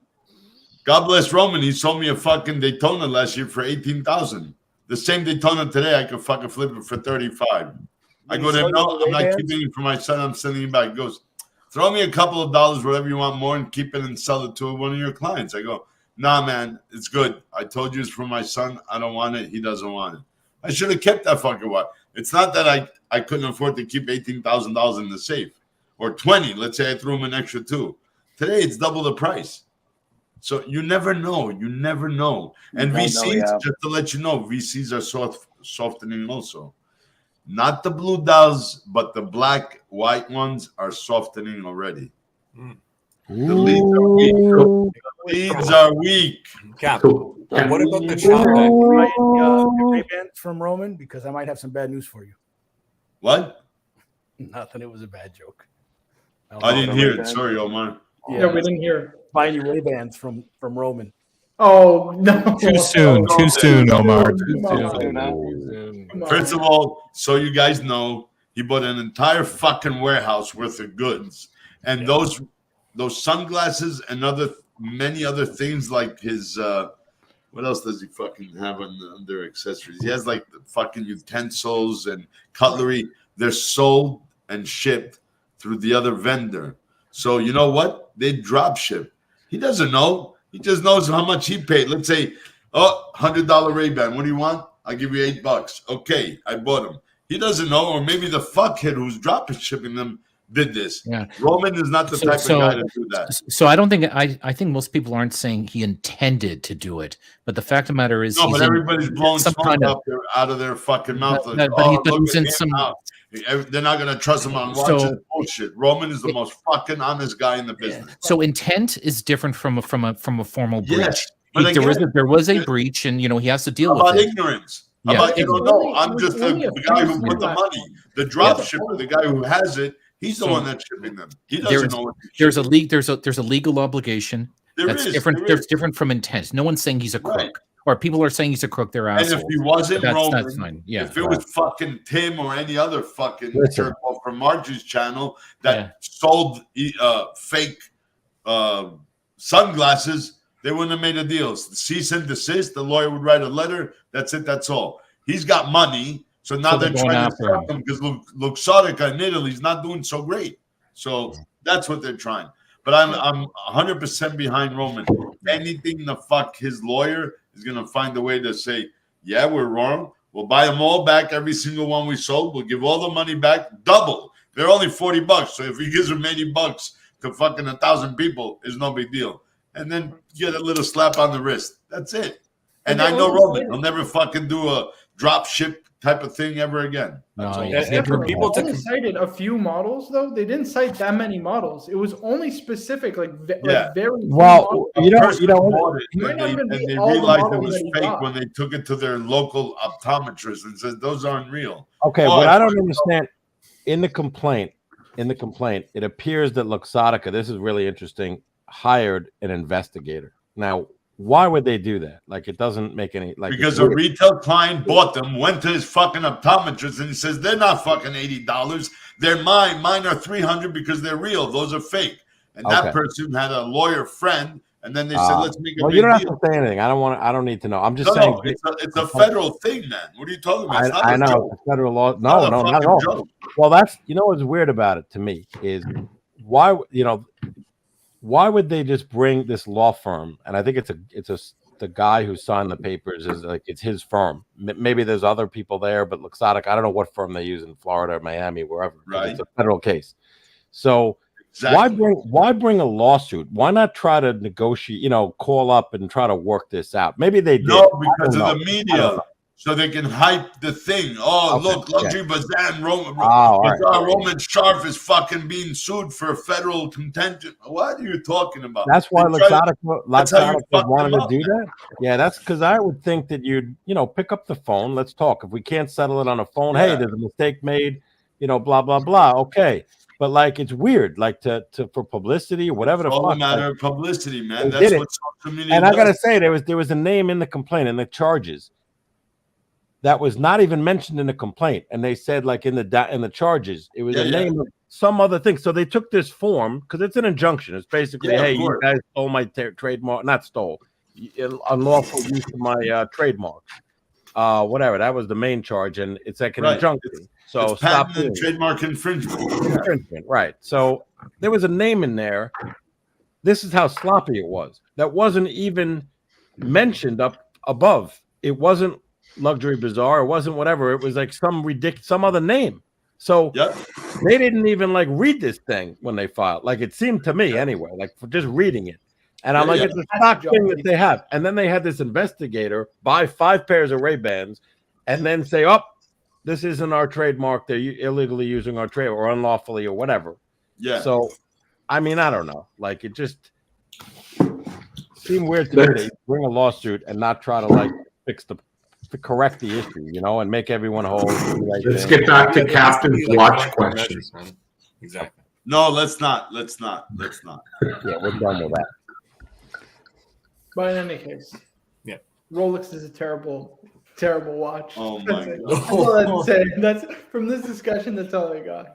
God bless Roman. He sold me a fucking Daytona last year for 18,000. The same Daytona today, I could fucking flip it for 35. I go there, no, I'm not keeping it for my son. I'm sending it back. He goes, throw me a couple of dollars, whatever you want more, and keep it and sell it to one of your clients. I go, nah, man, it's good. I told you it's for my son. I don't want it. He doesn't want it. I should have kept that fucking watch. It's not that I couldn't afford to keep $18,000 in the safe or 20. Let's say I threw him an extra 2. Today, it's double the price. So you never know. You never know. And VCs, just to let you know, VCs are softening also. Not the blue dials, but the black, white ones are softening already. The leads are weak. The leads are weak. Cap, what about the Chapek? Ray-Bans from Roman, because I might have some bad news for you. What? Nothing. It was a bad joke. I didn't hear it. Sorry, Omar. Yeah, we didn't hear it. Buying you Ray-Bans from Roman. Oh, no. Too soon. Too soon, Omar. Too Come on. soon. Come on. First of all, so you guys know, he bought an entire fucking warehouse worth of goods. And those sunglasses and many other things like his what else does he fucking have under accessories? He has like the fucking utensils and cutlery. They're sold and shipped through the other vendor. So you know what? They drop ship. He doesn't know. He just knows how much he paid. Let's say, $100 Ray-Ban. What do you want? I'll give you $8. Okay, I bought them. He doesn't know, or maybe the fuckhead who's dropping shipping them did this. Yeah. Roman is not the type of guy to do that. So I don't think I think most people aren't saying he intended to do it, but the fact of the matter is, No, but everybody's blowing some smoke kind of- out of their fucking mouth. But- Like, but he's look in at him some- now. They're not going to trust him on watches. Bullshit. Roman is the most fucking honest guy in the business. So intent is different from a formal breach. Yes, but There was a breach, and he has to deal about with it. ignorance. Yeah. About you don't know. I'm was just the only a guy few who put the years money. The drop Yeah. shipper, the guy who has it, he's the So one that's shipping them. He doesn't know what There's a legal obligation. There That's is, different. there There's is. different from intent. No one's saying he's a crook, Right. or people are saying he's a crook. They're And assholes. if he wasn't But Roman, that's fine. Yeah. if it was fucking Tim or any other fucking Listen. jerk off from Margie's channel that Yeah. sold fake sunglasses, they wouldn't have made a deal. Cease and desist. The lawyer would write a letter. That's it. That's all. He's got money, so now So they're they're going trying to after stop him because Luxottica in Italy is not doing so great. So that's what they're trying. But I'm 100% behind Roman. Anything the fuck his lawyer is gonna find a way to say, yeah, we're wrong. We'll buy them all back, every single one we sold. We'll give all the money back, double. They're only $40. So if he gives them $80 to fucking 1,000 people, it's no big deal. And then get a little slap on the wrist. That's it. And I know Roman. He'll never fucking do a drop ship type of thing ever again. That's No, all. yeah, And for people They to only cited a few models, though. They didn't cite that many models. It was only specific, like Yeah. very few Well, models. you Person know, bought it, It might and not they, even be and they all the realized it models was that he fake got. when they took it to their local optometrist and said those aren't real. okay, Oh, what I I don't understand in the complaint, it appears that Luxottica, this is really interesting, hired an investigator. Now, why would they do that? Like, it doesn't make any like Because it's a weird. retail client bought them, went to his fucking optometrist, and he says they're not fucking $80. They're mine. Mine are $300 because they're real. Those are fake. And that Okay. person had a lawyer friend, and then they said, "Let's make a well, big you don't have deal." to say anything. I don't need to know. I'm just No, saying. no, it's a federal thing, man. What are you talking about? It's not I a know joke. it's a federal law. It's No, not a not at fucking all. joke. Well, that's what's weird about it to me is why why would they just bring this law firm? And I think the guy who signed the papers is like it's his firm. Maybe there's other people there, but Luxottica, I don't know what firm they use in Florida, Miami, wherever. Right. It's a federal case. So Exactly. why bring a lawsuit? Why not try to negotiate? Call up and try to work this out. Maybe they did. No, because of know. the media. So they can hype the thing. Oh, Okay, look, Luxury Bazaar and all right. Roman Sharf is fucking being sued for federal contention. What are you talking about? That's why They try to- that's how you Luxottica fuck wanted them to up, do man. that. Yeah, that's because I would think that you'd pick up the phone. Let's talk. If we can't settle it on a phone, hey, Yeah. there's a mistake made. Blah blah blah. Okay, but like it's weird, like to for publicity or whatever It's the all fuck. a matter of publicity, man. they That's did what social media And I does. gotta say, there was a name in the complaint in the charges that was not even mentioned in the complaint, and they said like in the charges it was Yeah, a yeah. name of some other thing. So they took this form because it's an injunction. It's basically, Yeah, of hey, you course. guys stole my trademark, not stole, unlawful use of my trademark, whatever. That was the main charge, and it's like an Right. injunction. So It's stop patent doing and it. trademark infringement. Infringement, right? So there was a name in there. This is how sloppy it was. That wasn't even mentioned up above. It wasn't Luxury Bazaar. It wasn't whatever. It was like some other name. So Yep. they didn't even like read this thing when they filed. Like it seemed to me anyway, like for just reading it. And I'm Yeah, like, yeah. it's a stock thing that they have. And then they had this investigator buy 5 pairs of Ray-Bans and then say, oh, this isn't our trademark. They're illegally using our trade or unlawfully or whatever. Yeah. So, I mean, I don't know. Like it just seemed weird to me that you bring a lawsuit and not try to like to correct the issue, and make everyone whole. Let's get back to Captain's watch questions. Exactly. No, let's not. Yeah, we're done with that. But in any case, Yeah. Rolex is a terrible watch. Oh my God. That's all I'm saying. That's from this discussion. That's all I got.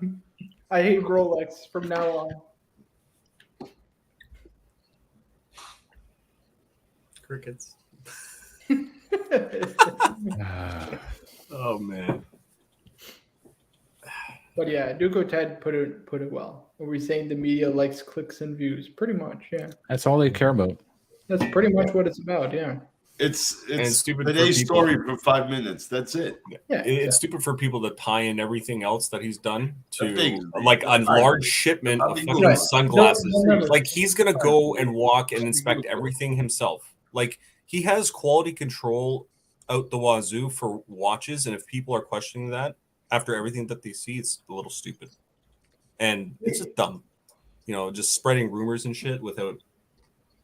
I hate Rolex from now on. Crickets. Oh man. But yeah, Duco Ted put it well. Are we saying the media likes clicks and views? Pretty much, yeah. That's all they care about. That's pretty much what it's about, yeah. It's stupid for today's people. story for 5 minutes. That's it. Yeah. It's stupid for people to tie in everything else that he's done to Things. like a large shipment of fucking Right. sunglasses. No. Like he's gonna go and walk and inspect everything himself. Like he has quality control out the wazoo for watches, and if people are questioning that after everything that they see, it's a little stupid. And it's just dumb. Just spreading rumors and shit without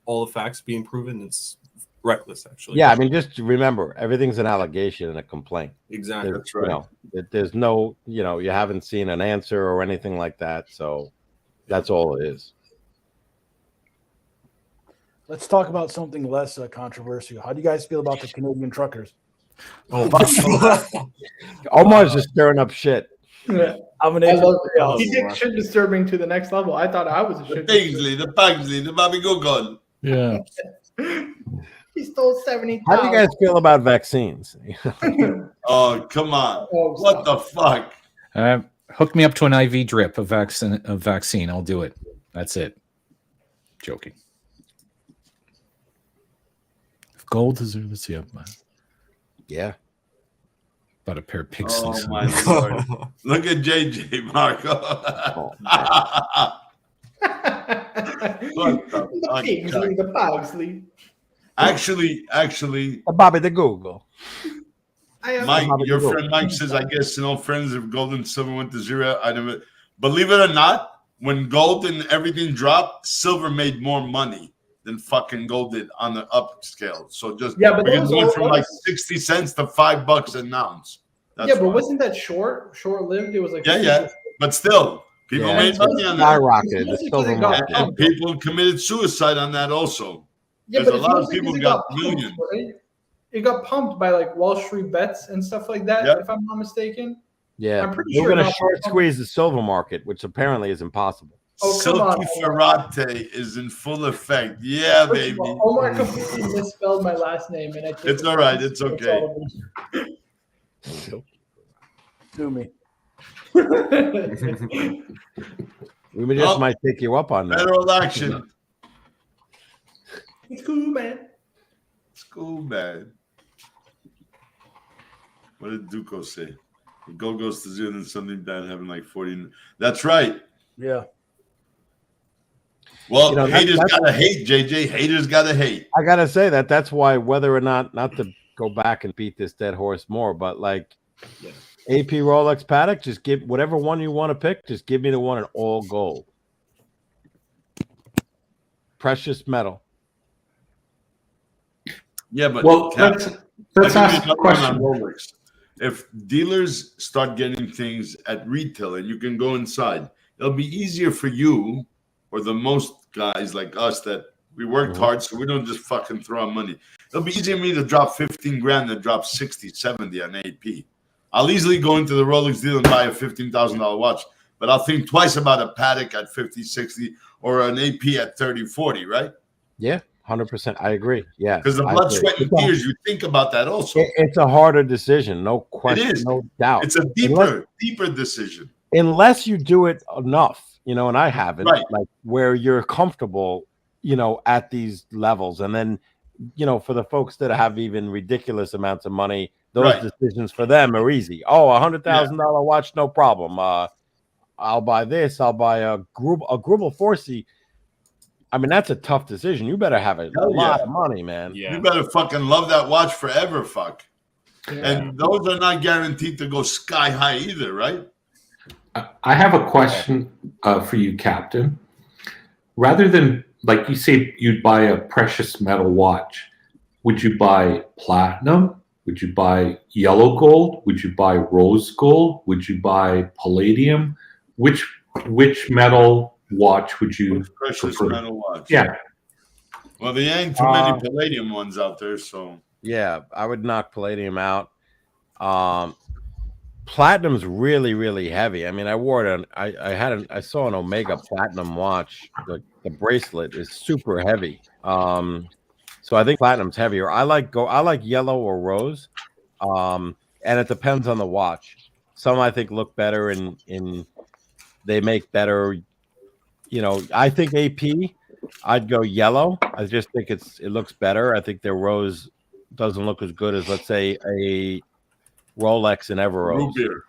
all the facts being proven. It's reckless, actually. Yeah, I mean, just remember, everything's an allegation and a complaint. Exactly. That's right. There's no, you haven't seen an answer or anything like that. So that's all it is. Let's talk about something less controversial. How do you guys feel about the Canadian truckers? Oh, Omar's just stirring up shit. Yeah. I'm an I love else. He takes shit disturbing to the next level. I thought I was a The shit Paisley, the Pugsley, the Bobby Gogon. Yeah. He stole 70,000. How do you guys feel about vaccines? Oh, come on. Oh, What the fuck? Hook me up to an IV drip of vaccine. I'll do it. That's it. Joking. If gold is let's see. Yeah. About a pair of pig Oh slicks. my Lord. Look at JJ, Marco. What the Paisley, the Pugsley. Actually, Bobby the Google. Mike, How did your you do? friend Mike says, I guess no friends if gold and silver went to zero. I never believe it or not, when gold and everything dropped, silver made more money than fucking gold did on the upscale. So just Yeah, but because that it went was from like 60 cents to $5 an ounce. That's yeah, but why. wasn't that short-lived? It was like Yeah. But still, people Yeah, made money on that. skyrocketed. The Mostly 'cause silver it got market. And people committed suicide on that also. Yeah, There's but a it's lot of mostly people because it got pumped, millions. right? It got pumped by like Wall Street bets and stuff like that, Yep. if I'm not mistaken. Yeah, I'm pretty we're sure going to not short pumped. squeeze the silver market, which apparently is impossible. Oh, come on, Silky Omar. Ferrate is in full effect. Yeah, First baby. of all, Omar completely misspelled my last name, and I take It's all right. It's okay. responsibility. Sue me. We just Oh. might take you up on that. Federal action. It's cool, man. It's cool, man. What did Duco say? The gold goes to zero, then something bad happened like 40. That's right. Yeah. Well, You know, haters that's- gotta hate, JJ. Haters gotta hate. I gotta say that's why whether or not to go back and beat this dead horse more, but like AP Rolex Paddock, just give whatever one you want to pick, just give me the one in all gold. Precious metal. Yeah, but Well, Cap, let's I'll give you ask a another one on question. Rolex. If dealers start getting things at retail and you can go inside, it'll be easier for you or the most guys like us that we worked hard, so we don't just fucking throw out money. It'll be easier for me to drop 15 grand than drop 60, 70 on AP. I'll easily go into the Rolex deal and buy a $15,000 watch, but I'll think twice about a Patek at 50, 60 or an AP at 30, 40, right? Yeah, 100%. I agree. Yeah. Because the I blood, agree. sweat, and tears, you think about that also. It's a harder decision, no question, It is. no doubt. It's a deeper decision. Unless you do it enough, you know, and I haven't, Right. like where you're comfortable, you know, at these levels. And then, you know, for the folks that have even ridiculous amounts of money, those Right. decisions for them are easy. Oh, $100,000 watch, no problem. I'll buy this. I'll buy a Grubel 4C. I mean, that's a tough decision. You better have a Hell lot yeah. of money, man. Yeah. You better fucking love that watch forever, fuck. Yeah. And those are not guaranteed to go sky high either, right? I have a question for you, Captain. Rather than, like you say, you'd buy a precious metal watch, would you buy platinum? Would you buy yellow gold? Would you buy rose gold? Would you buy palladium? Which metal watch would you Precious prefer? metal watch. Yeah. Well, there ain't too many palladium ones out there, so. Yeah, I would knock palladium out. Platinum's really, really heavy. I mean, I wore it on. I saw an Omega Platinum watch. The bracelet is super heavy. So I think platinum's heavier. I like yellow or rose. And it depends on the watch. Some I think look better in they make better. You know, I think AP. I'd go yellow. I just think it looks better. I think their rose doesn't look as good as, let's say, a Rolex and Everose. Root beer.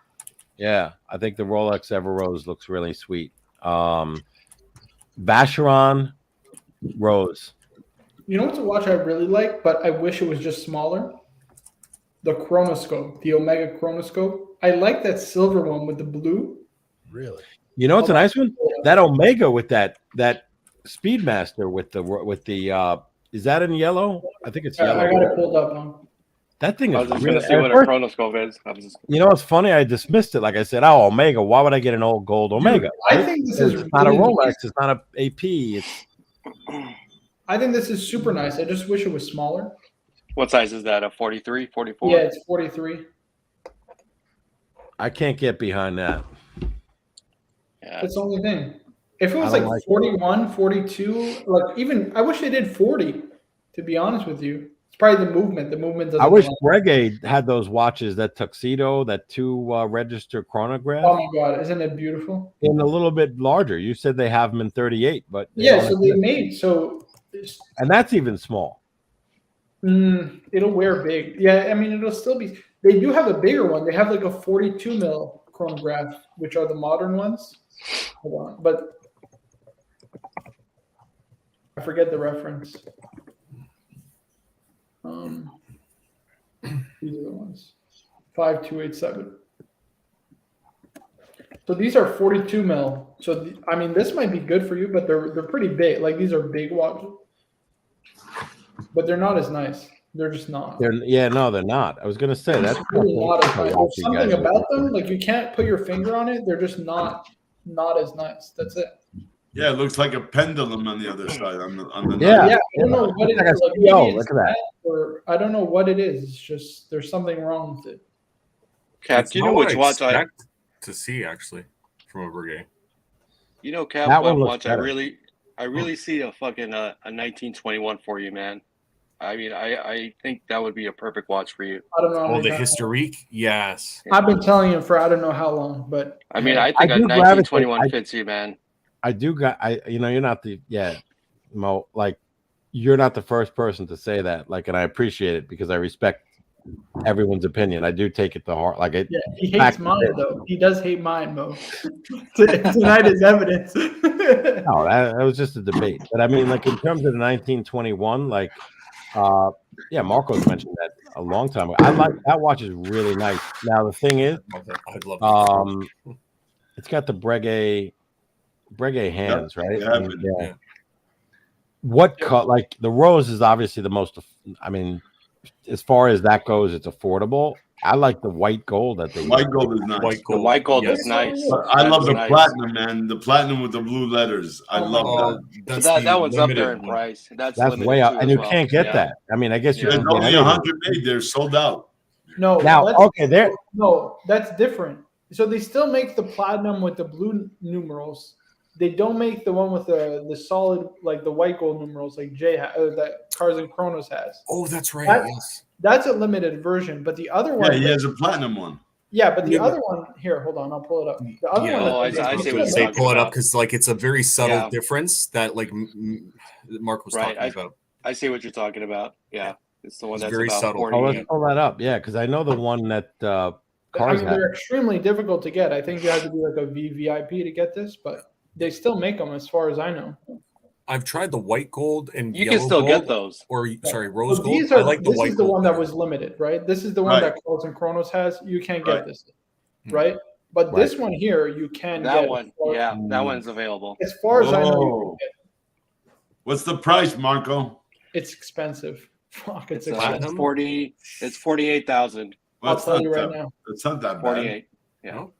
Yeah, I think the Rolex Everose looks really sweet. Vacheron Rose. You know what's a watch I really like, but I wish it was just smaller? The Chronoscope, the Omega Chronoscope. I like that silver one with the blue. Really? You know, it's a nice one. That Omega with that Speedmaster with the is that in yellow? I think it's yellow. I got it pulled up now. That thing I is was just really. gonna see what a first, chronoscope is. I was just, you know, it's funny. I dismissed it. Like I said, oh, Omega. Why would I get an old gold Omega? I think this is It's not a really Rolex. nice. It's not a AP. It's I think this is super nice. I just wish it was smaller. what size is that? A 43, 44? Yeah, it's 43. I can't get behind that. Yeah. That's the only thing. If it was I like don't like it. 41, 42, like even I wish they did 40, to be honest with you. It's probably the movement. The movement doesn't I wish allow- Breguet had those watches, that tuxedo, that 2-register chronograph, Oh my god, isn't it beautiful? in a little bit larger. You said they have them in 38, but Yeah, so they made and that's even small. it'll wear big. Yeah, I mean it'll still be. They do have a bigger one. They have like a 42 mil chronograph, which are the modern ones. Hold on, but I forget the reference. These are the ones. 5287. So these are 42 mil. So I mean, this might be good for you, but they're pretty big. Like these are big watches, but they're not as nice. They're just not. They're not. I was gonna say that's really not as nice. There's something guys about them, like you can't put your finger on it. They're just not as nice. That's it. Yeah, it looks like a pendulum on the other side. On the Yeah. Yeah, I don't know what it Like is. a Like, CEO, maybe it's look at that. or I don't know what it is. It's just there's something wrong with it. Cap, It's do you know not what which I watch I? expect to see actually from a Breguet. You know, Cap, That what one looks watch better. I really see a fucking a 1921 for you, man. I mean, I think that would be a perfect watch for you. I don't know. Oh, the historique, yes. I've been telling you for I don't know how long, but I mean, I think I a do 1921 gravitate- fits you, man. I do got you're not the Mo, like you're not the first person to say that. Like, and I appreciate it because I respect everyone's opinion. I do take it to heart. Like it. yeah, he hates mine though. He does hate mine, Mo. Tonight is evidence. No, that was just a debate. But I mean, like in terms of the 1921, like Marco's mentioned that a long time ago. I like that watch is really nice. Now the thing is, I'd love that. it's got the Breguet hands, right? yeah. And, what cut? Like the rose is obviously the most. I mean, as far as that goes, it's affordable. I like the white gold that they White gold is nice. The white gold yes. is nice. But I love That's the nice. platinum, man. The platinum with the blue letters. I love that. So That's that one's up there limited in one. price. That's That's way limited up, too and as you well. can't get Yeah. that. I mean, I guess you Yeah. can There's get only anything. 100 made. They're sold out. No, Now, that's- okay, there. No, that's different. So they still make the platinum with the blue numerals. They don't make the one with the solid, like the white gold numerals, like that Cars and Chronos has. Oh, that's right. Yes. That's a limited version, but the other one. Yeah, he has a platinum one. Yeah, but the Yeah, other one here. Hold on, I'll pull it up. The other Yeah, one. Oh, I see what you're say talking pull it up about. because like it's a very subtle Yeah. difference that like Mark was Right, talking about. I see what you're talking about. Yeah, it's the one It's that's very about subtle. 40. Oh, let's pull that up. Yeah, because I know the one that I Cars mean, had. they're extremely difficult to get. I think you have to be like a VVIP to get this, but they still make them, as far as I know. I've tried the white gold and You yellow can still gold, get those. or sorry, rose So gold. these are. I like the This white is the gold one that better. was limited, right? This is the one Right. that Cars and Chronos has. You can't get Right. this, right? But Right. this one here, you can That get. one, yeah, that one's available. As far as I know, you Whoa. can get. What's the price, Marco? It's expensive. Fuck, it's It's expensive. 40. It's 48,000. I'll That's tell not you right that. now. That's not that bad. 48. Yeah. No?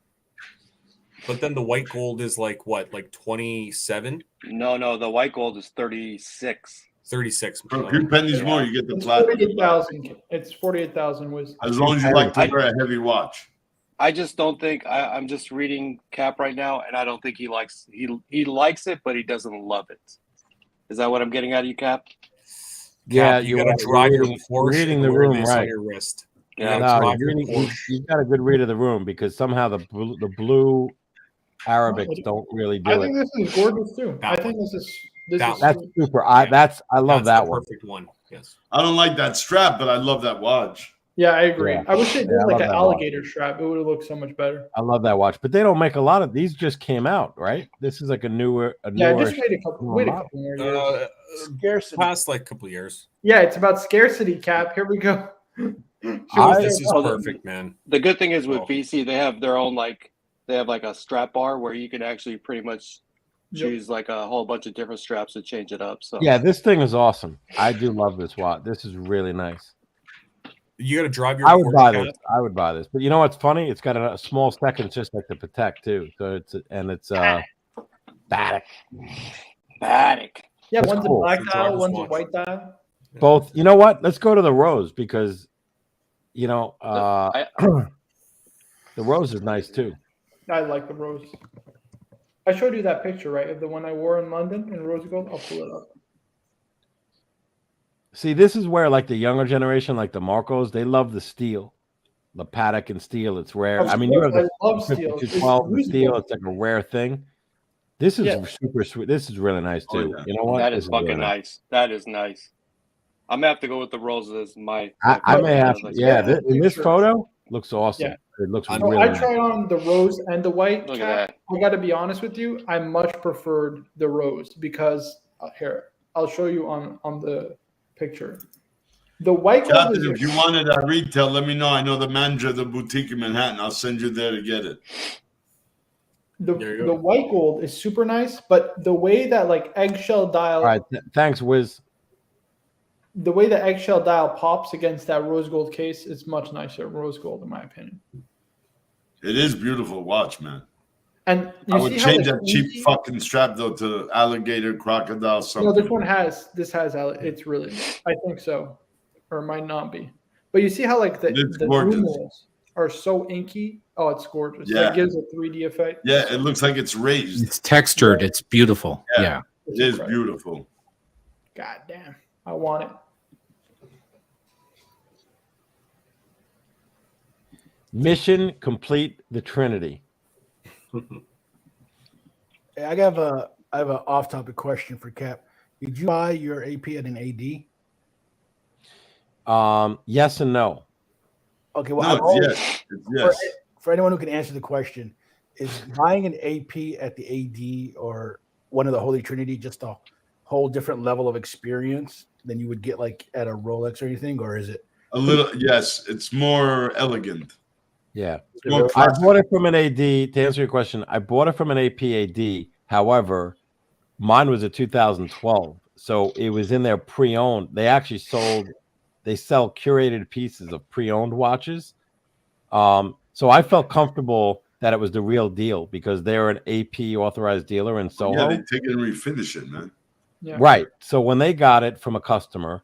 But then the white gold is like what, like 27, No, the white gold is 36. 36. For a few pennies more, you get the It's platinum. 48,000. It's 48,000 was. As long as you like to wear a heavy watch. I just don't think I'm just reading Cap right now, and I don't think he likes it, but he doesn't love it. Is that what I'm getting at, you, Cap? Yeah, you got to drive your Porsche reading and the wear room this on right. your wrist. You Yeah. gotta No, drive your Porsche. you've got a good read of the room because somehow the blue Arabics don't really I do think it. this is gorgeous too. That I think this is That's super. I love That's that the one. perfect one. Yes. I don't like that strap, but I love that watch. Yeah, I agree. Yeah. I wish they did Yeah, I like love an that alligator strap. It would have looked so much better. I love that watch, but they don't make a lot of these. Just came out, right? This is like a newer. Yeah, newer just wait a couple more years. Scarcity. Past like a couple years. Yeah, it's about scarcity, Cap. Here we go. This is perfect, man. The good thing is with Oh. VC, they have their own they have like a strap bar where you can actually pretty much choose like a whole bunch of different straps to change it up. So Yeah, this thing is awesome. I do love this watch. This is really nice. You got to drive your. I would Porsche buy Cap. this. I would buy this. But you know what's funny? It's got a small second, just like the Patek too. So it's Batik. Yeah, That's one's cool. a black It's a dial, driver's one's a watch. white dial. Both. You know what? Let's go to the rose because, the rose is nice too. I like the rose. I showed you that picture, right, of the one I wore in London in rose gold. I'll pull it up. See, this is where like the younger generation, like the Marcos, they love the steel, the Patek and steel. It's rare. Of I mean, you have course, the I love steel. 5212 the It's steel. usable. It's like a rare thing. This is Yeah. super sweet. This is really nice Oh, too. yeah. You know what? that This is fucking really nice. That is nice. I'm gonna have to go with the roses as my. I may have. favorite. Yeah, in this Picture. photo looks awesome. Yeah. It looks So really. I nice. tried on the rose and the white. Look Cap. at that. I got to be honest with you. I much preferred the rose because here I'll show you on the picture. The white gold Captain, is if you want it at retail, let me know. I know the manager of the boutique in Manhattan. I'll send you there to get it. the There you go. the white gold is super nice, but the way that like eggshell dial, All right, thanks, Wiz. the way the eggshell dial pops against that rose gold case is much nicer rose gold in my opinion. It is beautiful watch, man. And I you would see how change the that cheap squeegee- fucking strap though to alligator, crocodile, No, something. this one has it's really I think so, or it might not be. But you see how like the It's the gorgeous. numerals are so inky. Oh, it's gorgeous. Yeah. Like gives a 3D effect. Yeah, it looks like it's raised. It's textured. It's beautiful. Yeah. Yeah. It's It is incredible. beautiful. God damn, I want it. Mission complete the Trinity. Hey, I have an off-topic question for Cap. Did you buy your AP at an AD? Yes and no. Okay, well, No, I've always- it's yes. for anyone who can answer the question, is buying an AP at the AD or one of the Holy Trinity just a whole different level of experience than you would get like at a Rolex or anything, or is it? A little, yes. It's more elegant. Yeah. It's more I classic. bought it from an AD. To answer your question, I bought it from an APAD. However, mine was a 2012, so it was in their pre-owned. They actually sell curated pieces of pre-owned watches. So I felt comfortable that it was the real deal because they're an AP authorized dealer in Soho. Yeah, they take it and refinish it, man. Yeah. Right. So when they got it from a customer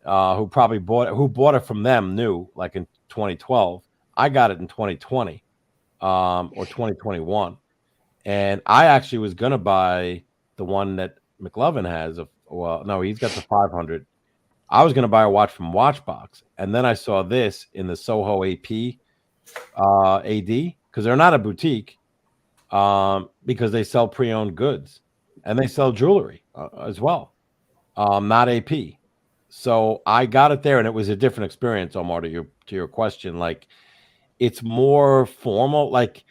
who bought it from them new, like in 2012, I got it in 2020 or 2021. And I actually was going to buy the one that McLovin has. Well, no, he's got the 500. I was going to buy a watch from Watchbox. And then I saw this in the Soho AP AD because they're not a boutique because they sell pre-owned goods and they sell jewelry as well, not AP. So I got it there and it was a different experience, Omar, to your question. Like, it's more formal. Like,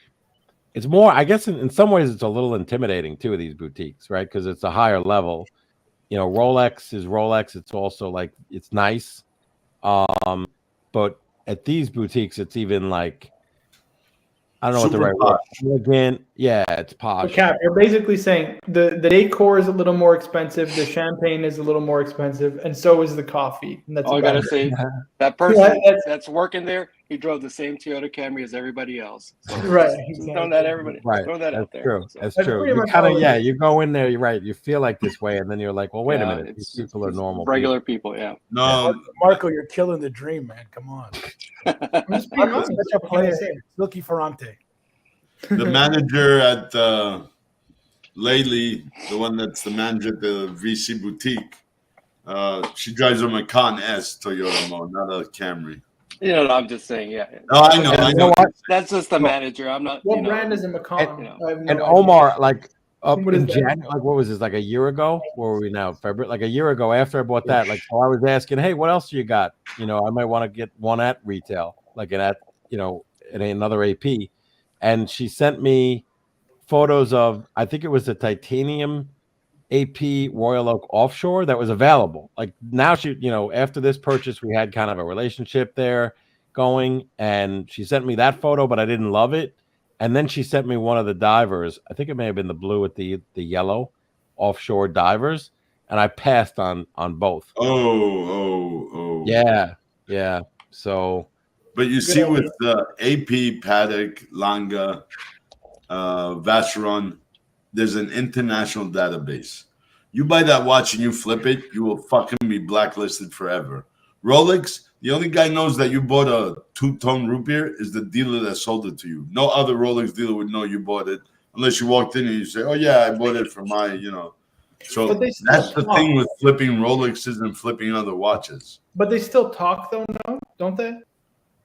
it's more, I guess in some ways it's a little intimidating too, these boutiques, right? Because it's a higher level. You know, Rolex is Rolex. It's also like, it's nice. But at these boutiques, it's even like, I don't know Super what the right word. Again, yeah, it's posh. So Cap, you're basically saying the decor is a little more expensive, the champagne is a little more expensive, and so is the coffee. And that's All I about gotta it. say, that person that's- that's working there, he drove the same Toyota Camry as everybody else. So Right, just exactly. throwing that everybody, Right. throw that That's out there. true. So, That's That's true. pretty You much kind all of, it yeah, is. you go in there, you're right. You feel like this way, and then you're like, well, wait a yeah, minute. it's- These people are it's normal. regular people. Yeah. No, Marco, you're killing the dream, man. Come on. I'm just being Marco's honest. such a player. Silky Ferrante. the manager at Lately, the one that's the manager at the VC boutique, she drives a Macan S Toyota mode, not a Camry. You know, I'm just saying. Yeah. No, I know, I know. That's just the manager. I'm not. What you know, brand is a Macan? you know. I have no And idea. Omar, like up What is in that? January, like what was this, like a year ago? Where were we now? February, like a year ago after I bought that. Like, so I was asking, hey, what else do you got? You know, I might want to get one at retail, like at, you know, in another AP. And she sent me photos of, I think it was the titanium AP Royal Oak offshore that was available. Like now she, you know, after this purchase, we had kind of a relationship there going, and she sent me that photo, but I didn't love it. And then she sent me one of the divers. I think it may have been the blue with the yellow offshore divers, and I passed on both. Oh. Yeah. So, But you see, with the AP, Paddock, Langa, Vacheron, there's an international database. You buy that watch and you flip it, you will fucking be blacklisted forever. Rolex, the only guy knows that you bought a two-tone root beer is the dealer that sold it to you. No other Rolex dealer would know you bought it unless you walked in and you say, "Oh yeah, I bought it for my," you know. So But they still that's the talk. thing with flipping Rolexes and flipping other watches. But they still talk though, no? Don't they?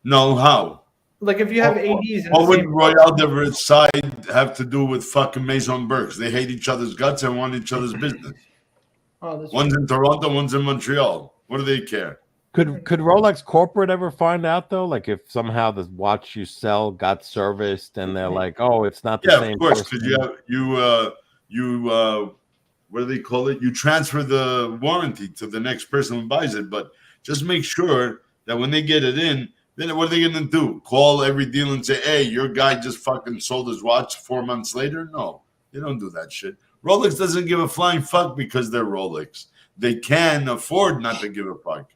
No, how? Like if you have ADs in What the would same Royale de Versailles have to do with fucking Maison Burks? They hate each other's guts and want each other's business. One's in Toronto, one's in Montreal. What do they care? could Rolex corporate ever find out though? Like if somehow the watch you sell got serviced and they're like, oh, it's not the same. Of course, because person. you what do they call it? You transfer the warranty to the next person who buys it, but Just make sure that when they get it in, then what are they going to do? Call every dealer and say, hey, your guy just fucking sold his watch 4 months later? No, they don't do that shit. Rolex doesn't give a flying fuck because they're Rolex. They can afford not to give a fuck.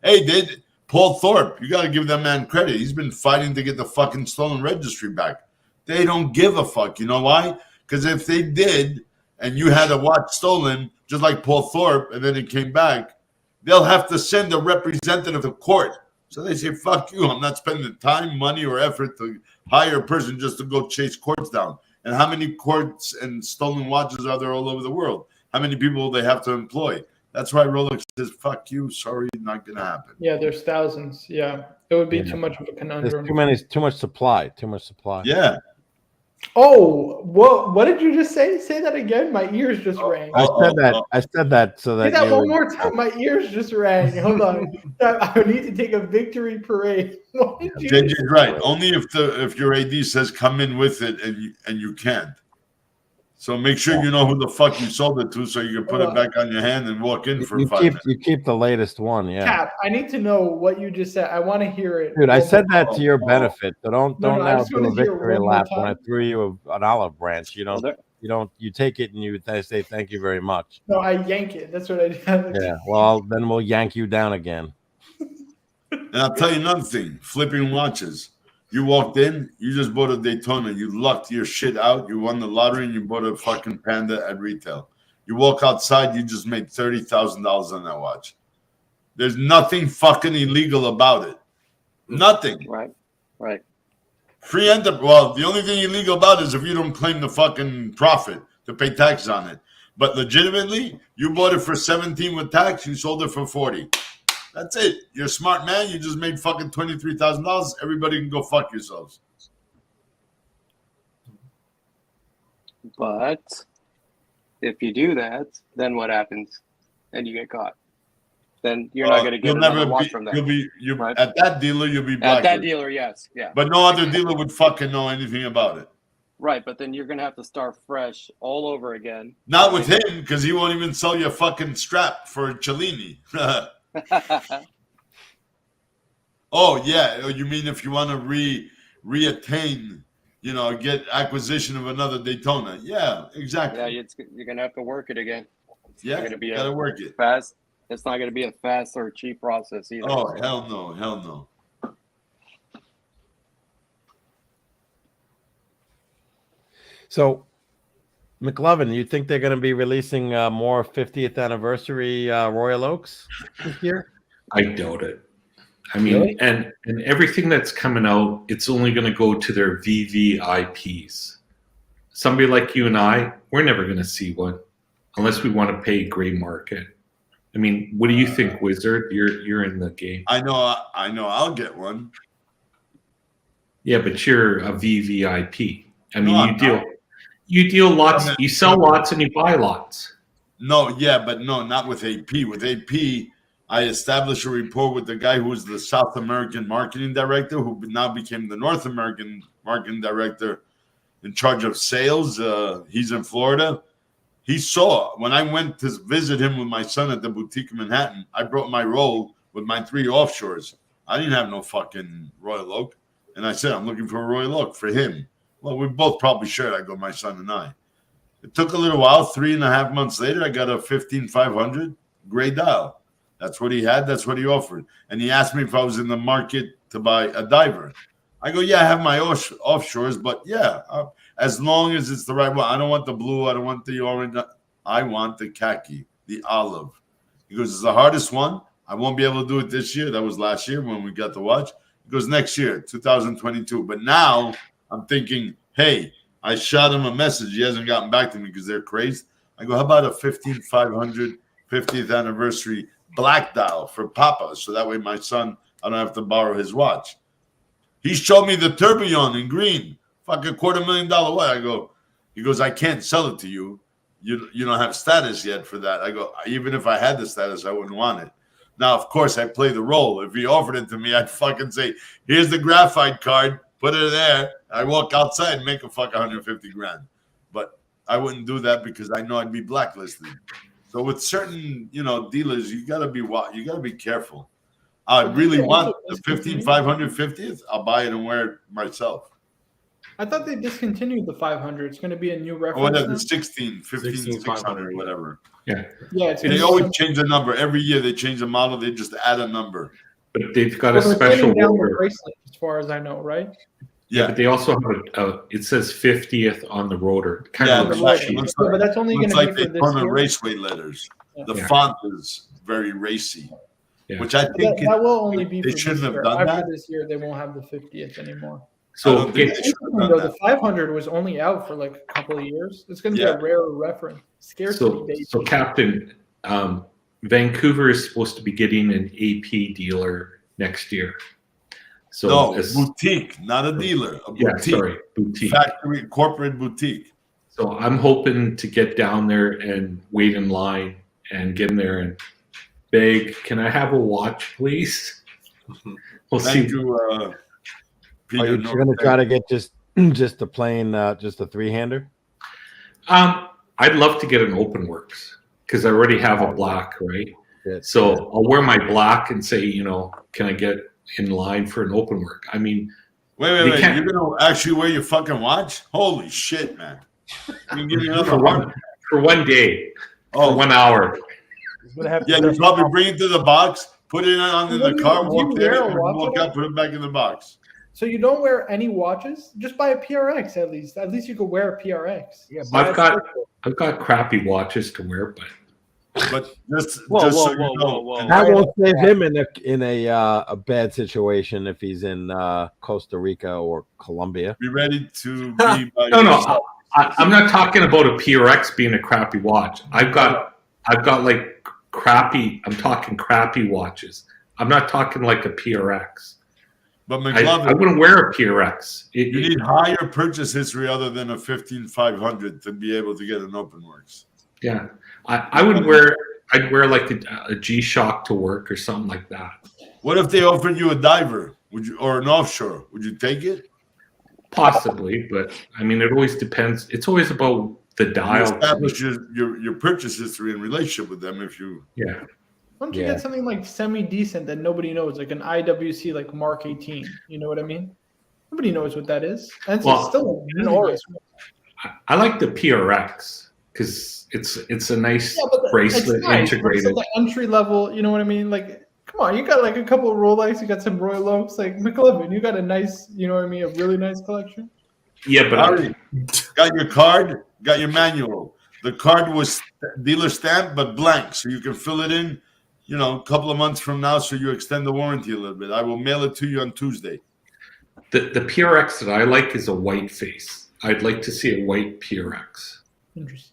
Hey, Paul Thorpe, you got to give that man credit. He's been fighting to get the fucking stolen registry back. They don't give a fuck. You know why? Because if they did, and you had a watch stolen, just like Paul Thorpe, and then it came back, they'll have to send a representative to court. So they say, fuck you. I'm not spending time, money, or effort to hire a person just to go chase courts down. And how many courts and stolen watches are there all over the world? How many people will they have to employ? That's why Rolex says, fuck you. Sorry, not going to happen. Yeah, there's thousands. Yeah. It would be too much of a conundrum. There's too much supply. Yeah. Oh, what did you just say? Say that again. My ears just rang. I said that so that Say that one more time. My ears just rang. Hold on. I need to take a victory parade. JJ's right. Only if your AD says come in with it and you can't. So make sure you know who the fuck you sold it to, so you can put it back on your hand and walk in for 5 minutes. You keep the latest one, yeah. Cap, I need to know what you just said. I want to hear it. Dude, I said that to your benefit. So don't now do a hear it victory one more lap time. when I threw you an olive branch. You take it and you say thank you very much. No, I yank it. That's what I did. Yeah. Well, then we'll yank you down again. And I'll tell you another thing: flipping watches. You walked in, you just bought a Daytona, you lucked your shit out, you won the lottery, and you bought a fucking Panda at retail. You walk outside, you just made $30,000 on that watch. There's nothing fucking illegal about it. Nothing. Right. Free enterprise. Well, the only thing illegal about it is if you don't claim the fucking profit to pay tax on it. But legitimately, you bought it for 17 with tax, you sold it for 40. That's it. You're a smart man. You just made fucking $23,000. Everybody can go fuck yourselves. But if you do that, then what happens? And you get caught. Then you're not going to get another watch from them. Right? At that dealer, you'll be blacklisted. At that dealer, yes. Yeah. But no other dealer would fucking know anything about it. Right, but then you're going to have to start fresh all over again. Not with him, because he won't even sell you a fucking strap for Cellini. Oh yeah, you mean if you want to reattain, get acquisition of another Daytona? Yeah, exactly. Yeah, you're gonna have to work it again. Yeah, you gotta work it fast. It's not gonna be a fast or cheap process either. Oh hell no. So, McLovin, you think they're going to be releasing more 50th anniversary Royal Oaks this year? I doubt it. I mean, really? and everything that's coming out, it's only going to go to their VVIPs. Somebody like you and I, we're never going to see one unless we want to pay gray market. I mean, what do you think, Wizard? You're in the game. I know. I'll get one. Yeah, but you're a VVIP. I mean, you deal lots. You sell lots and you buy lots. No, yeah, but no, not with AP. With AP, I established a rapport with the guy who was the South American marketing director, who now became the North American marketing director in charge of sales. He's in Florida. He saw, when I went to visit him with my son at the boutique in Manhattan, I brought my roll with my 3 offshores. I didn't have no fucking Royal Oak. And I said, I'm looking for a Royal Oak for him. Well, we both probably shared. I go, my son and I. It took a little while. 3.5 months later, I got a 15500 gray dial. That's what he had. That's what he offered. And he asked me if I was in the market to buy a diver. I go, yeah, I have my offshores, but yeah, as long as it's the right one. I don't want the blue. I don't want the orange. I want the khaki, the olive. He goes, it's the hardest one. I won't be able to do it this year. That was last year when we got the watch. He goes, next year, 2022. But now I'm thinking, hey, I shot him a message. He hasn't gotten back to me because they're crazy. I go, how about a 15500 50th anniversary black dial for Papa? So that way my son, I don't have to borrow his watch. He showed me the tourbillon in green, fucking $250,000 watch. He goes, I can't sell it to you. You don't have status yet for that. I go, even if I had the status, I wouldn't want it. Now, of course, I play the role. If he offered it to me, I'd fucking say, here's the graphite card, put it there. I walk outside and make a fuck $150,000. But I wouldn't do that because I know I'd be blacklisted. So with certain, dealers, you gotta be careful. I really Yeah, want also the discontinued. 15500 50th. I'll buy it and wear it myself. I thought they discontinued the 500. It's going to be a new Or reference. whatever, now? the 16, 15, 600, 16500, whatever. Yeah, Yeah, it's going They to be always some- change the number. Every year they change the model. They just add a number. but they've got Well, a they're special thinning down the rotor. bracelet, as far as I know, right? Yeah, Yeah. but they also have it says 50th on the rotor. Kind Yeah, of but looks it cheap. looks Yeah, but that's only going Looks to like be they for this turn the year. raceway letters. Yeah. The Yeah. font is very racy, Yeah. which I That, think that will only be they for shouldn't this have year. done After that. this year, they won't have the 50th anymore. I So don't think get, they should have Interesting done though, that. the 500 was only out for like a couple of years. It's going to Yeah. be a rare reference. Scarcity, baby. so Captain, Vancouver is supposed to be getting an AP dealer next year. So No, as- boutique, not a dealer. A yeah, boutique. sorry, boutique. Factory, corporate boutique. So I'm hoping to get down there and wait in line and get in there and beg, can I have a watch, please? We'll Thank see. you, Are Peter. you No, going to try to get just a plain, just a three-hander? I'd love to get an open works because I already have a black, right? Good. So I'll wear my black and say, can I get in line for an open work? I mean, wait. they can't- You're going to actually wear your fucking watch? Holy shit, man. You can give me another for heart. one day, for Oh, 1 hour. He's gonna have to yeah, you probably bring it to the box, put it under What the do car, you walk wear there, a and watch walk at all? out, put it back in the box. So you don't wear any watches? Just buy a PRX at least. At least you could wear a PRX. Yeah, I've got crappy watches to wear, but But just Whoa, so whoa, you whoa, know, whoa, whoa. That won't save him in a bad situation if he's in Costa Rica or Colombia. be ready to be by no, yourself. I'm not talking about a PRX being a crappy watch. I've got like crappy. I'm talking crappy watches. I'm not talking like a PRX. But I McLovin, wouldn't wear a PRX. you need higher purchase history other than a 15500 to be able to get an open works. Yeah, I would wear. I'd wear like a G-Shock to work or something like that. What if they offered you a diver? Would you, or an offshore? Would you take it? Possibly, but I mean, it always depends. It's always about the You dial. establish your purchase history and relationship with them. If you Yeah, Why don't you Yeah. get something like semi-decent that nobody knows, like an IWC like Mark 18? You know what I mean? Nobody knows what that is. And it's Well, still a really nice one. I like the PRX because it's a nice Yeah, but bracelet it's nice, but it's integrated. like the entry level, you know what I mean? Like, come on, you got like a couple of Rolex, you got some Royal Oaks, like McLovin, you got a nice, you know what I mean, a really nice collection. Yeah, but Harry, got your card, got your manual. The card was dealer stamped but blank, so you can fill it in. A couple of months from now, so you extend the warranty a little bit. I will mail it to you on Tuesday. the PRX that I like is a white face. I'd like to see a white PRX. Interesting.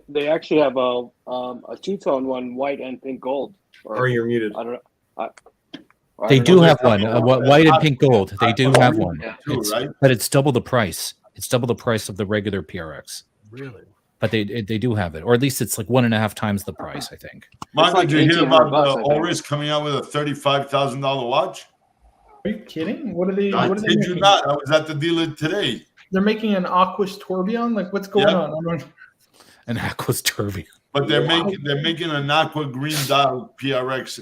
They actually have a two-tone one, white and pink gold. Or you're muted. I don't know. I They don't do know. have one, white and pink gold. They do have one, Too, right? but it's double the price. It's double the price of the regular PRX. Really? But they do have it, or at least it's like 1.5 times the price, I think. Mike, like did you hear $1,800 about I think. Oris coming out with a $35,000 watch? Are you kidding? What are they? I What are they kid you making? not. I was at the dealer today. They're making an Aquas Tourbillon. Like, what's going Yeah. on? I don't. And Aqua's Turvy. But they're making an aqua green dial PRX.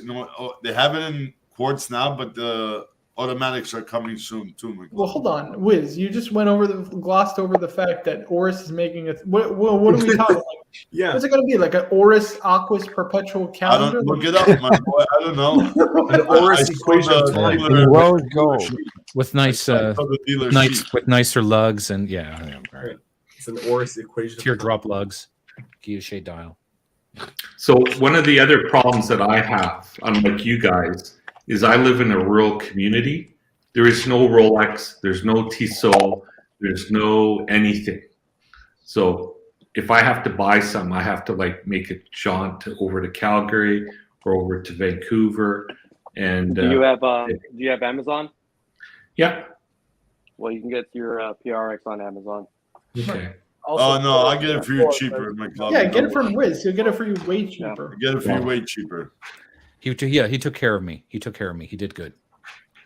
They have it in quartz now, but the automatics are coming soon too. Mike. Well, hold on, Wiz. You just glossed over the fact that Oris is making it. What are we talking? Like, Yeah. what's it going to be? Like an Oris Aquas perpetual I calendar? don't look it up, my boy. I don't know. An Oris I saw equation the of time. dealer- In rose gold. With nice, I saw the dealer sheet. with nicer lugs and yeah, right. It's an Oris equation. of Teardrop lugs, guilloche dial. So one of the other problems that I have, unlike you guys, is I live in a rural community. There is no Rolex, there's no Tissot, there's no anything. So if I have to buy some, I have to like make a jaunt over to Calgary or over to Vancouver. And Do you have Amazon? yeah, Well, you can get your PRX on Amazon. okay. Oh no, I get it for you cheaper, McLovin. Yeah, get it from Wiz. He'll get it for you way cheaper. Get it for you way cheaper. He took care of me. He did good.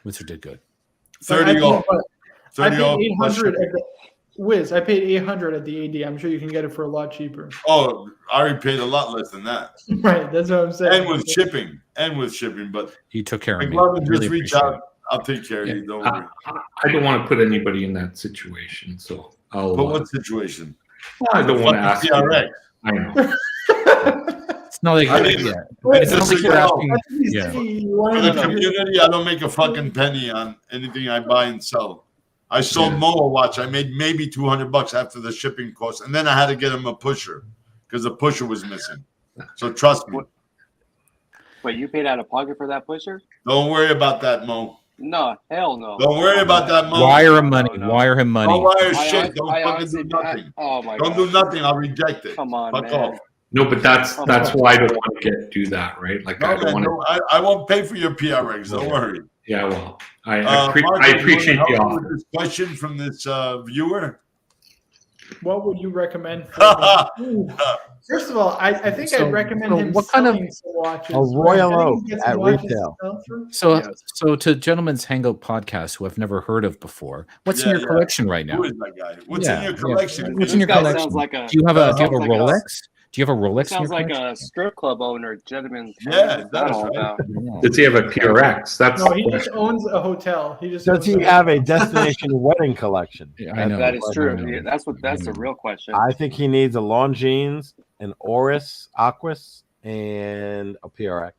Wizard did good. 30 off. I 30 paid off. 800 at the Wiz, I paid 800 at the AD. I'm sure you can get it for a lot cheaper. Oh, I already paid a lot less than that. Right, that's what I'm saying. And with shipping. But He took care of me. McLovin, just Really reach appreciate out. I'll take care of you. Don't worry. I don't want to put anybody in that situation, so I'll. But what situation? I don't want to ask. You. TRX. I know. It's not like I mean, it's not like you're asking. Yeah. For the community, I don't make a fucking penny on anything I buy and sell. I sold Mo a watch. I made maybe $200 after the shipping cost, and then I had to get him a pusher because the pusher was missing. So trust me. Wait, you paid out of pocket for that pusher? Don't worry about that, Mo. No, hell no. Don't worry about that, Mo. Wire him money. Wire him money. Don't wire I shit. Don't fucking do honestly- nothing. oh my Don't god. do nothing. I'll reject it. Come on, Fuck man. off. No, but that's why I don't want to do that, right? Like No, I don't man, want to. no, I won't pay for your PRX. Don't worry. Yeah, well, I Mark, appreciate you wanna the help me with offer. this question from this viewer. What would you recommend? For First of all, I think So- I'd recommend so him what kind of- selling some watches. A Royal I think Oak he gets some at watches retail. to sell for- So to Gentlemen's Hangout podcast, who I've never heard of before, what's in Yeah, your collection right now? Who is that guy? What's Yeah, in your yeah. collection? What's in your This guy collection? sounds like a- Do you have a sounds like a- Rolex? Do you have a Rolex? in Sounds your like collection? a strip club owner, gentleman. Yeah, What's that's all right. about? Does he have a PRX? That's No, he just owns a hotel. He just Does owns he have a destination wedding collection? Yeah, I know. That is what I true. know. Yeah, that's the real question. I think he needs a Longines, an Oris Aquas, and a PRX.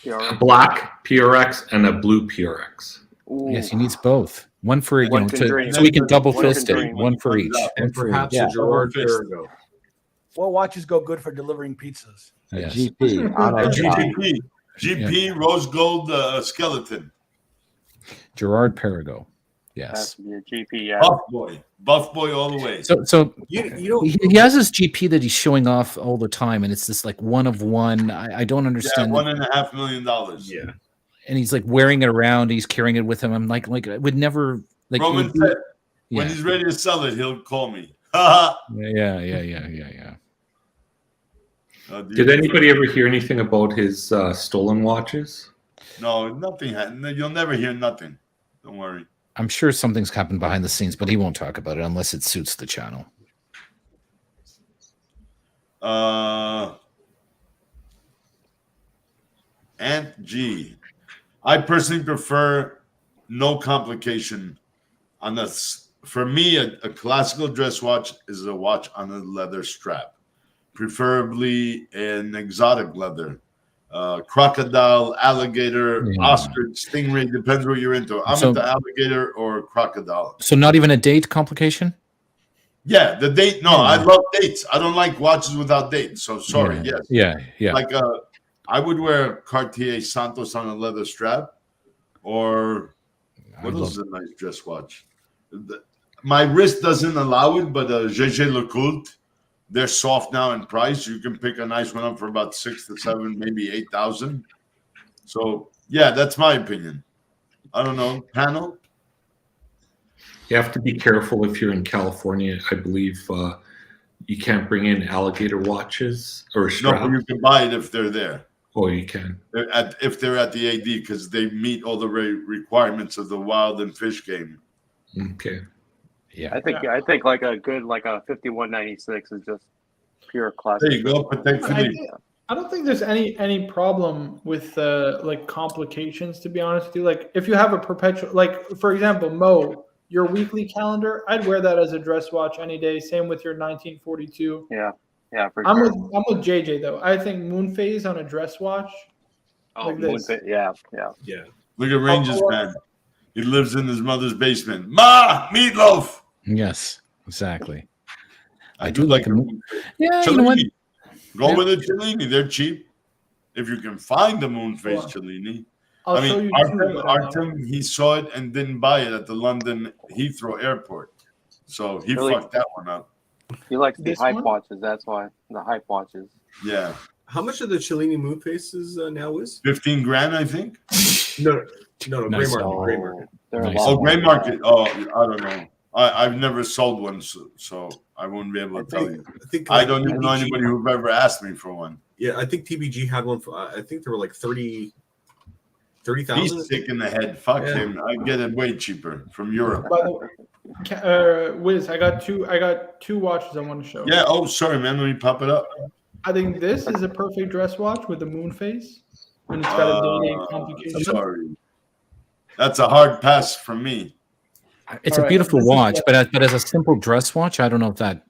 a black PRX and a blue PRX. Ooh. Yes, he needs both. One for One can dream. so we can double One can fist it. dream. One for each. And perhaps Yeah. a Gerard Fist. Perregaux. What watches go good for delivering pizzas? A Yes. GP on A a GP. GP rose gold skeleton. Gerard Perregaux. Has Yes. to be a GP. Yeah. Buff boy all the way. So You don't. he has this GP that he's showing off all the time, and it's this like one of one. I don't Yeah, understand. $1.5 million. Yeah. And he's like wearing it around. He's carrying it with him. I'm like I would never like. it Roman would be- said when yeah. he's ready to sell it, he'll call me. Oh, Yeah. dude. Did anybody ever hear anything about his stolen watches? No, nothing. You'll never hear nothing. Don't worry. I'm sure something's happened behind the scenes, but he won't talk about it unless it suits the channel. Ant G. I personally prefer no complication on this. For me, a classical dress watch is a watch on a leather strap, preferably an exotic leather. Crocodile, alligator, Yeah. ostrich, stingray, depends what you're into. I'm So- into alligator or crocodile. So not even a date complication? Yeah, the date. No, I love dates. I don't like watches without dates. So sorry. Yeah. Yes. Yeah. Like I would wear a Cartier Santos on a leather strap, or what else is a nice dress watch? My wrist doesn't allow it, but GG Lecoultre, they're soft now in price. You can pick a nice one up for about 6 to 7, maybe 8,000. So yeah, that's my opinion. I don't know. Panel. You have to be careful if you're in California. I believe you can't bring in alligator watches or No, straps. but you can buy it if they're there. Oh, you can. If they're at the AD, because they meet all the requirements of the wild and fish game. Okay. Yeah. I think like a good like a 5196 is just pure classic. There you go. Patek Philippe. I don't think there's any problem with like complications, to be honest with you. Like if you have a perpetual, like for example, Mo, your weekly calendar, I'd wear that as a dress watch any day. Same with your 1942. Yeah, for I'm sure. with JJ though. I think moon phase on a dress watch. Oh, like this. Moonfit, yeah. Yeah. Look at Rangers man. He lives in his mother's basement. Ma, meatloaf. Yes, exactly. I do like a Yeah, you know what? Cellini. Go Yeah. with a Cellini. They're cheap. If you can find the moon phase Well, Cellini. I'll I show mean, you two, Artem, he saw it and didn't buy it at the London Heathrow Airport. So he Really? fucked that one up. He likes the This hype one? watches. That's why the hype watches. Yeah. How much of the Cellini moon faces now is? 15 grand, I think. No, gray Nice. market. Gray Oh, market. they're a Nice. lot Oh, more gray than market. Oh, I don't know. I've never sold one, so I won't be able to tell you. I think I like don't even know TBG anybody who've ever asked me for one. Yeah, I think TBG had one. For, I think there were like 30,000. He's sick in the head. Fuck Yeah. him. I get it way cheaper from Europe. By the way, Wiz, I got two watches I want to show. Yeah. Oh, sorry, man. Let me pop it up. I think this is a perfect dress watch with the moon face, and it's got a day-day complication. Sorry. That's a hard pass from me. It's All a right, beautiful this is watch, what- but as a simple dress watch, I don't know if that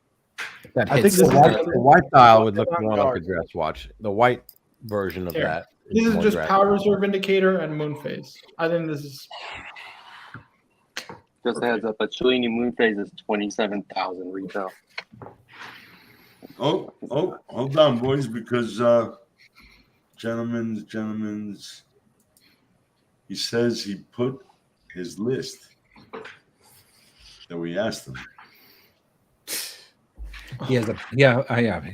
I think hits. the white dial would look on more like a guard. dress watch. The white version of Here. that. This is more just dress. power reserve indicator and moon face. I think this is Just a heads up, a Cellini moon phase is 27,000 retail. Oh, hold on, boys, because gentlemen's. He says he put his list that we asked him. He has a I have.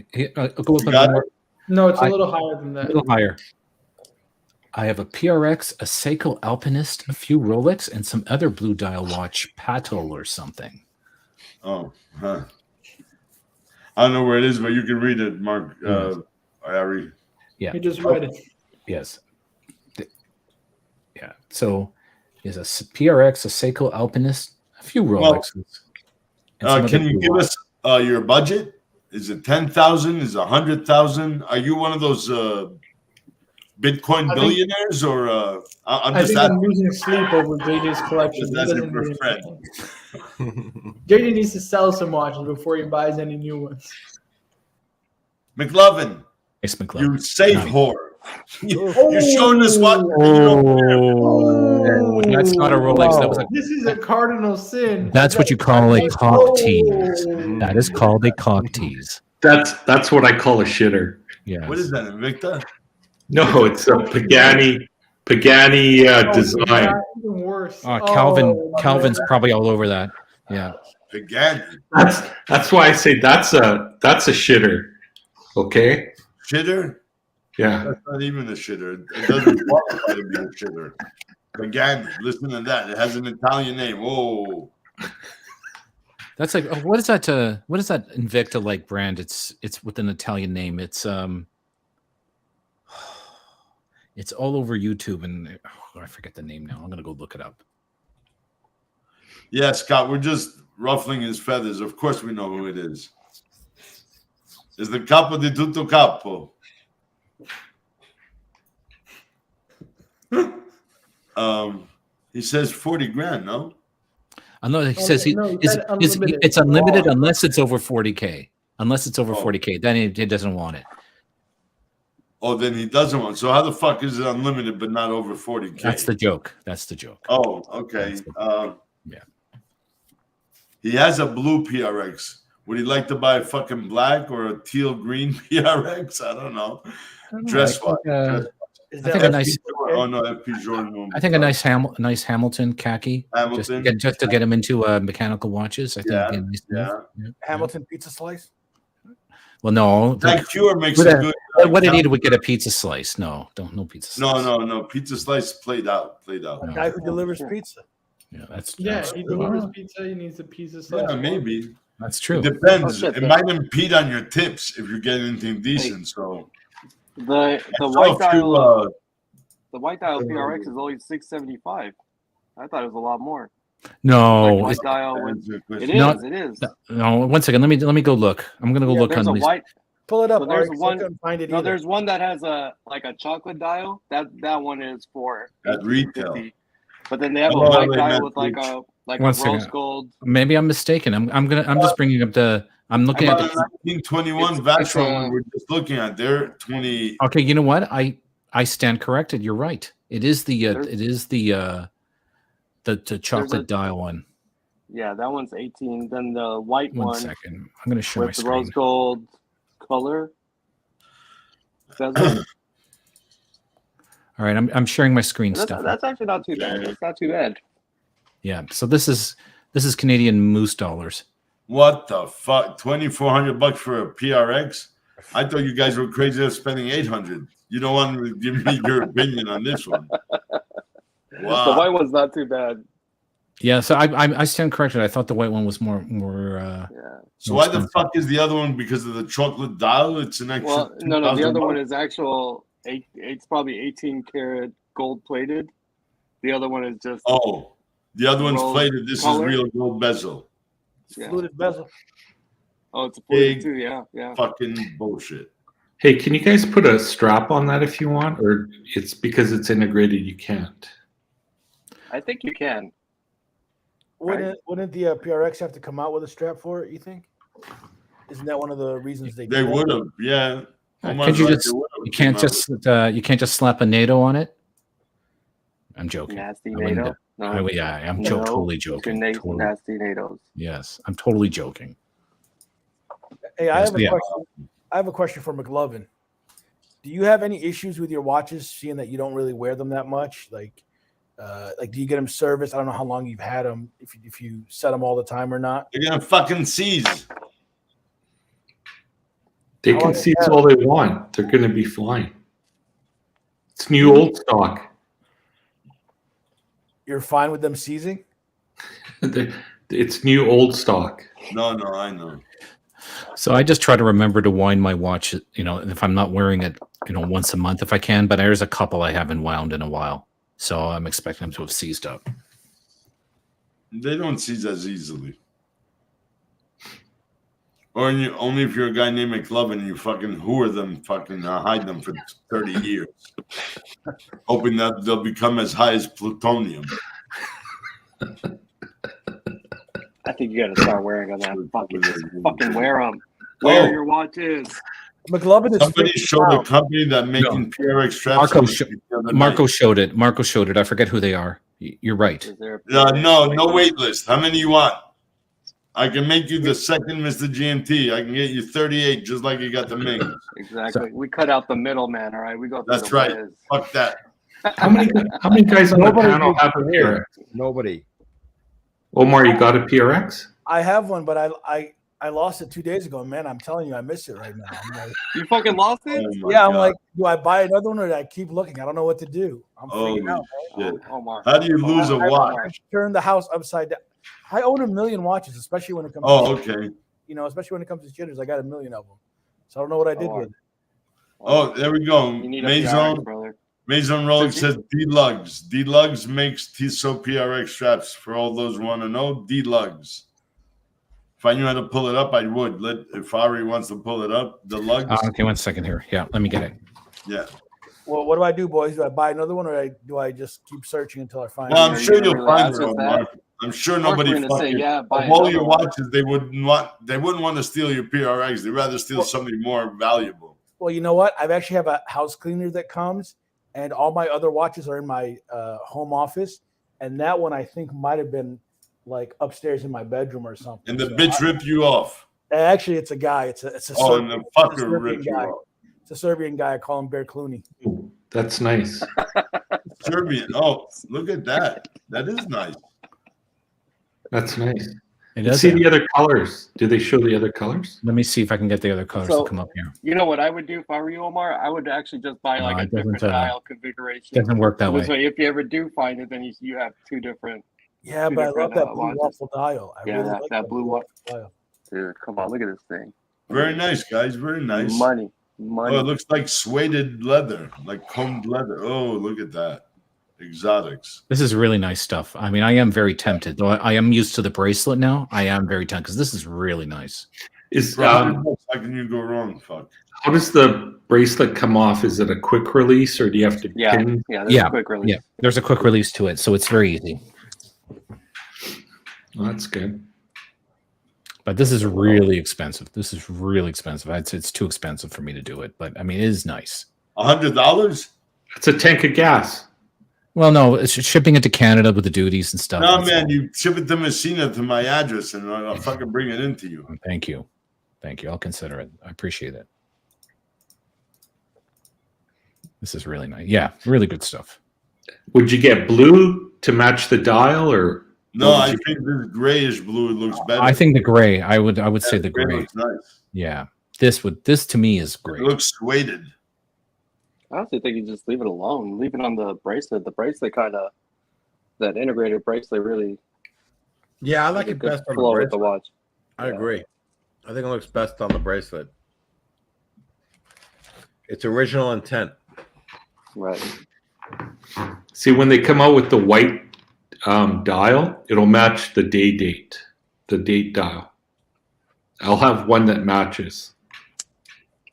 Go up You a got more, no, it's a little higher than a that. little higher. I have a PRX, a Seiko Alpinist, a few Rolex, and some other blue dial watch, Patel or something. Oh, huh. I don't know where it is, but you can read it, Mark. Ari. Yeah. He just read it. Yes. Yeah. So he has a PRX, a Seiko Alpinist, a few Rolexes. and some Can other you blue give us your budget? Is it 10,000? Is it 100,000? Are you one of those Bitcoin billionaires, or I'm I just think I'm asking? losing sleep over JJ's collection. Just He asking doesn't for a need friend. anything. JJ needs to sell some watches before he buys any new ones. McLovin, Ace McLovin. you safe Nice. whore. You're showing us what? Oh, that's not a Rolex. That was a. This is a cardinal sin. That's what you call a cock tease. That is called a cock tease. That's what I call a shitter. Yeah. What is that, Invicta? No, it's a Pagani design. Yeah, even worse. Calvin's probably all over that. Yeah. Pagani. That's why I say that's a shitter. Okay. Shitter? Yeah. That's not even a shitter. It doesn't qualify to be a shitter. Pagani. Listen to that. It has an Italian name. Whoa. That's like what is that? What is that Invicta like brand? It's with an Italian name. It's all over YouTube, and I forget the name now. I'm gonna go look it up. Yeah, Scott, we're just ruffling his feathers. Of course we know who it is. It's the capo di tutto capo. He says 40 grand, no? I know he says no, he said unlimited. it's unlimited unless it's over 40K. Unless it's over Oh. 40K, then he doesn't want it. Oh, then he doesn't want. So how the fuck is it unlimited but not over 40K? That's the joke. That's the joke. Oh, okay. Yeah. He has a blue PRX. Would he like to buy a fucking black or a teal green PRX? I don't know. Dress watch. Is I think that a nice. Oh no, FP Jordan. I think a nice Hamilton khaki. Hamilton. Just to get him into mechanical watches. I think it'd be a nice move. Yeah. Hamilton pizza slice? Well, no. That Cure makes What a good. what they need would get a pizza slice. No pizza slice. No. Pizza slice played out. No. Guy who delivers pizza. Yeah, that's Yeah, that's he true. delivers pizza. He needs a pizza slice. Yeah, maybe. That's true. It depends. Oh, shit, It might impede on your tips if you get anything decent. So The So white if dial you, the white dial PRX is only 675. I thought it was a lot more. No, White it's- dial with, it is. No, It is. no. One second. Let me go look. I'm gonna go Yeah, look there's on a these. white. Pull it up. So there's Ari, 'cause I one. couldn't find it No, either. there's one that has a chocolate dial. That one is for At retail. $18.50. But then they have a Oh, white they dial meant with like a One rose second. gold. Maybe I'm mistaken. I'm just bringing up the. I'm how looking at about the. a 1921 It's- Vastron we were just looking at? They're 20. Okay, you know what? I stand corrected. You're right. It is the chocolate dial one. Yeah, that one's 18. Then the white One one second. I'm gonna share my with the screen. rose gold color. Bezel. All right, I'm sharing my screen stuff. That's actually not too bad. It's not too bad. Yeah. So this is Canadian moose dollars. What the fuck? $2,400 for a PRX? I thought you guys were crazy of spending 800. You don't want to give me your opinion on this one. The Wow. white one's not too bad. Yeah. So I stand corrected. I thought the white one was more. Yeah. So why the fuck is the other one? Because of the chocolate dial? It's an extra. Well, no. The other $2,000? one is actual. It's probably 18 karat gold plated. The other one is just. Oh, the other one's Gold plated. This color? is real gold bezel. Yeah. Fluted bezel. Oh, it's a Big too. Yeah, yeah. fucking bullshit. Hey, can you guys put a strap on that if you want, or it's because it's integrated you can't? I think you can. Wouldn't the PRX have to come out with a strap for it? You think? Isn't that one of the reasons they? They would have, yeah. Can't you just? You can't just slap a NATO on it. I'm joking. Nasty I wouldn't NATO. do- No. yeah, I'm No, totally it's your joking. Totally. nasty NATOs. Yes, I'm totally joking. Hey, I Yes, have a yeah. question. I have a question for McLovin. Do you have any issues with your watches, seeing that you don't really wear them that much? Like, do you get them serviced? I don't know how long you've had them. If you set them all the time or not. They're gonna fucking seize. They can seize all they want. They're going to be flying. It's new old stock. You're fine with them seizing? It's new old stock. No, I know. So I just try to remember to wind my watch, if I'm not wearing it, once a month if I can, but there's a couple I haven't wound in a while. So I'm expecting them to have seized up. They don't seize as easily. Or only if you're a guy named McLovin and you fucking hooer them, fucking hide them for 30 years. Hoping that they'll become as high as plutonium. I think you got to start wearing them. Man. Fucking wear them. Wear your watches. McLovin is somebody showed a company that making PRX straps. Marco showed it. Marco showed it. I forget who they are. You're right. No wait list. How many you want? I can make you the second Mr. GMT. I can get you 38, just like you got the Ming. Exactly. We cut out the middleman. All right, we go. That's right. Fuck that. How many guys on the panel have a PRX? Nobody. Omar, you got a PRX? I have one, but I lost it 2 days ago. Man, I'm telling you, I miss it right now. I'm like, you fucking lost it? I'm like, do I buy another one or do I keep looking? I don't know what to do. I'm freaking out. Shit. How do you lose a watch? I turned the house upside down. I own 1 million watches, especially when it comes. Okay. Especially when it comes to jitters, I got 1 million of them. So I don't know what I did with it. Oh, there we go. Maison Rolex says D-Lugs. D-Lugs makes Tissot PRX straps for all those who want to know. D-Lugs. If I knew how to pull it up, I would. If Ari wants to pull it up, the lugs. Okay, 1 second here. Yeah, let me get it. Yeah. Well, what do I do, boys? Do I buy another one, or do I just keep searching until I find? Well, I'm sure you'll find it, Mark. I'm sure nobody fucking of all your watches. They wouldn't want to steal your PRX. They'd rather steal something more valuable. Well, you know what? I actually have a house cleaner that comes, and all my other watches are in my home office, and that one I think might have been like upstairs in my bedroom or something. And the bitch ripped you off. Actually, it's a guy. It's a and the fucker ripped you guy. off. It's a Serbian guy. I call him Bear Clooney. That's nice. Serbian. Oh, look at that. That is nice. That's nice. It See the other colors. Do they show the other colors? Let me see if I can get the other colors to come up here. You know what I would do if I were you, Omar? I would actually just buy like a different dial configuration. Doesn't work that way. So if you ever do find it, then you have two different. Yeah, but I love that blue waffle dial. I really like that blue waffle dial. Dude, come on, look at this thing. Very nice, guys. Very nice. Money. Oh, it looks like suede leather, like combed leather. Oh, look at that. Exotics. This is really nice stuff. I mean, I am very tempted. Though I am used to the bracelet now. I am very tempted because this is really nice. How can you go wrong? Fuck. How does the bracelet come off? Is it a quick release or do you have to pin? There's a quick release. Yeah, there's a quick release to it, so it's very easy. Well, that's good. But this is really expensive. This is really expensive. I'd say it's too expensive for me to do it, but I mean, it is nice. $100? That's a tank of gas. Well, no, it's shipping it to Canada with the duties and stuff. No, man, you ship it to Messina to my address, and I'll fucking bring it into you. Thank you. I'll consider it. I appreciate it. This is really nice. Yeah, really good stuff. Would you get blue to match the dial, or no? I think this grayish blue looks better. I think the gray. I would say the gray. Looks nice. Yeah, this to me is great. It looks sueded. I honestly think you just leave it alone. Leave it on the bracelet. The bracelet that integrated bracelet really. Yeah, I like it best on the flow bracelet. with the watch. I agree. I think it looks best on the bracelet. It's original intent. Right. See, when they come out with the white dial, it'll match the day date. the date dial. I'll have one that matches.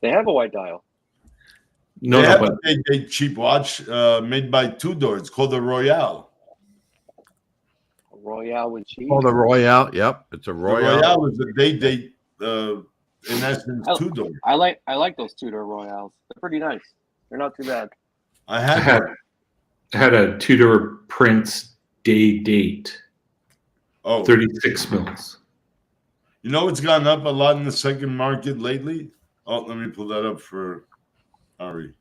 They have a white dial. No, they no, have but a day cheap watch made by Tudor. It's called the Royale. Royale with cheese. Oh, the Royale. Yep, it's a The Royale. Royale is a day in essence Oh. Tudor. I like those Tudor Royales. They're pretty nice. They're not too bad. I I had had, one. I had a Tudor Prince day date, Oh, 36 mils. you know it's gone up a lot in the second market lately. Oh, let me pull that up for Ari.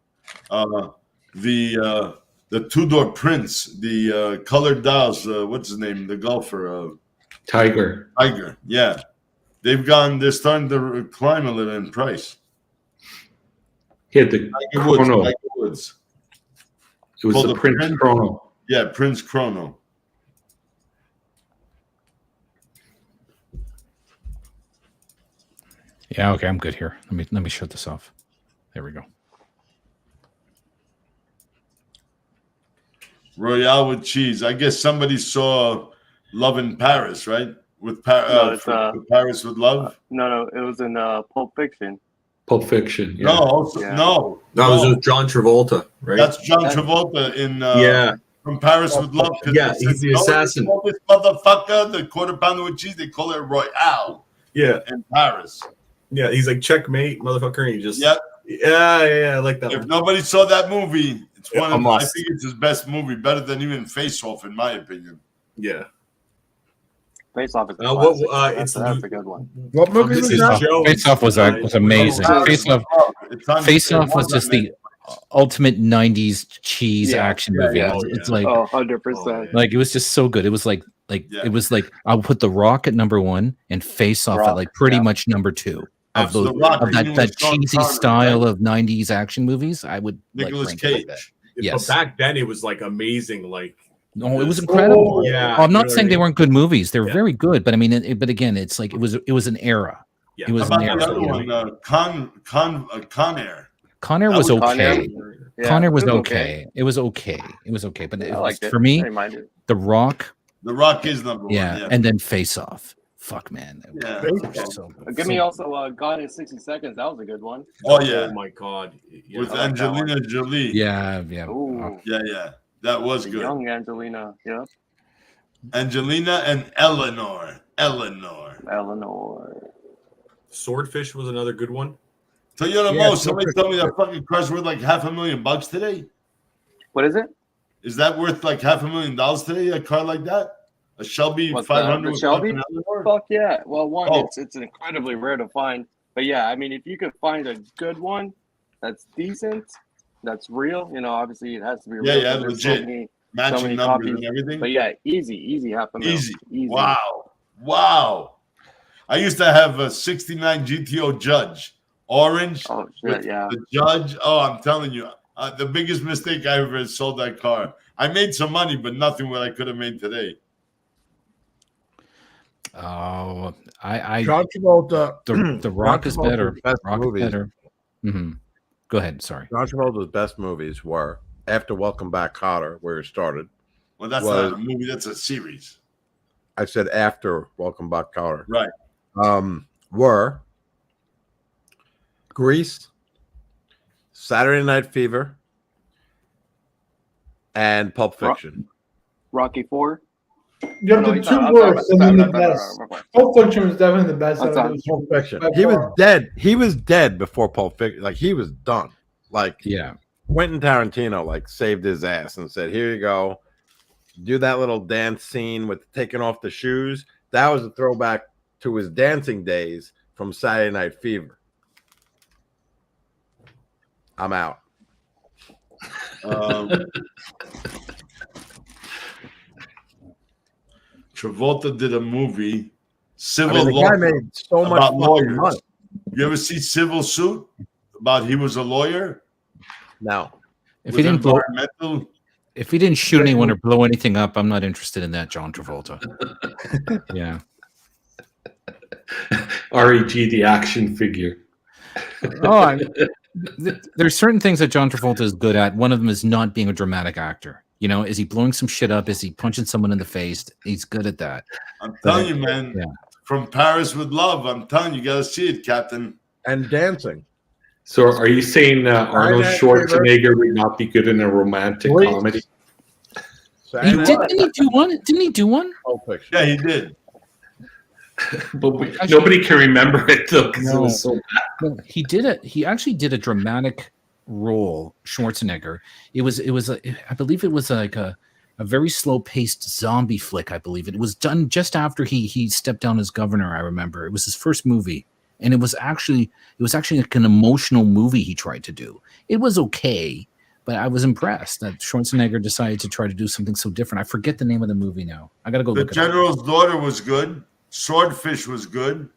The Tudor Prince, the colored dials. What's his name? The golfer, Tiger. Tiger. Yeah, they're starting to climb a little in price. He had the Tiger Woods. Chrono. Tiger Woods. It was Called the the Prince Prince. Chrono. Yeah, Prince Chrono. Yeah, okay, I'm good here. Let me shut this off. There we go. Royale with cheese. I guess somebody saw Love in Paris, right? With No, it's Paris with Love. no, it was in Pulp Fiction. Pulp Fiction. Yeah. No, also, Yeah. no, That was no. with John Travolta, right? That's John Travolta in yeah. From Paris with Love. 'Cause Yeah, it he's says, the "No, assassin." they call this motherfucker, the quarter pounder with cheese. They call it Royale Yeah. in Paris. Yeah. He's like, checkmate, motherfucker. And he just. Yep. Yeah. I like that If one. nobody saw that movie, it's Yeah, one a of I must. think it's his best movie, better than even Face Off, in my opinion. Yeah. Face Off is a What? classic. It's That's a good one. What movie This was is that? Jones. Face Off was amazing. Oh, Face Off. It's on- Face it Off was on just Netflix. the ultimate '90s cheese Yeah. action Yeah, movie. yeah. It's Oh, like, 100%. like it was just so good. It was like Yeah. it was like I'll put The Rock at number one and Face Off at Rock, like pretty yeah. much number two of So those The Rock, of you knew that was Sean cheesy Connery, style right? of '90s action movies. I would Nicolas rank it like that. Cage. Yes. But back then, it was like amazing. Like, No, it was incredible. yeah. I'm not you know saying what I they mean? weren't good movies. They're Yeah. very good, but I mean, but again, it's like it was an era. Yeah. It was How an about the era. other you know? one, Con Air? Con Air That was was Con Air. okay. Yeah, Con Air was it okay. It was okay. It was okay. But it I was, liked it. for me, I didn't mind it. The Rock, The Rock is number yeah, one. Yeah. and then Face Off. Fuck, man. Yeah. So, Give me also Gone in 60 Seconds. That was a good one. Oh yeah, Oh my God. Yeah. with I like that Angelina Jolie. yeah. Ooh, Yeah. That was the good. young Angelina. Yep. Angelina and Eleanor. Eleanor. Swordfish was another good one. Toyota Yeah, Mo, somebody told me that fucking car's worth like $500,000 today. What is it? Is that worth like $500,000 today? A car like that? A Shelby What's 500 the with Shelby? fucking Eleanor? Fuck yeah. Well, one, Oh. it's incredibly rare to find. But yeah, I mean, if you could find a good one that's decent, that's real, obviously it has to be real. Yeah, 'cause there's legit. so many Matching numbers copies. and everything. But yeah, easy $500,000. Easy. Wow. I used to have a 69 GTO Judge. Orange. Oh shit, with yeah. The Judge. Oh, I'm telling you. The biggest mistake I ever sold that car. I made some money, but nothing what I could have made today. Oh, I John Travolta. the Rock is better. Best Rock is movies. better. Mm-hmm. Go ahead. Sorry. John Travolta's best movies were after Welcome Back, Kotter, where it started. Well, that's Was- not a movie. That's a series. I said after Welcome Back, Kotter. Right. Were Grease, Saturday Night Fever, and Pulp Fiction. Rocky 4. You have the two worst and then the best. Pulp Fiction was definitely the best. out of those. Pulp Fiction. By He was far. dead. He was dead before Pulp Fiction. Like he was done. Like Yeah. Quentin Tarantino like saved his ass and said, "Here you go. Do that little dance scene with taking off the shoes." That was a throwback to his dancing days from Saturday Night Fever. I'm out. Travolta did a movie, Civil I mean, the Law, guy made so much about fucking lawyers. money. You ever see Civil Suit? About he was a lawyer. No. If with he didn't blow, environmental. if he didn't shoot anyone or blow anything up, I'm not interested in that, John Travolta. Yeah. REG, the action figure. Oh, there's certain things that John Travolta is good at. One of them is not being a dramatic actor. Is he blowing some shit up? Is he punching someone in the face? He's good at that. I'm telling you, man. Yeah. From Paris with Love. I'm telling you, you gotta see it, Captain. And dancing. So, are you saying Arnold Night Schwarzenegger would not be good in a romantic Wait. comedy? Didn't he do one? Didn't he do one? Oh, picture. Yeah, he did. But nobody can remember it though, because it was so bad. No, he did it. He actually did a dramatic role, Schwarzenegger. It was I believe it was like a very slow-paced zombie flick, I believe. It was done just after he stepped down as governor, I remember. It was his first movie. And it was actually like an emotional movie he tried to do. It was okay, but I was impressed that Schwarzenegger decided to try to do something so different. I forget the name of the movie now. I got to go The look it up. General's Daughter was good. Swordfish was good.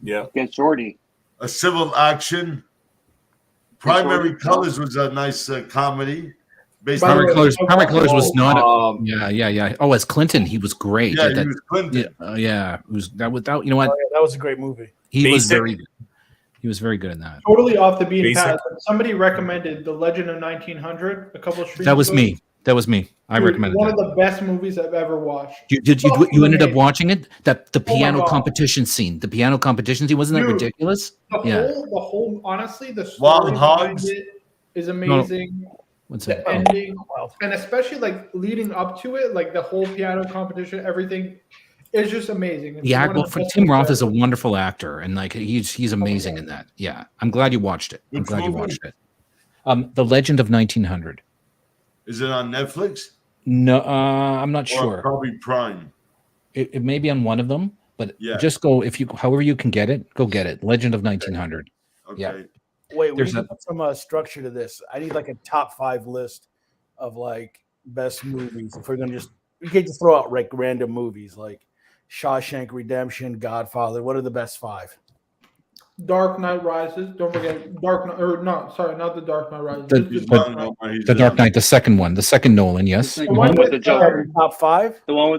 Yeah. Get Shorty. A Civil Action. Primary Colors was a nice comedy. Based By the on way, Primary Colors was not. Yeah. Oh, as Clinton, he was great. Yeah, That- he was Clinton. yeah, it was that. Without you know what, Oh, yeah, that was a great movie. he was Basic. very good in that. Totally off the beaten Basic. path. Somebody recommended The Legend of 1900 a couple of streams That was ago. me. That was me. I Dude, recommended one that. of the best movies I've ever watched. You fucking ended up amazing. watching it? That the Oh my piano God. competition scene. The piano competition scene, wasn't that Dude, ridiculous? The Yeah. whole, honestly, the Wild story behind Hogs. it is amazing. What's The that? ending, and especially like leading up to it, like the whole piano competition, everything is just amazing. It's The one act. of Well, the for best Tim movies Roth is a ever. wonderful actor, and like he's amazing in that. Yeah, I'm glad you watched it. I'm Which glad you movie? watched it. The Legend of 1900. Is it on Netflix? No, I'm not Or sure. probably Prime. It may be on one of them, but Yeah. just go however you can get it. Go get it. Legend of 1900. Okay. Yeah. Wait, we There's need to put some structure to this. I need like a top 5 list of like best movies. If we're gonna we can't just throw out like random movies like Shawshank Redemption, Godfather. What are the best 5? Dark Knight Rises. Don't forget Dark Knight, or not? Sorry, not the Dark Knight Rises. The- Just He's done, he's The Dark done. Knight, the second one, the second Nolan. Yes. The one with the Joker. Top 5? The one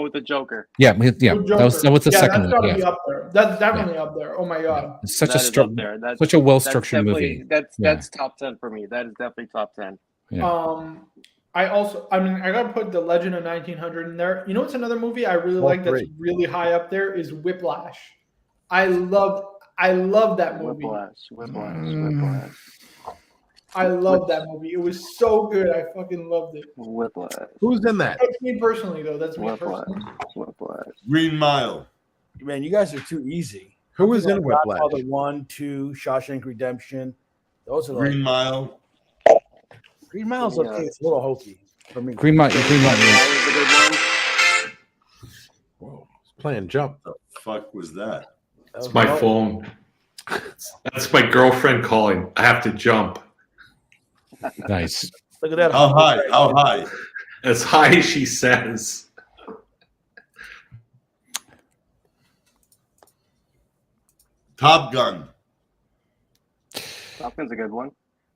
with the Joker. Yeah. The That was the Joker. second That's one. gotta be Yeah. up there. That's definitely up there. Oh my god. It's such That a is stru- up there. That's such a well that's structured definitely- movie. That's top 10 for me. That is definitely top 10. Yeah. I gotta put The Legend of 1900 in there. You know what's another movie I really like that's great. really high up there is Whiplash. I love that movie. Whiplash. I love that movie. It was so good. I fucking loved it. Whiplash. Who's in that? That's me personally, though. That's me Whiplash. personally. Whiplash. Green Mile. Man, you guys are too easy. Who is in Whiplash? Godfather 1, 2, Shawshank Redemption. Those are like Green Mile. Green Mile's okay. It's a little hokey for me. Green Mile. That was a good one. Whoa, he's playing jump. The fuck was that? That was It's my dope. phone. That's my girlfriend calling. I have to jump. Nice. Look at that. How high? How high? As high as she says. Top Gun. Top Gun's a good one.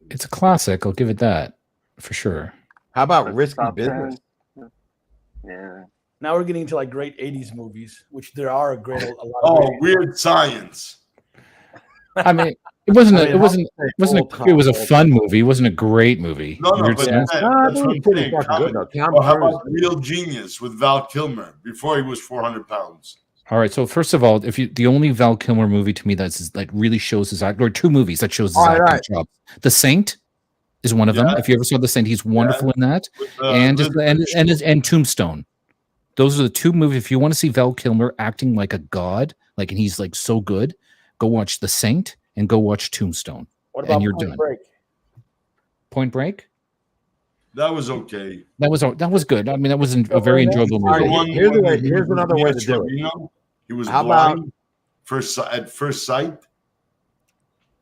It's a classic. I'll give it that for sure. How about That's Risky top 10. Business? Yeah. Now we're getting into like great 80s movies, which there are a lot of Oh, great- Weird Science. I mean, it wasn't. I mean, It wasn't. how- It wasn't. old It was a time, fun movie. It wasn't a great movie. No, Weird but Science. that's Nah, what that I'm was pretty saying. fucking good though. Tom Or how Cruise. about Real Genius with Val Kilmer before he was 400 pounds? All right. So first of all, the only Val Kilmer movie to me that's like really shows his act, or two movies that shows his All acting right. job. The Saint is one of them. Yeah. If you ever saw The Saint, he's wonderful in that. With, And Tombstone. Those are the two movies. If you want to see Val Kilmer acting like a god, like and he's like so good, go watch The Saint and go watch Tombstone. What and about you're Point done. Break? Point Break. that was okay. That was good. I mean, that was a very enjoyable All movie. right, One here's the when way- he here's was another way to do it. Trevino, He was How blind about- at first sight.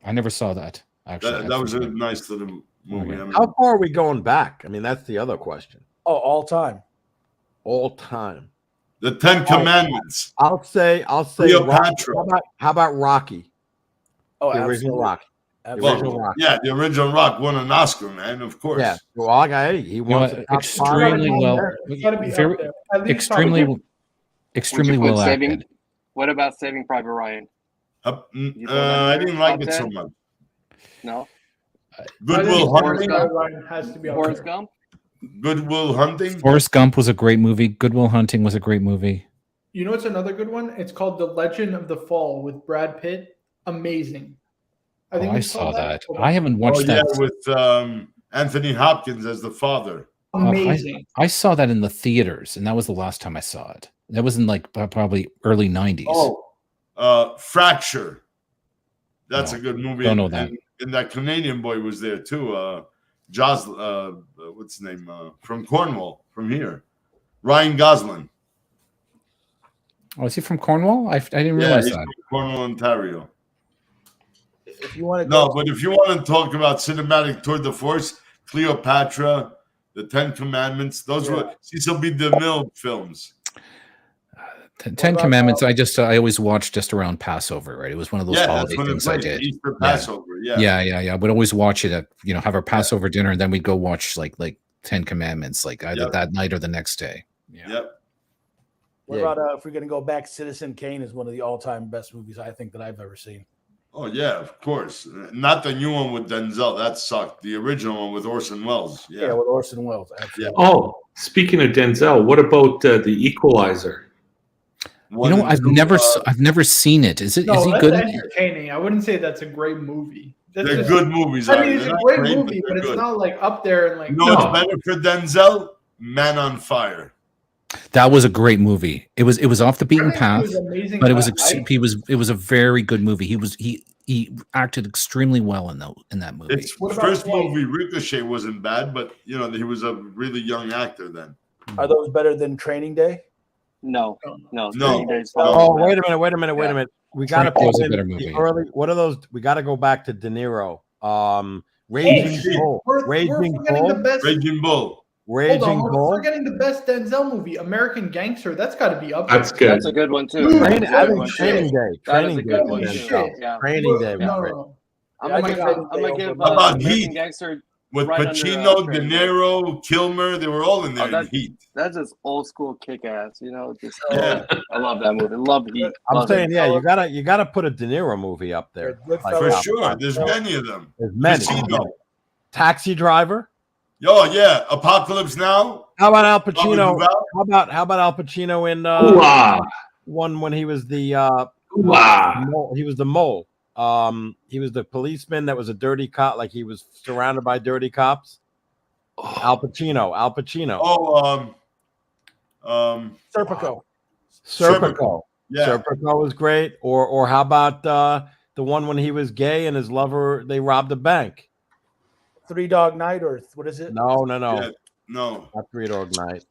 I never saw that. Actually, That was a nice little movie. I mean, How far are we going back? I mean, that's the other question. Oh, all time. All time. the Ten Commandments. I'll say Cleopatra. Rocky. How about Rocky? Oh, The original absolutely. Rocky. Absolutely. Original Rock. Yeah, the original Rock won an Oscar, man. Of course. Yeah. Well, I got he You know wants what? the top Extremely five. well, It's gotta be up very, there. At least extremely, top extremely Would you put well Saving- acted. What about Saving Private Ryan? I didn't like it so much. No. Goodwill Forrest Hunting. Gump. Ryan has to be up Forrest there. Gump. Goodwill Hunting. Forrest Gump was a great movie. Goodwill Hunting was a great movie. You know, it's another good one. It's called The Legend of the Fall with Brad Pitt. Amazing. Oh, think I it's saw called that. Hold I on. haven't Oh watched yeah, that. with Anthony Hopkins as the father. Amazing. I saw that in the theaters, and that was the last time I saw it. That was in like probably early 90s. Fracture. That's No, a good movie. don't know that. And that Canadian boy was there too. Jos, what's his name? From Cornwall, from here. Ryan Gosling. Oh, is he from Cornwall? I didn't Yeah, realize he's that. from Cornwall, Ontario. If you want to No, but if you want to talk about cinematic tour de force, Cleopatra, the Ten Commandments, those were Cecil B. DeMille films. Ten Commandments. I always watched just around Passover. Right, it was one of those Yeah, holiday that's when it things I played, did. Easter, Passover. Yeah. We'd always watch it at have our Passover dinner, and then we'd go watch like Ten Commandments, like either that night or the next day. Yep. What about if we're going to go back? Citizen Kane is one of the all-time best movies I think that I've ever seen. Oh yeah, of course. Not the new one with Denzel. That sucked. The original one with Orson Welles. Yeah, with Orson Welles. Absolutely. Oh, speaking of Denzel, what about The Equalizer? I've never seen it. Is he that's good? Entertaining. I wouldn't say that's a great movie. They're good movies. I mean, it's a great movie, but it's not like up there and like. You know what's better for Denzel? Man on Fire. That was a great movie. It was off the beaten path, but it was a very good movie. He acted extremely well in that movie. His first movie, Ricochet, wasn't bad, but he was a really young actor then. Are those better than Training Day? No. Oh, wait a minute. We got to put in the early. What are those? We got to go back to De Niro. Raging Bull. Raging Bull. Hold on, we're forgetting the best Denzel movie, American Gangster. That's got to be up there. That's good. That's a good one too. I think Training Day. Training Day. Training Day. No. I'm gonna give Heat Gangster with right Pacino, under, De Niro, Kilmer. They were all in there. In Heat. That's just old school kick ass. I love that movie. Love Heat. I'm saying, you gotta put a De Niro movie up there For sure. There's many of them. There's many. Pacino. Taxi Driver. Oh yeah, Apocalypse Now. How about Al Pacino? How about Al Pacino in one when he was the mole? He was the mole. He was the policeman that was a dirty cop, like he was surrounded by dirty cops. Al Pacino. Serpico. Yeah. Serpico was great. Or how about the one when he was gay and his lover, they robbed a bank? Three Dog Night, or what is it? No. No. Not Three Dog Night.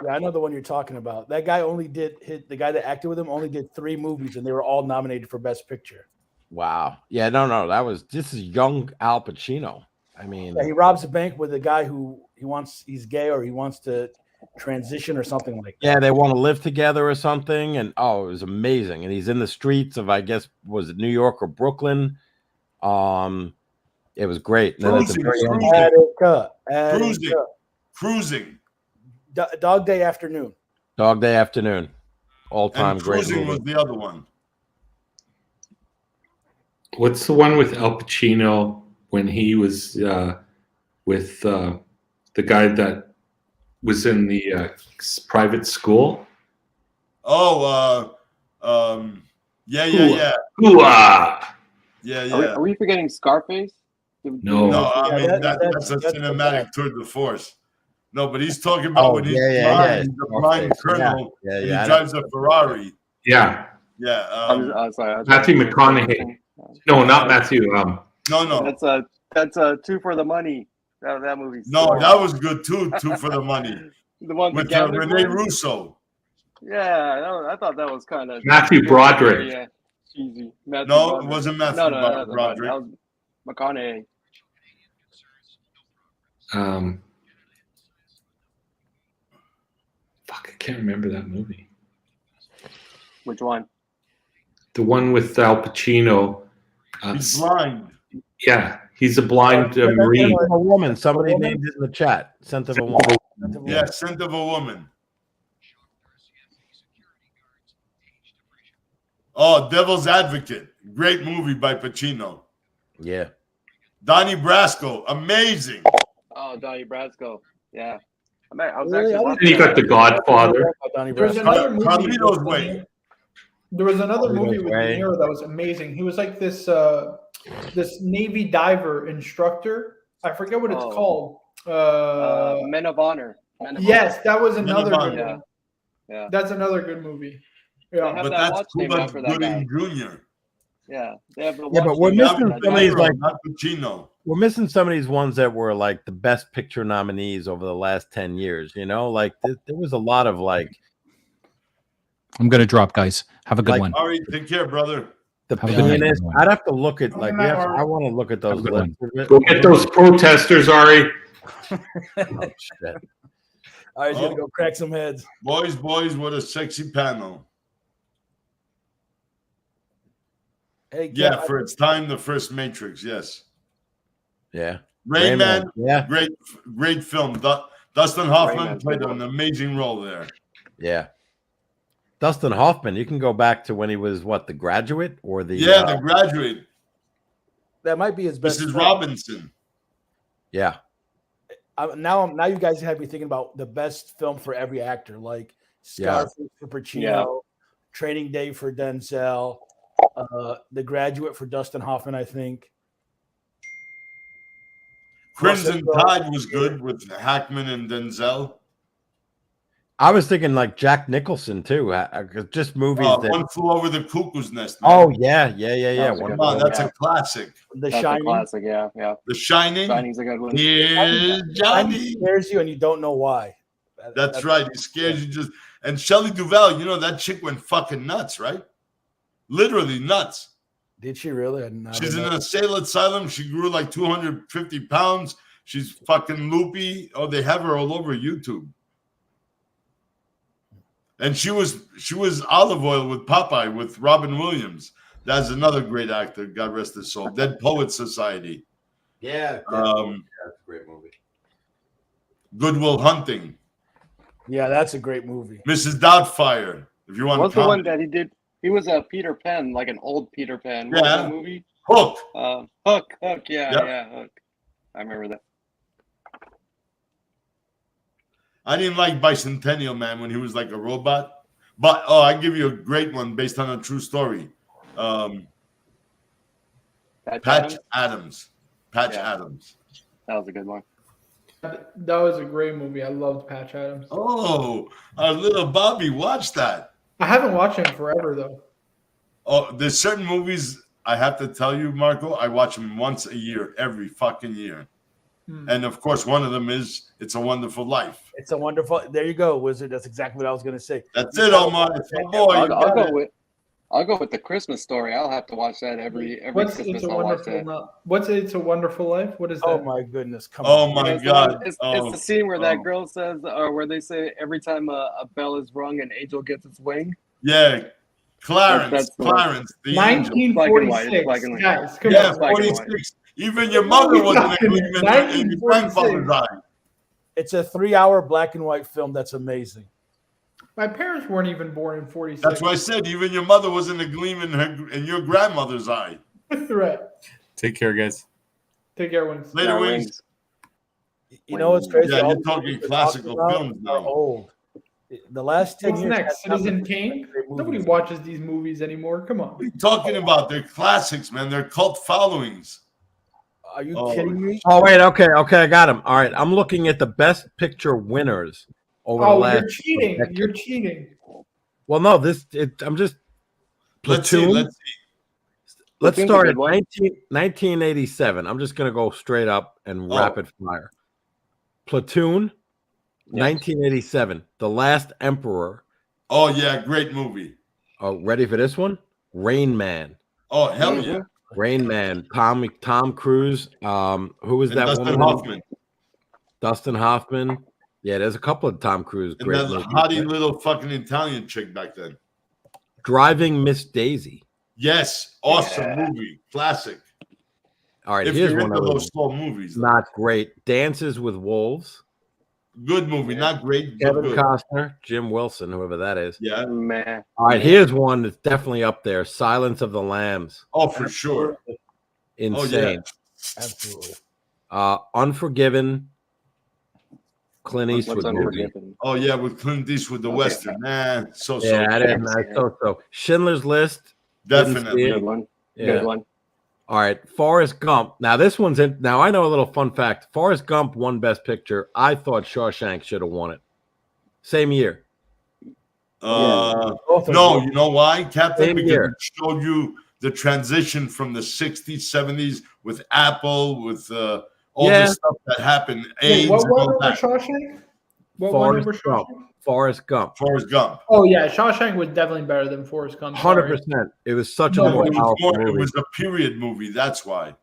Yeah, I know the one you're talking about. That guy the guy that acted with him only did 3 movies, and they were all nominated for Best Picture. Wow. Yeah, no. This is young Al Pacino. I mean, he robs a bank with a guy who he's gay, or he wants to transition or something like that. Yeah, they want to live together or something, and it was amazing. And he's in the streets of, I guess, was it New York or Brooklyn? It was great. Cruising. Dog Day Afternoon. All time great. Cruising was the other one. What's the one with Al Pacino when he was with the guy that was in the private school? Yeah. Are we forgetting Scarface? No. I mean that's a cinematic tour de force. No, but he's talking about when he's blind, he's a blind colonel, and he drives a Ferrari. Yeah. I'm sorry. Matthew McConaughey. No, not Matthew. No. That's a 2 for the Money. That movie. No, that was good too. 2 for the Money. The one with Rene Russo. Yeah, I thought that was kind of Matthew Broderick. Yeah, cheesy. It wasn't Matthew Broderick. That was McConaughey. I can't remember that movie. Which one? The one with Al Pacino. He's blind. Yeah, he's a blind Marine. A woman. Somebody named it in the chat. Scent of a woman. Yeah, Scent of a Woman. Oh, Devil's Advocate. Great movie by Pacino. Yeah. Donnie Brasco. Amazing. Oh, Donnie Brasco. Yeah. I was Really? actually I watching And you got that. The Godfather. There's another movie. Carlito's Way. There was another Carlito's movie with De Way. Niro that was amazing. He was like this this Navy diver instructor. I forget what it's Oh. called. Men of Honor. Men of Yes, that was Men of another Honor. good one. Yeah. That's another good movie. They Yeah. have But that that's watch named Cuba after that guy. Gooding Jr. Yeah, they have the Yeah, watch but we're named That after missing was that some of guy. these, like- not Pacino. We're missing some of these ones that were like the best picture nominees over the last 10 years. You know, like there was a lot of like I'm gonna drop, guys. Have a good Like- one. All right, take care, brother. the Have a good night, pianist. everyone. I'd have to look at like Good night, Ari. I want to look at those Have a good lists. Go get those protesters, Ari. Oh, shit. All right, he's gonna go crack some heads. Boys, what a sexy panel. Hey, Yeah, Kev, for its time, the first Matrix. Yes, Yeah. Rain Man, Yeah. great film. Dustin Hoffman Man's played good an amazing role there. Yeah. Dustin Hoffman, you can go back to when he was what, The Graduate or the The Graduate. that might be his best. Mrs. film. Robinson. yeah. Now you guys have me thinking about the best film for every actor, like Yeah. Scarface for Pacino, Yeah. Training Day for Denzel, The Graduate for Dustin Hoffman, I think. Crimson Russell Crowe. Tide was good with Hackman and Denzel. I was thinking like Jack Nicholson too. Just movies that. One Flew Over the Cuckoo's Nest. Man. Oh yeah. That was a One- good Come on, one, that's yeah. a classic. The That's a Shining. classic. Yeah, yeah. The Shining. Shining's a good one. Here's Shining Johnny. scares you and you don't know why. That's right. He scares you just. And Shelley Duvall, you know that chick went fucking nuts, right? Literally nuts. Did she really? I did not She's in know. a sale asylum. She grew like 250 pounds. She's fucking loopy. Oh, they have her all over YouTube. And she was olive oil with Popeye with Robin Williams. That's another great actor. God rest his soul. Dead Poets Society. Yeah. Um, That's a great movie. Goodwill Hunting. Yeah, that's a great movie. Mrs. Doubtfire. If you want What's the one comedy. that he did? He was a Peter Pan, like an old Peter Pan. What was Yeah. that movie? Hook. Hook. Yeah, Yep. yeah, Hook. I remember that. I didn't like Bicentennial Man when he was like a robot. But I give you a great one based on a true story. Patch Adams. Patch Yeah. Adams. That was a good one. That was a great movie. I loved Patch Adams. Oh, our little Bobby, watch that. I haven't watched him forever though. Oh, there's certain movies I have to tell you, Marco, I watch them once a year, every fucking year. And of course, one of them is It's a Wonderful Life. It's a wonderful. There you go, Wizard. That's exactly what I was going to say. That's it, Omar. It's my boy. I'll go with the Christmas Story. I'll have to watch that every What's Christmas. It's a I'll watch that. Wonderful What's It's a Wonderful Life? What is that? Oh my goodness! Come Oh on. my It's God. It's Oh, the scene where that oh. girl says, or where they say every time a bell is rung, an angel gets its wing. Yeah. Clarence. That's the one. Clarence. The angel. 1946. Black and white. Guys, come Yeah, on. black and white. 46. Even your mother was in agreement in your grandfather's eye. It's a 3-hour black and white film that's amazing. My parents weren't even born in 46. That's why I said even your mother was in a gleam in your grandmother's eye. Right. Take care, guys. Take care, Wings. Later, Yeah, Wings. You know what's crazy? Yeah, All you're the talking movies we're classical talking about films are now. Old. The last 10 What's years. next? have Citizen been Kane? great movies. Nobody watches these movies anymore. Come on. What are you talking about? They're classics, man. They're cult followings. Are you Oh. kidding me? Oh wait, okay, I got him. All right, I'm looking at the best picture winners over the Oh, last. you're cheating. decade. You're cheating. Well, no, I'm just. Let's see. Platoon. Let's see. Let's Platoon's a start good at one. 1987. I'm just gonna go straight up and Oh. rapid fire. Platoon, 1987. The Last Emperor. Oh yeah, great movie. Oh, ready for this one? Rain Man. Oh hell yeah. Rain Man. Tom Cruise. Who was And that Dustin woman? Hoffman. Dustin Hoffman. Yeah, there's a couple of Tom Cruise And great that movies. hottie little fucking Italian chick back then. Driving Miss Daisy. Yes, awesome movie, classic. All right, If here's you're one into of those those. slow movies, Not great. Dances with Wolves. good movie, not great, but Kevin good. Costner, Jim Wilson, whoever that is. Yeah. Man. All right, here's one that's definitely up there. Silence of the Lambs. Oh, for sure. Insane. Oh Absolutely. Unforgiven. Clint Eastwood What's movie. Unforgiven? Oh yeah, with Clint Eastwood, the Okay. Western. Nah, so. Yeah, I didn't. see I it. so. Schindler's List. Didn't see Definitely. it. Good one. Yeah. Good one. All right, Forrest Gump. Now this one's in. Now I know a little fun fact. Forrest Gump won Best Picture. I thought Shawshank should have won it. Same year. Both of No, them. you know why, Captain? Same Because year. it showed you the transition from the 60s, 70s with Apple, with all Yeah. the stuff that happened. Wait, AIDS what and won all over that. Shawshank? What won over Forrest Gump. Shawshank? Forrest Gump. Forrest Gump. Oh yeah, Shawshank was definitely better than Forrest Gump. sorry. 100%. It was such a No, more but powerful It movie. was a period movie. That's why.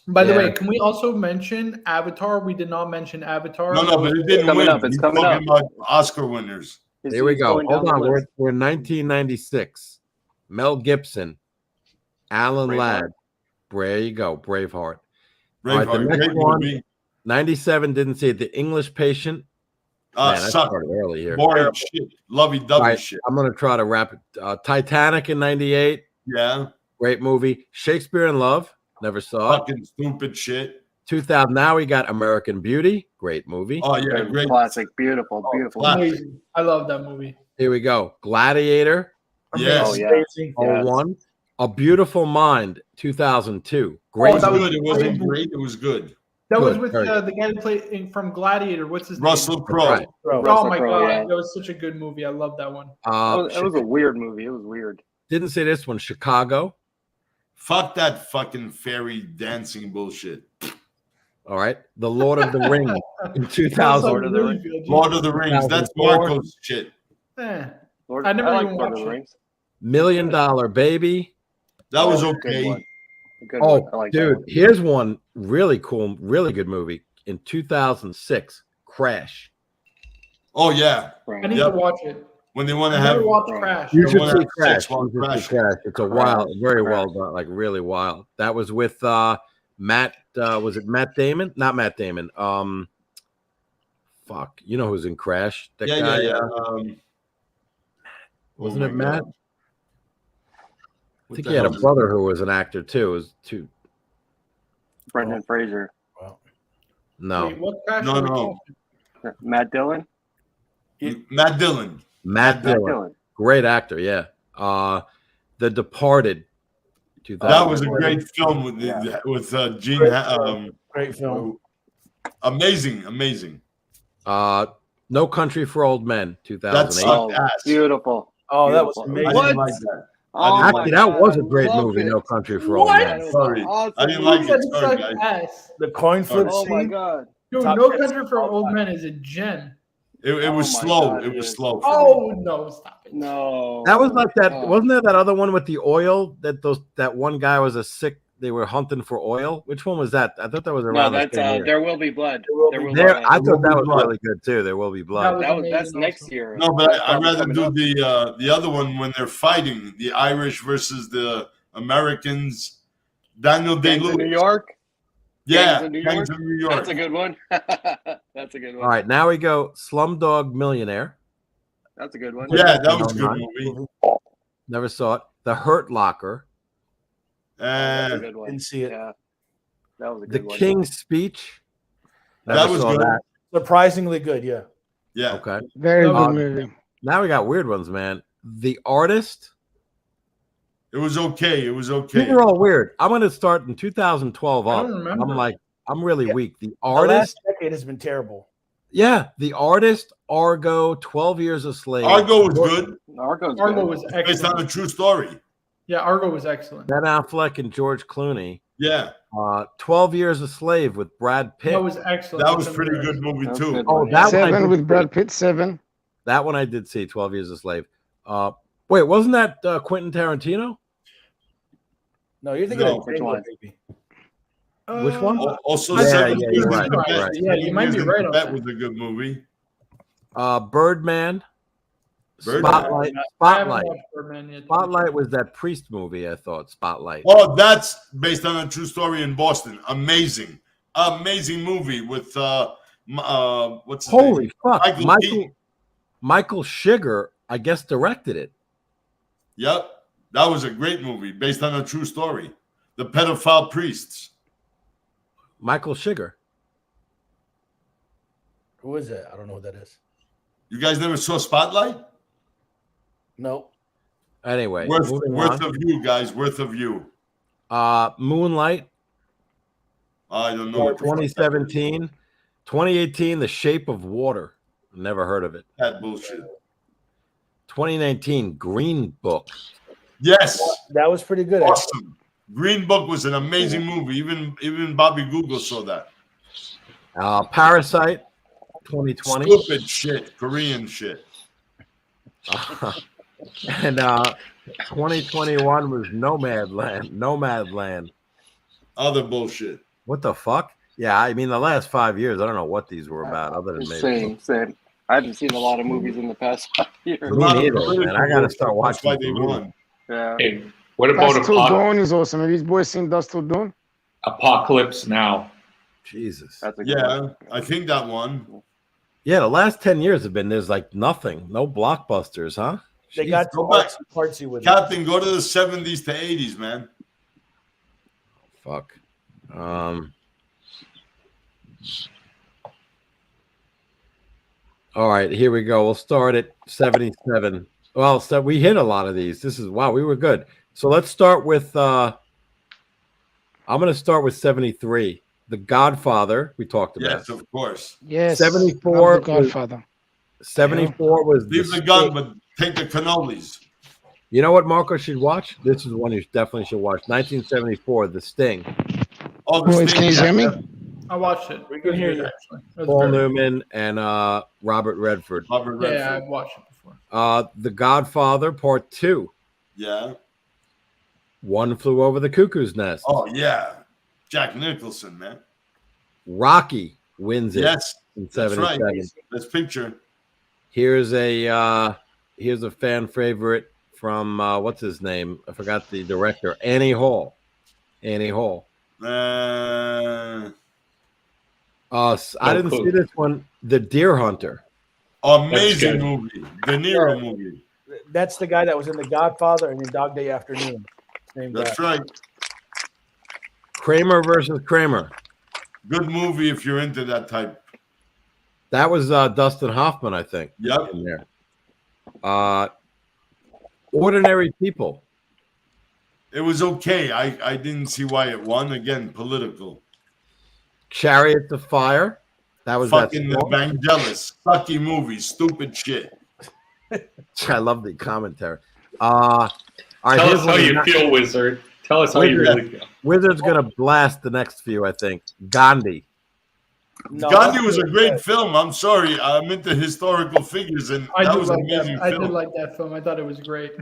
By the Yeah. way, can we also mention Avatar? We did not mention Avatar. No, but it didn't Coming win. up, it's He's coming talking up. about Oscar winners. Here we He's go. going down Hold the on. list. We're in 1996. Mel Gibson, Alan Braveheart. Ladd. There you go. Braveheart. All right, the Braveheart, next great one. movie. 97 didn't see it. The English Patient. Man, I Suck. started early here. Boring shit. Lovey-dovey All right, shit. I'm going to try to wrap it. Titanic in 98. Yeah. Great movie. Shakespeare in Love. Never saw it. Fucking stupid shit. 2000. Now we got American Beauty. Great movie. Oh, yeah. Good, Great. classic, beautiful, beautiful. classic. Amazing. I love that movie. Here we go. Gladiator. Yes. Oh yeah. Amazing. Yes. 01. A Beautiful Mind. 2002. Great. It was that was good. It wasn't great. great. It was good. That was Good, with very the guy who played from Gladiator. What's his Russell name? Crowe. Right. Bro. Oh Russell my Crowe, god, yeah. that was such a good movie. I love that one. It was a weird movie. It was weird. Didn't see this one. Chicago. Fuck that fucking fairy dancing bullshit. All right. The Lord of the Rings in 2000. Lord of the Rings. Lord of the Rings. That's 2004. Marco's shit. Eh, Lord, I never like even Lord of watched the it. Rings. $1 Million Baby. That was Good okay. one. Good Oh, one. I like that dude, one. here's one really cool, really good movie in 2006. Crash. Oh, yeah. I need Yep. to watch it. When they want I to never have. watched Crash. You They should wanna see have Crash. sex while You should see crashing. Crash. It's a Crash. wild, very Crash. well done, like really wild. That was with Matt. Was it Matt Damon? Not Matt Damon. Fuck. You know who's in Crash? That Yeah, guy. yeah. Wasn't oh it my Matt? God. I What think the he had a hell is- brother who was an actor too. It was two. Brendan Fraser. No, Wait, what Crash? No, are we no. talking? Matt Dillon. Matt Dillon. Matt Matt Dillon. Dillon. Great actor. Yeah. The Departed. That was a 2004. great film with Yeah. Gene. Great film. Amazing. No Country for Old Men. That 2008. sucked Oh, ass. beautiful. Oh, that was Beautiful. amazing. I What? didn't like that. Oh Actually, my that God, was a I great love movie. it. No Country for Old What? Men. That was Sorry. awesome I didn't movie. like That it. Sorry, sucked guys. ass. The coin flip Oh my scene. God. Dude, Top No 10 Country for all Old time. Men is a gem. It Oh was my slow. God, It was dude. slow. For me. Oh no, stop it. No. That was like that. Oh. Wasn't there that other one with the oil? That one guy was a sick. They were hunting for oil. Which one was that? I thought that was No, around the that's same year. There Will Be Blood. There Will Be There, Blood. I There thought Will that Be was Blood. really good too. There will be That blood. was That's amazing next also. year. No, but That's I'd probably rather coming do up. the other one when they're fighting the Irish versus the Americans. Daniel Day Gangs in New Lewis. York. Yeah, Gangs in New Gangs York? in New York. That's a good one. That's a good one. All right, now we go. Slumdog Millionaire. That's a good one. Yeah, that was a No, good movie. Never saw it. The Hurt Locker. That's a Uh, good one. Didn't see it. Yeah. That was a The good one. King's Speech. That Never was saw good. that. Surprisingly good. Yeah. yeah. Okay. Very That good was- movie. Now we got weird ones, man. The Artist. It was okay. It was okay. These are all weird. I'm going to start in 2012 I up. don't remember. I'm like, I'm really Yeah. weak. The The Artist. last decade has been terrible. Yeah, The Artist, Argo, 12 Years a Slave. Argo was good. Argo's Argo good. was Based on excellent. a true story. Yeah, Argo was excellent. Ben Affleck and George Clooney. Yeah, 12 Years a Slave with Brad Pitt. That was excellent. that was That's pretty amazing. good movie That's too. good. Oh, Yeah. that one I Seven did with see. Brad Pitt. Seven. That one I did see, 12 Years a Slave. Wait, wasn't that Quentin Tarantino? No, you're thinking No, of which Django, one? baby. Which one? Also, Yeah, Seven yeah, Years you're in right, the you're Bet. right. Yeah, you might Years be in right the on Bet that. was a good movie. Birdman. Birdman. Spotlight. I haven't Spotlight. watched Birdman yet. Spotlight was that priest movie, I thought. Spotlight. Oh, that's based on a true story in Boston. Amazing movie with what's his Holy name? fuck. Michael Keaton. Michael Sugar, I guess, directed it. Yep, that was a great movie based on a true story. The pedophile priests. Michael Sugar. Who is that? I don't know who that is. You guys never saw Spotlight? No. Anyway, Worth moving on. of you guys. Worth of you. Moonlight, I don't know what the fuck that is. 2017. 2018, The Shape of Water. Never heard of it. That bullshit. 2019, Green Book. Yes. That was pretty good. Awesome. Green Book was an amazing movie. Even Bobby Google saw that. Parasite, 2020. Stupid shit. Korean shit. And 2021 was Nomadland. Other bullshit. What the fuck? Yeah, I mean, the last 5 years, I don't know what these were about, other than maybe. Same. I haven't seen a lot of movies in the past 5 years. Me neither, man. I gotta start watching. That's why they won. Yeah. Hey, what about Dust Till Dawn is awesome. Have you boys seen Dust Till Dawn? Apocalypse Now? Jesus. That's a good one. I think that one. Yeah, the last 10 years have been, there's like nothing, no blockbusters, huh? They Jeez. got Go back. artsy with it. Captain, go to the 70s to 80s, man. Fuck. All right, here we go. We'll start at 77. Well, so we hit a lot of these. This is wow, we were good. So let's start with I'm gonna start with 73. The Godfather, we talked about. Yes, of course. Yes. 74 I'm the Godfather. 74 was Leave the gun, but take the cannolis. You know what Marco should watch? This is one you definitely should watch. 1974, The Sting. Oh, Boys, can you hear me? I watched it. We can hear you. Actually. It was Paul very- Newman and Robert Redford. Robert Redford. Yeah, I've watched it before. The Godfather Part 2. Yeah. One Flew Over the Cuckoo's Nest. Oh, yeah. Jack Nicholson, man. Rocky wins it Yes. in That's 77. right. Let's picture. Here's a fan favorite from what's his name? I forgot the director. Annie Hall. Annie Hall. Uh, I didn't see this one. The Deer Hunter. amazing good. movie. De Niro movie. That's the guy that was in The Godfather and in Dog Day Afternoon. Same guy. That's right. Kramer versus Kramer. Good movie if you're into that type. That was Dustin Hoffman, I think. Yep. In there. Ordinary People. It was okay. I didn't see why it won. Again, political. Chariots of Fire. That was Fucking that song. Vangelis. Sucky movie. Stupid shit. I love the commentary. All right, Tell here's us how one you not- feel, Wizard. Tell us how you really feel. Wizard's gonna blast the next few, I think. Gandhi. No, Gandhi was a great film. I'm sorry. I'm into historical figures, and I that did was an like that. amazing I did film. like that film. I thought it was great.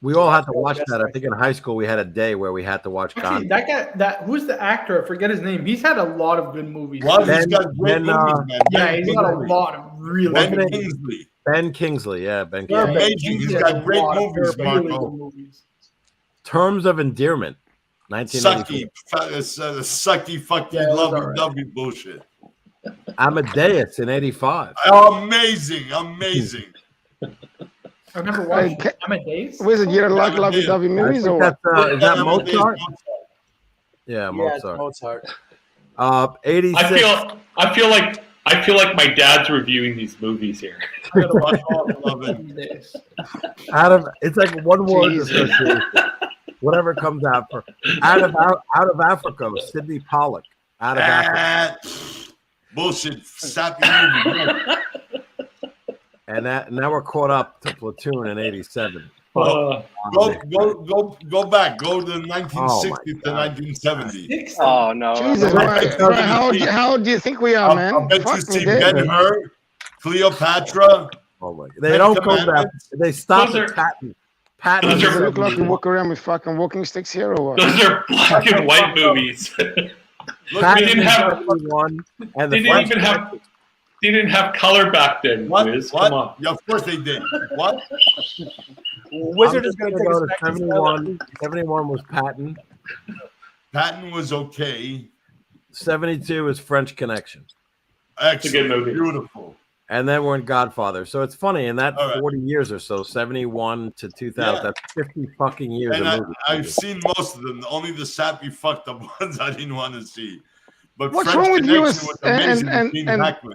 We all had to watch that. I think in high school we had a day where we had to watch Actually, Gandhi. that guy, who's the actor? I forget his name. He's had a lot of good movies. Well, he's Ben- got great Ben, movies, man. Yeah, Ben he's got a Kingsley. lot of really Ben good Kingsley. Ben Kingsley, yeah, Ben Yeah, Kingsley. Amazing. Kingsley He's has got a great lot of movies, really Marco. good movies. Terms of Endearment. 1984. Sucky, fucky, Yeah, it was lovey, alright. dovey bullshit. Amadeus in 85. Amazing. I remember Hey, watching ca- Amadeus. Wizard, you don't like lovey dovey I movies think or what? that's, is that Amadeus, Mozart? Yeah, Yeah, it's Mozart. Mozart. 86. I feel like my dad's reviewing these movies here. I gotta watch all of it. Amadeus. It's like one word Jesus. association. Whatever comes out for out of Africa, Sidney Pollock. Out of Africa. Bullshit. Sappy movie. And now we're caught up to Platoon in 87. Uh, Go back. Go to 1960 to God. 1970. Oh no. Jesus, Right. Brian, how do you think we are, man? I'll bet you Fuck me see dead. Ben-Hur, Cleopatra. Oh my! They don't go back. Commandments. They stop Those at are- Patton. Patton. those Does is it look like you 71. walk around with fucking walking sticks here or what? those are black and white movies. Patton didn't is have- 71, and the They didn't have color back then, What? Wiz. What? Come on. Yeah, of course they did. What? Wizard is going to take us back to 71. 71 was Patton. Patton was okay. 72 is French Connection. Excellent. a good movie. Beautiful. And then we're in Godfather. So it's funny, in that All right. 40 years or so, 71 to 2000, Yeah. that's 50 fucking years And of movies. I've seen most of them. Only the sappy fucked up ones I didn't want to see. But What's French wrong with you Connection was amazing with Gene Hackman.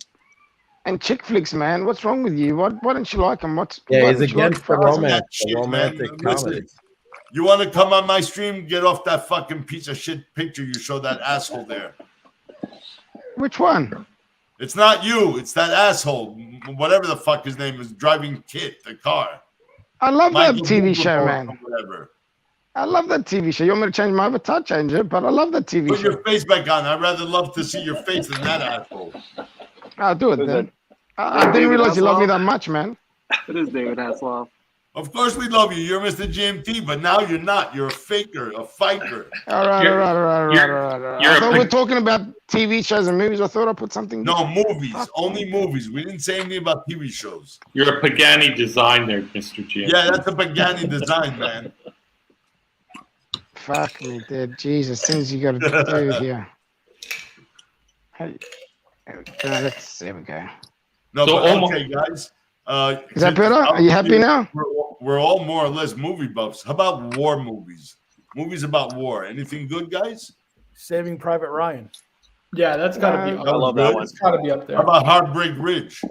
and chick flicks, man? What's wrong with you? Why don't you like them? Why he's don't you like against the fucking- romance, Shit, the romantic man. comedy. Listen, you want to come on my stream? Get off that fucking piece of shit picture you show that asshole there. Which one? It's not you. It's that asshole. Whatever the fuck his name is, driving Kit, the car. I love that Michael TV show, Bublé or man. Whatever. I love that TV show. You want me to change my avatar? Change it, but I love that TV Put show. your face back on. I'd rather love to see your face than that asshole. I'll do it Who's then. it? I didn't David realize you love me Hasselhoff? that much, man. It is David Hasselhoff. Of course we love you. You're Mr. GMT, but now you're not. You're a faker, a fiker. All right. You're I a thought pig- we're talking about TV shows and movies. I thought I put something. No, movies. Only movies. We didn't say anything about TV shows. You're a Pagani design there, Mr. Jim. Yeah, that's a Pagani design, man. Fuck me, dude. Jesus, things you got to do here. Hey, there we go. No, So but almost- okay, guys. Is that better? Are you happy now? We're all more or less movie buffs. How about war movies? Movies about war. Anything good, guys? Saving Private Ryan. Yeah, that's got to be. That Up. was I love that good. one. It's got to be up How there. about Heartbreak Ridge?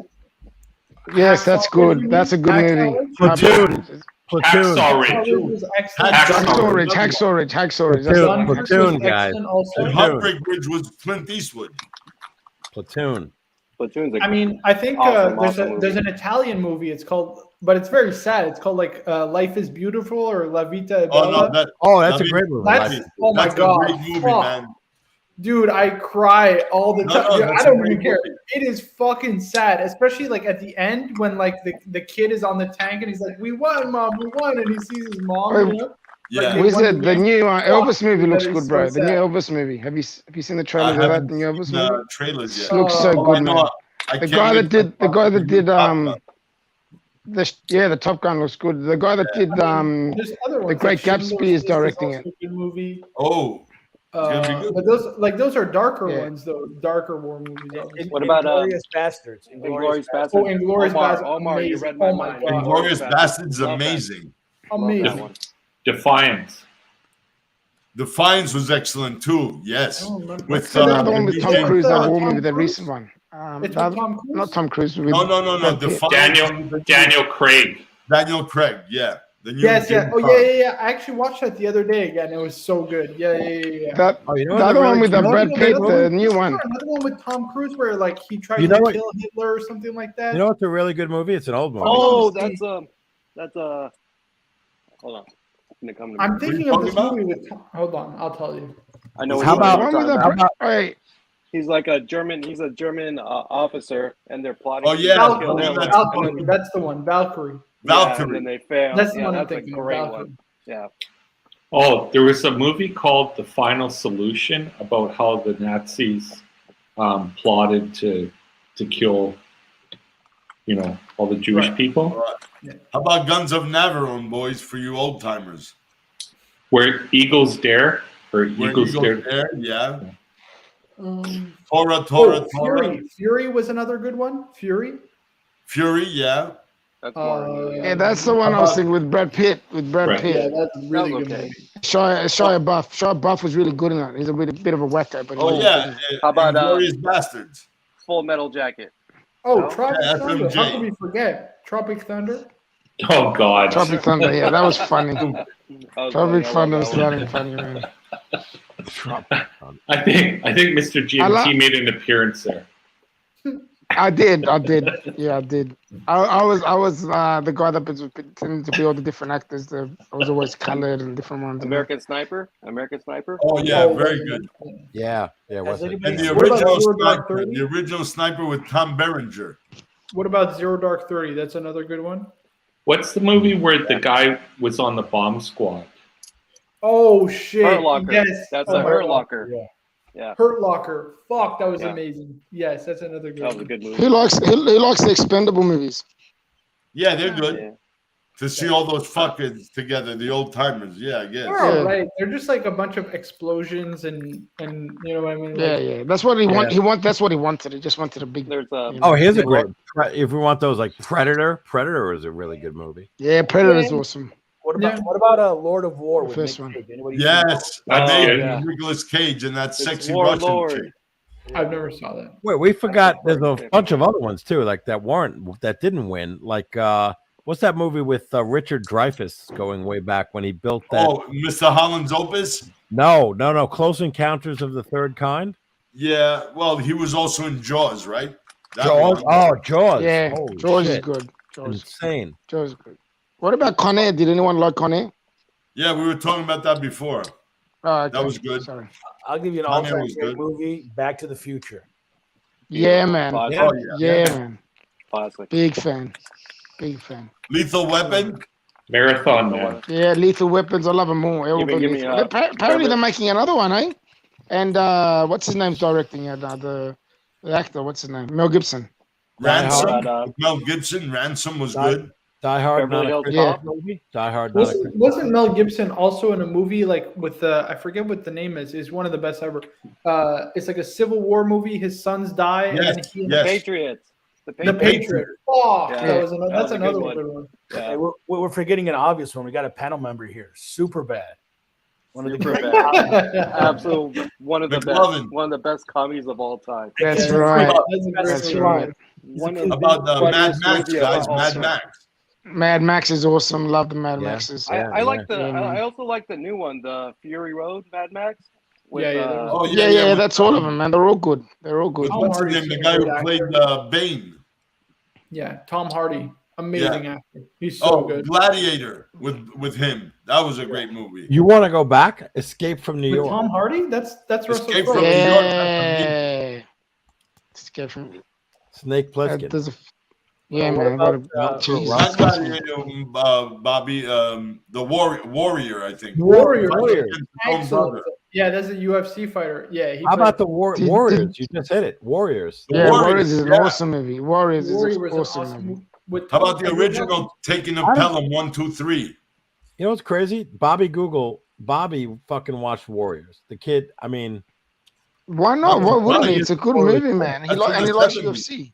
Yes, that's good. That's a good movie. Platoon. Hacksaw Ridge. Hacksaw Ridge. Hacksaw Ridge. Hacksaw Ridge. That's Platoon. the Platoon, guys. And Platoon. Heartbreak Ridge was Clint Eastwood. Platoon. Platoon's a I mean, I think Awesome there's movie. an Italian movie. It's called, but it's very sad. It's called like Life is Beautiful or La Vita è Oh Bella. no, That's a David- great movie. That's oh my that's god, a great movie, fuck. man. Dude, I cry all the No, time. no, Dude, that's I don't a even great care. movie. It is fucking sad, especially like at the end when like the kid is on the tank and he's like, "We won, mom, we won," and he sees his mom. Wait, You know? Yeah. Wizard, the new Elvis movie looks That is good, bro. so The new sad. Elvis movie. Have you seen the I trailer of that? haven't The new Elvis seen movie. the trailers yet. Looks so Oh, good, I know. man. I The can't guy wait that did Top Gun. the Top Gun looks good. The guy that did There's other ones. Great like Gatsby Schindler's is List directing also a good movie. Oh, gonna be good. But those are darker Yeah. ones though. Darker war movies. obviously. What about Inglourious Bastards? Inglourious Bastards? Oh, Inglourious Omar, Bastards, Omar, you amazing. read my Oh my mind. God. Inglourious Bastards, Love that. amazing. Love that Amazing. one. Defiance. Defiance was excellent too. Yes, Oh, man. with the other one with Tom Tom Cruise, that Cruise. war movie, Tom the Cruise? recent one. It's the with Tom Cruise. Not Tom Cruise. With no. Brad Pitt. Defiance. Daniel Craig. Daniel Craig. Yeah, the new Yes, yeah. James Oh, Bond. yeah. I actually watched that the other day again. It was so good. Yeah. That Oh, you know the what other really one with the cute- Brad Pitt, the new Isn't one. there another one with Tom Cruise where like he tries You know to what- kill Hitler or something like that. You know what's a really good movie? It's an old movie. Oh, that's hold on. It's gonna come to me. I'm thinking you of this talking movie with. Hold on, I'll tell you. I know. How which one about- you're One with talking the about. Wait, He's like a German. He's a German officer, and they're plotting. Oh, yeah, to kill Valkyrie, Hitler. that's Valkyrie. That's the one. Valkyrie. Valkyrie. and then they fail. That's the yeah, one I'm that's a thinking of. great Valkyrie. one. Yeah. Oh, there was a movie called The Final Solution about how the Nazis plotted to kill, all the Jewish Right. people. How about Guns of Navarone, boys, for you old timers? Where Eagles Dare or Where Eagles Eagles Dare. Dare, yeah. Oh, Tora. Fury. Fury was another good one. Fury. Fury, yeah. That's more. yeah, that's the one I was thinking with Brad Pitt. With Brad Right. Yeah, Pitt, that's really was good okay. movie. Shia Buff. Shia Buff was really good in that. He's a bit of a wacko, but Oh, he- yeah. How about, Glorious Bastards? Full Metal Jacket. Oh, No? Tropic Yeah, Thunder. FMJ. How could we forget Tropic Thunder? Oh God! Tropic Thunder. Yeah, that was funny. That was Tropic funny. I Thunder love was that one. really funny, man. I think Mr. GMT I made an appearance there. I did. Yeah, I did. I was the guy that was pretending to be all the different actors. I was always colored and different ones. American Sniper. American Sniper. Oh, yeah, very good. Yeah. What's it? And the What about original Zero Dark sniper, 30? the original sniper with Tom Berenger. What about Zero Dark 30? That's another good one. What's the movie where the guy was on the bomb squad? Oh shit! Hurt Locker. Yes, That's oh, a Hurt Locker. Yeah. Hurt Locker. Fuck, that was Yeah. amazing. Yes, that's another good That was a one. good movie. He likes the expendable movies. Yeah, they're good. Yeah. To see all those fuckers together, the old timers. Yeah, I guess. They're all right. They're just like a bunch of explosions and you know what I mean. Yeah. That's what he want. That's what he wanted. He just wanted a big. There's a. you know. Oh, here's a Yeah. great. If we want those like Predator. Predator is a really good movie. Yeah, Predator's awesome. What about Lord of War with First Nick one. Cage? Anybody Yes, That's I good. made Nicolas Cage and that It's sexy War Russian Lord. chick. I've never saw that. Wait, we forgot. There's a Yeah. bunch of other ones too, like that didn't win. Like what's that movie with Richard Dreyfuss going way back when he built that? Oh, Mr. Holland's Opus. No. Close Encounters of the Third Kind. Yeah, well, he was also in Jaws, right? That Jaws. one. Oh, Jaws. Yeah, Holy Jaws is shit. good. Jaws, Insane. Jaws is good. What about Con Air? Did anyone like Con Air? Yeah, we were talking about that before. Oh, okay. That was good. Sorry. I'll give you an Con Air all-time was great good. movie, Back to the Future. Yeah, man. Classic. Oh, Yeah, man. Classic. Big fan. Big fan. Lethal Weapon. Marathon Man. Yeah, Lethal Weapons. I love them all. Give me, Apparently, Trevor. they're making another one, eh? And what's his name's directing it? The actor. What's his name? Mel Gibson. Ransom. Hard. Mel Gibson. Ransom was good. Die Hard. Beverly Not a Hills Christmas Cop. movie. Die Hard. Not a Christmas. Wasn't Mel Gibson also in a movie like with I forget what the name is? Is one of the best ever. It's like a Civil War movie. His sons die, Yes, and then he yes. Patriots. the Patriot. Oh, Yeah, that was that that's was a another good good one. Yeah. Hey, we're forgetting an obvious one. We got a panel member here. Super bad. One of the Super great bad. Absolute one of the McLovin. best. One of the best comedies of all time. That's Yeah. right. That's a great That's movie. right. One of the About the Mad funniest Max, movies of guys. all Mad time. Max. Mad Max is awesome. Love the Mad Yeah. Maxes. I like the. Yeah, man. I also like the new one, the Fury Road Mad Max. With, Yeah, that was- Oh, Yeah, with, that's all of them, man. They're all good. They're all good. With Tom what's his Hardy's name? The a guy who great played actor. Bane. Yeah, Tom Hardy, amazing actor. He's so Oh, good. Gladiator with him. That was a great movie. You want to go back? Escape from New With York. Tom Hardy, that's Russell Escape Crowe. from New York. That's Yeah. Escape from. Snake Plissken. There's a. Yeah, What man. about, What Jesus. Not Gladiator, Bobby. The Warrior, I think. Warrior. Warrior. Against his own Excellent. brother. Yeah, that's a UFC fighter. Yeah, he How played- about the Did- Warriors? You just hit it. Warriors. Yeah, Warriors, Warriors is an yeah. awesome movie. Warriors Warrior is was an an awesome awesome movie. with How about the Tom- original Taking of I don't- Pelham 1, 2, 3? You know what's crazy? Bobby fucking watched Warriors. The kid, I mean, Why not? Why wouldn't he? Well, It's a good Warriors. movie, man. That's And he in the likes 70s. UFC.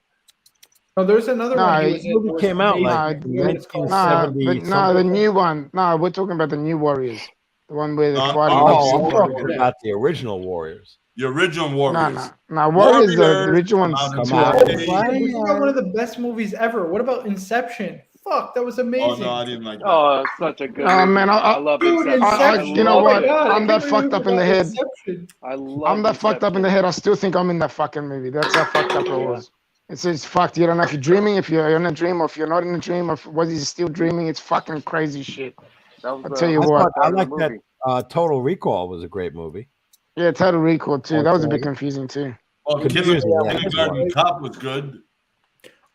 No, there's another No, one. he was in. movie It was came out amazing. like I forget what it's called. 1970 No, something. the new one. No, we're talking about the new Warriors. The one where they're No, fighting. oh, UFC. I'm oh, talking okay. about the original Warriors. The original No, Warriors. no. Warriors, the Warriors, original ones. come Come too. on. Oh, shit, we forgot one of the best movies ever. What about Inception? Fuck, that was Oh, amazing. no, I didn't like that. Oh, it's such a good. Oh, movie. man, I love Dude, Inception. Inception. you know oh my what? God, I I'm that can't fucked believe up in the about head. Inception. I love. I'm that fucked up in the Inception. head. I still think I'm in that fucking movie. That's how fucked up it was. It's fucked. You don't know if you're dreaming, if you're in a dream, or if you're not in a dream, or if was he still dreaming. It's fucking crazy shit. That was I'll the tell you best what. part I of the like that. movie. Total Recall was a great movie. Yeah, Total Recall too. That was a bit Okay. confusing too. Oh, Confusing, yeah. Kindergarten Cop was good.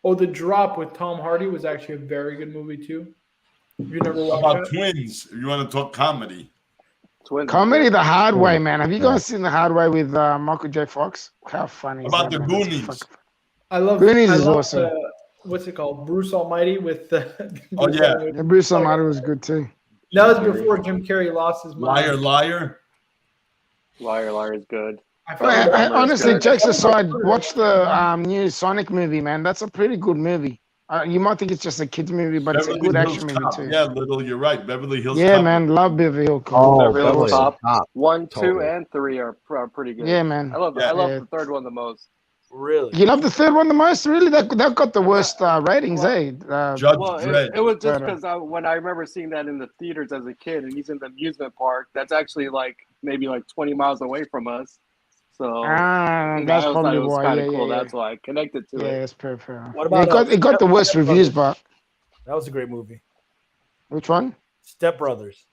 Oh, The Drop with Tom Hardy was actually a very good movie too. You never How watched about that? Twins? If you want to talk comedy. Twins. Comedy the hard way, man. Have you guys seen the hard way with Michael J. Fox? How funny is How about that, the man? That's Goonies? fucking- I love Goonies I is love awesome. What's it called? Bruce Almighty with the. Oh, yeah. Yeah, Bruce Almighty was good too. That was before Jim Carrey lost his mind. Liar. Liar is good. I Well, felt like- honestly, jokes aside, watch the new Sonic movie, man. That's a pretty good movie. You might think it's just a kids movie, but it's a good Hills action movie Cop. too. Yeah, Little, you're right. Beverly Hills Yeah, Cop. man, love Beverly Hills Cop. Oh, Beverly Hills Beverly Cop. 1, 2, Totally. and 3 are pretty good. Yeah, man. I love Yeah. the third one the most. Really? You love the third one the most, really? That got the worst ratings, eh? Judge Well, Dredd. it was just Better. because when I remember seeing that in the theaters as a kid, and he's in the amusement park. That's actually maybe 20 miles away from us. So Ah, I that's always thought probably it was why. kind Yeah, of cool. yeah, That's why I connected to yeah. it. It's perfect. What about, it got the worst Step reviews, Brothers? but That was a great movie. which one? Step Brothers.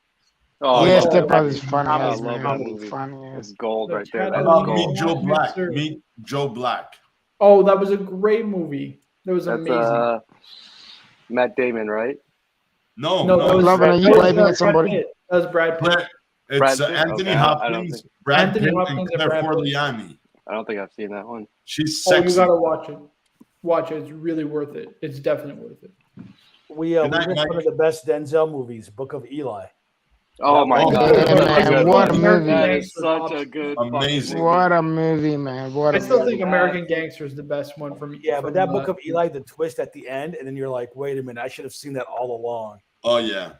Oh, yeah, I Step love Brothers is that funny movie. I as love man. that movie. Funny It's as. gold right there. How That's How about gold. Meet Joe Yes, Black? sir. Meet Joe Black. Oh, that was a great movie. That was That's amazing. Matt Damon, right? No, No, no. that was Loving it. You that was, waving at Brad somebody? Pitt. That was Brad Pitt. It's Brad Pitt? Anthony Okay, I don't Hopkins, think- Brad Anthony Pitt, Hopkins and and Claire Brad Pitt. Forliani. I don't think I've seen that one. She's Oh, sexy. you gotta watch it. Watch it. It's really worth it. It's definitely worth it. We Good night, did Mike. one of the best Denzel movies, Book of Eli. Oh my Oh, god, yeah, that's man, a good what one. a movie. That is such a good fucking Amazing. movie. What a movie, man! What I a still movie. think American Gangster is the best one for me. Yeah, but from, that Book of Eli, the twist at the end, and then you're like, wait a minute, I should have seen that all along. Oh yeah.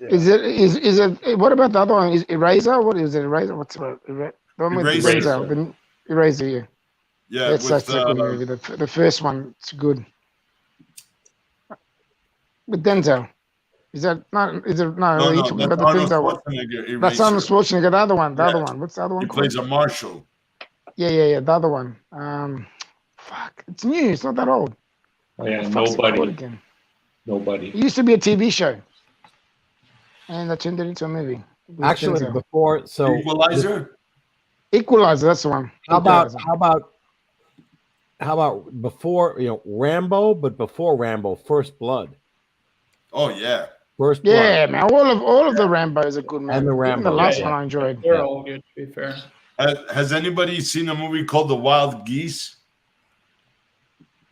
Yeah. Is it? What about the other one? Is Eraser? What is it? Eraser? What's the one with Eraser. Denzel? Eraser. Yeah. Yeah, That's with such a good movie. The first one, it's good. With Denzel. Is that not? Is it no? no, You no, talking that's about the Arnold Denzel one? Schwarzenegger That's Arnold Eraser. Schwarzenegger. The other one. The other Yeah. one. What's the other He one called? plays a marshal. Yeah. The other one. Fuck. It's new. It's not that old. Oh yeah, What the fuck's it called nobody. again? Nobody. It used to be a TV show, and I turned it into a movie. with Actually, Denzel. before Equalizer. Equalizer. That's the one. How about Equalizer. how about before Rambo, but before Rambo, First Blood. Oh yeah. First Blood. Yeah, man. All of the Rambos are good, man. And the Even Rambo, the last yeah, one I enjoyed. They're all good, to be fair. Has anybody seen a movie called The Wild Geese?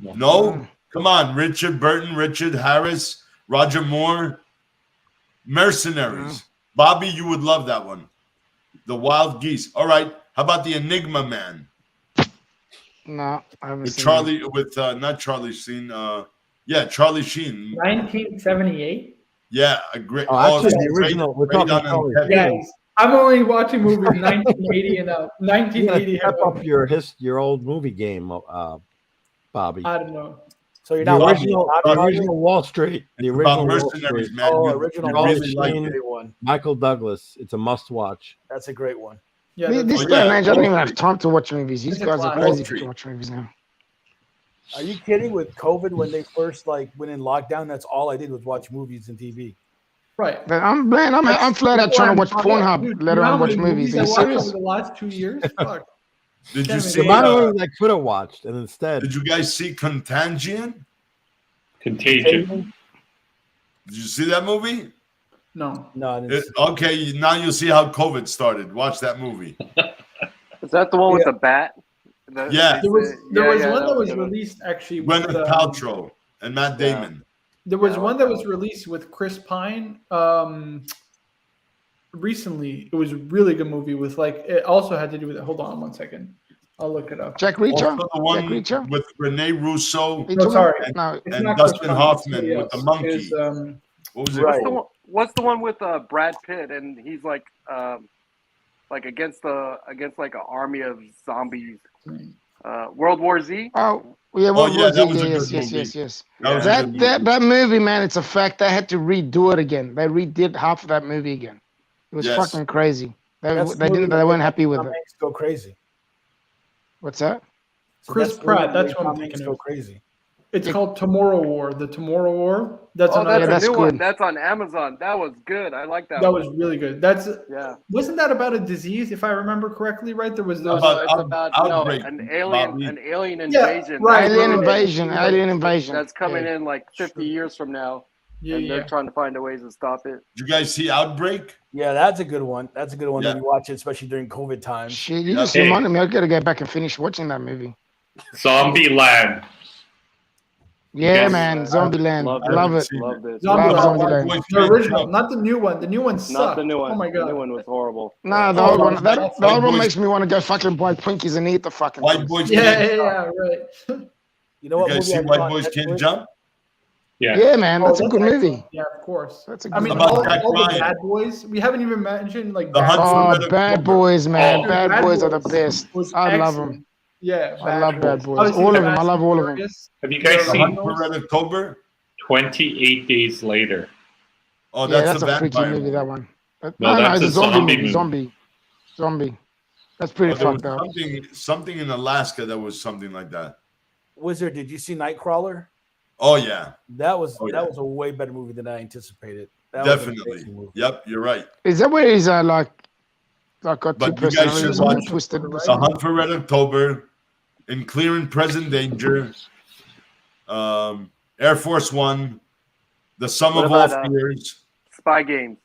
No? Come on, Richard Burton, Richard Harris, Roger Moore, Mercenaries. Bobby, you would love that one. The Wild Geese. All right. How about The Enigma Man? No, I haven't With seen Charlie, with not Charlie Sheen. Yeah, Charlie Sheen. 1978. Yeah, a great. Oh, actually, it's the great- original. We're great talking on Charlie Uncut. Yes, I'm only watching movies 1980 and up. You 1980 gotta and step up. up your old movie game, Bobby. I don't know. So you're The not original, watching the original Wall Street. The It's original about Wall mercenaries, Street. man. Oh, You- original you Wall really Street, like that's a it. great one. Michael Douglas. It's a must-watch. That's a great one. Yeah, This Oh, day and yeah, age, I don't Wall even have Street. time to watch movies. These It's a guys are classic. crazy Street. to watch movies now. Are you kidding? With COVID, when they first went in lockdown, that's all I did was watch movies and TV. right. But I'm flat out trying to watch Pornhub, let alone watch movies. Are you I watched serious? over the last 2 years? Fuck. Did you Can't see? The amount of movies I could have watched, and instead, Did you guys see Contagion? Contagion. Did you see that movie? No. No, I didn't. Okay, now you'll see how COVID started. Watch that movie. Is that the one with the bat? Yeah. There was one that was good. released actually with Gwyneth Paltrow and Matt Damon. there was Yeah, I one like that that was released with Chris Pine recently. It was a really good movie with it also had to do with it. Hold on 1 second. I'll look it up. Jack Reacher? Also the one Jack Reacher? with Renee Russo You No, talking- sorry. No, It's and not Chris Dustin Pine, Hoffman it's with the somebody monkey. else. It What was it Right. called? What's the one with Brad Pitt and he's like against like an army of zombies? World War Z. Oh, yeah, Oh, World yeah, War that Z. was a Yes, good yes, movie. yes, yes. That was a good movie. That movie, man, it's a fact. They had to redo it again. They redid half of that movie again. It was Yes. fucking crazy. They That's the movie They that weren't made happy with Tom it. Hanks go crazy. What's that? So Chris that's the movie Pratt, that that's made what I'm Tom Hanks thinking go of. crazy. It's called Tomorrow War. The Tomorrow War. That's Oh, another. that's that's a new good. one. That's on Amazon. That was good. I like that. That one. was really good. That's Yeah. wasn't that about a disease, if I remember correctly? Right, there was those. About It's about outbreak, an Bobby. alien Yeah, invasion. right. Alien Invasion. Alien Invasion. That's coming Yeah. in like 50 years from now, Yeah, and they're yeah. trying to find a ways to stop it. Did you guys see Outbreak? Yeah, that's a good one. That's a good one Yeah. that you watch, especially during COVID times. Shit, you Yeah. just reminded me. I gotta get back and finish watching that movie. Zombie Land. Yeah, Yes. man, Zombieland. Loved Love it. seen Loved it. Zombie Love Land. Zombieland. The original, not the new one. The new one sucked. Not the new one. Oh my The new god. one was horrible. Nah, the Oh, old one. that's The awful. old one Boys- makes me want to go fucking buy Twinkies and eat the fucking White things. Boys Yeah, Can't yeah, Jump. yeah, right. You know You what guys movie see I White saw on Boys Can't Netflix? Jump? Yeah. Yeah, man, that's a Oh, good movie. excellent. Yeah, of course. That's a I good mean, About all Jack the Ryan. Bad Boys. We haven't even mentioned like The Bad Hunt for Oh, Red Bad October. Boys, man. Oh. Bad Bad Boys are the Boys best. was I love excellent. them. Yeah, I love Bad Boys. Obviously, All of the them. I Fast love and all of them. Furious. Have you guys The seen Hunt for Red October? 28 Days Later? Oh, Yeah, that's that's the a freaky vampire movie, movie. that one. But, No, no, that's it's a a zombie zombie movie. movie. Zombie. That's pretty Oh, there was fucked up. something in Alaska that was something like that. Wizard, did you see Nightcrawler? Oh yeah, That was Oh, yeah. that was a way better movie than I anticipated. That was an definitely. amazing movie. Yep, you're right. Is that where he's like got two But you guys should personalities and watch twisted? The Hunt for Red October, In Clear and Present Danger, Air Force One, The Sum What of All about, Fears, Spy Games.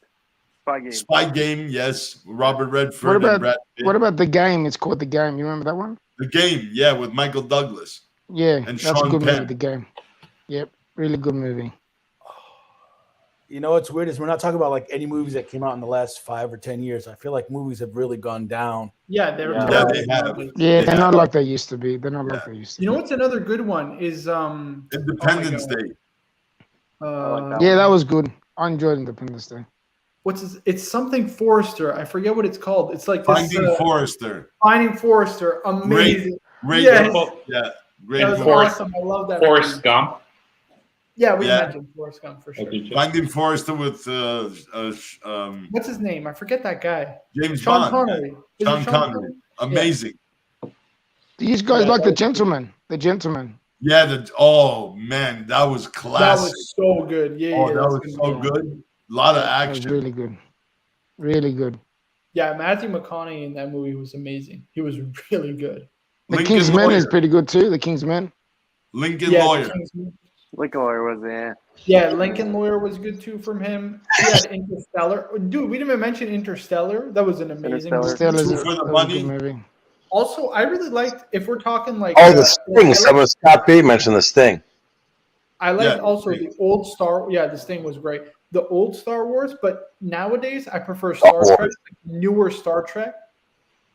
Spy Games. Spy Game, yes, Robert Redford What and about Brad Pitt. what about The Game? It's called The Game. You remember that one? The Game, yeah, with Michael Douglas. Yeah, And that's Sean a good Penn. movie. The Game. Yep, really good movie. You know what's weird is we're not talking about like any movies that came out in the last 5 or 10 years. I feel like movies have really gone down. Yeah, they were. Yeah. Yeah, they have. Yeah, they're Yeah. not like they used to be. They're not like they used to You know be. what's another good one is Independence Oh my Day. like that Yeah, that was good. I enjoyed Independence Day. it's something Forrester. I forget what it's called. It's like this, Finding Forrester. Finding Forrester. Amazing. Great. Yes. Yeah. Great. That was movie. awesome. I love that. Forrest movie. Gump. Yeah, we Yeah. mentioned Forrest Gump for sure. Finding Forrester with What's his name? I forget that guy. James Sean Bond. Connery. Is it Sean Sean Connery. Amazing. These guys like the gentleman. The gentleman. Yeah. Oh man, that was That classic. was so good. Yeah, Oh, yeah, that that's was gonna so be- good. A lot of That was action. really good. Really good. Yeah, Matthew McConaughey in that movie was amazing. He was really good. The Lincoln King's Men is Lawyer. pretty good too. The King's Men. Lincoln Yeah, Lawyer. Lincoln Lawyer was there. Yeah, Lincoln Lawyer was good too from him. He had Interstellar. Dude, we didn't even mention Interstellar. That was an amazing movie. Interstellar's Two for the that was a money. good movie. Also, I really liked, if we're talking like Oh, the Sting. Someone, Scott B mentioned the Sting. I liked Yeah, also Sting. the old Star. Yeah, this thing was great. The old Star Wars, but nowadays I prefer Star Wars. Trek, newer Star Trek.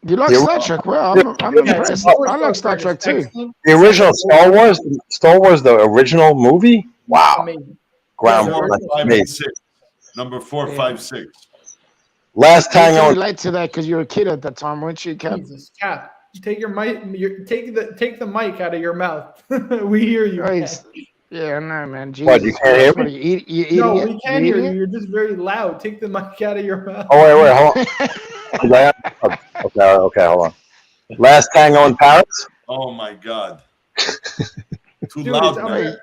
You like Yeah, Star Trek? Well, I'm Yeah, impressed. newer I like Star Trek is too. excellent. The original Star Wars, the original movie. Wow, Amazing. ground. Yeah, the That's original- 5 amazing. and 6. Number 4, Yeah. 5, 6. Last I Tango. can relate to that because you're a kid at that time, weren't you, Cap? Jesus, Cap, take your mic. Take the mic out of your mouth. We hear you. Oh, man. he's- Yeah, I know, man. Jesus What, you can't hear Christ, me? what, you eating No, it? we can You hear eating you. it? You're just very loud. Take the mic out of your mouth. Oh wait, hold on. Okay, hold on. Last Tango in Paris. Oh my God. Too Dude, loud, it's up man. there.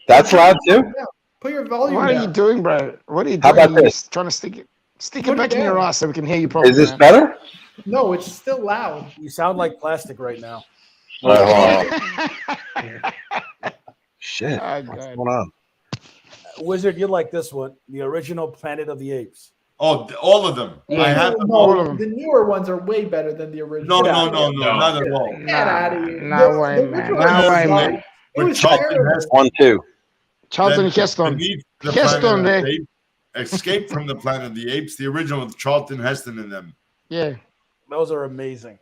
That's loud too. Put your volume What are you down. doing, bro? What are you How doing? about You're this? trying to stick it Put it back in your down. ass so we can hear you properly. Is this man. better? No, it's still loud. You sound like plastic right now. All right, hold on. Shit. Oh, What's God. going on? Wizard, you like this one, the original Planet of the Apes. Oh, all of them. Yeah. I have them. all of them. The newer ones are way better than the original. No, not at all. Get out of here. No way, man. original No was way, like- man. It With was Charlton terrible. Heston. 1-2. Charlton Then Heston. Beneath the Heston, Planet of the there. Apes, Escape from the Planet of the Apes, the original with Charlton Heston in them. Yeah, Those are amazing.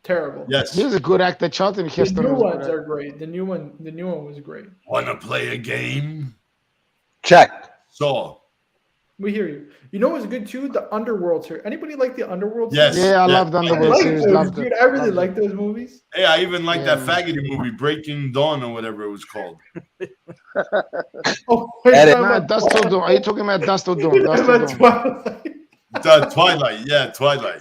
Terrible. Yes. he was a good actor. Charlton The Heston. new was a ones good are great. The new one was great. Wanna play a game? Check. Saw. We hear you. You know what's good too? The Underworld series. Anybody like the Underworld Yes. series? Yeah, I Yeah. loved I Underworld like series. those, Loved dude. it. I really Loved like it. those movies. Hey, I even like Yeah, that man. faggoty movie, Breaking Dawn or whatever it was called. Oh, wait, Edit. talking No, about Dust Till Dawn. Are you talking about Dust Till Dawn? Dust Till Dawn. Twilight. Twilight. Yeah, Twilight.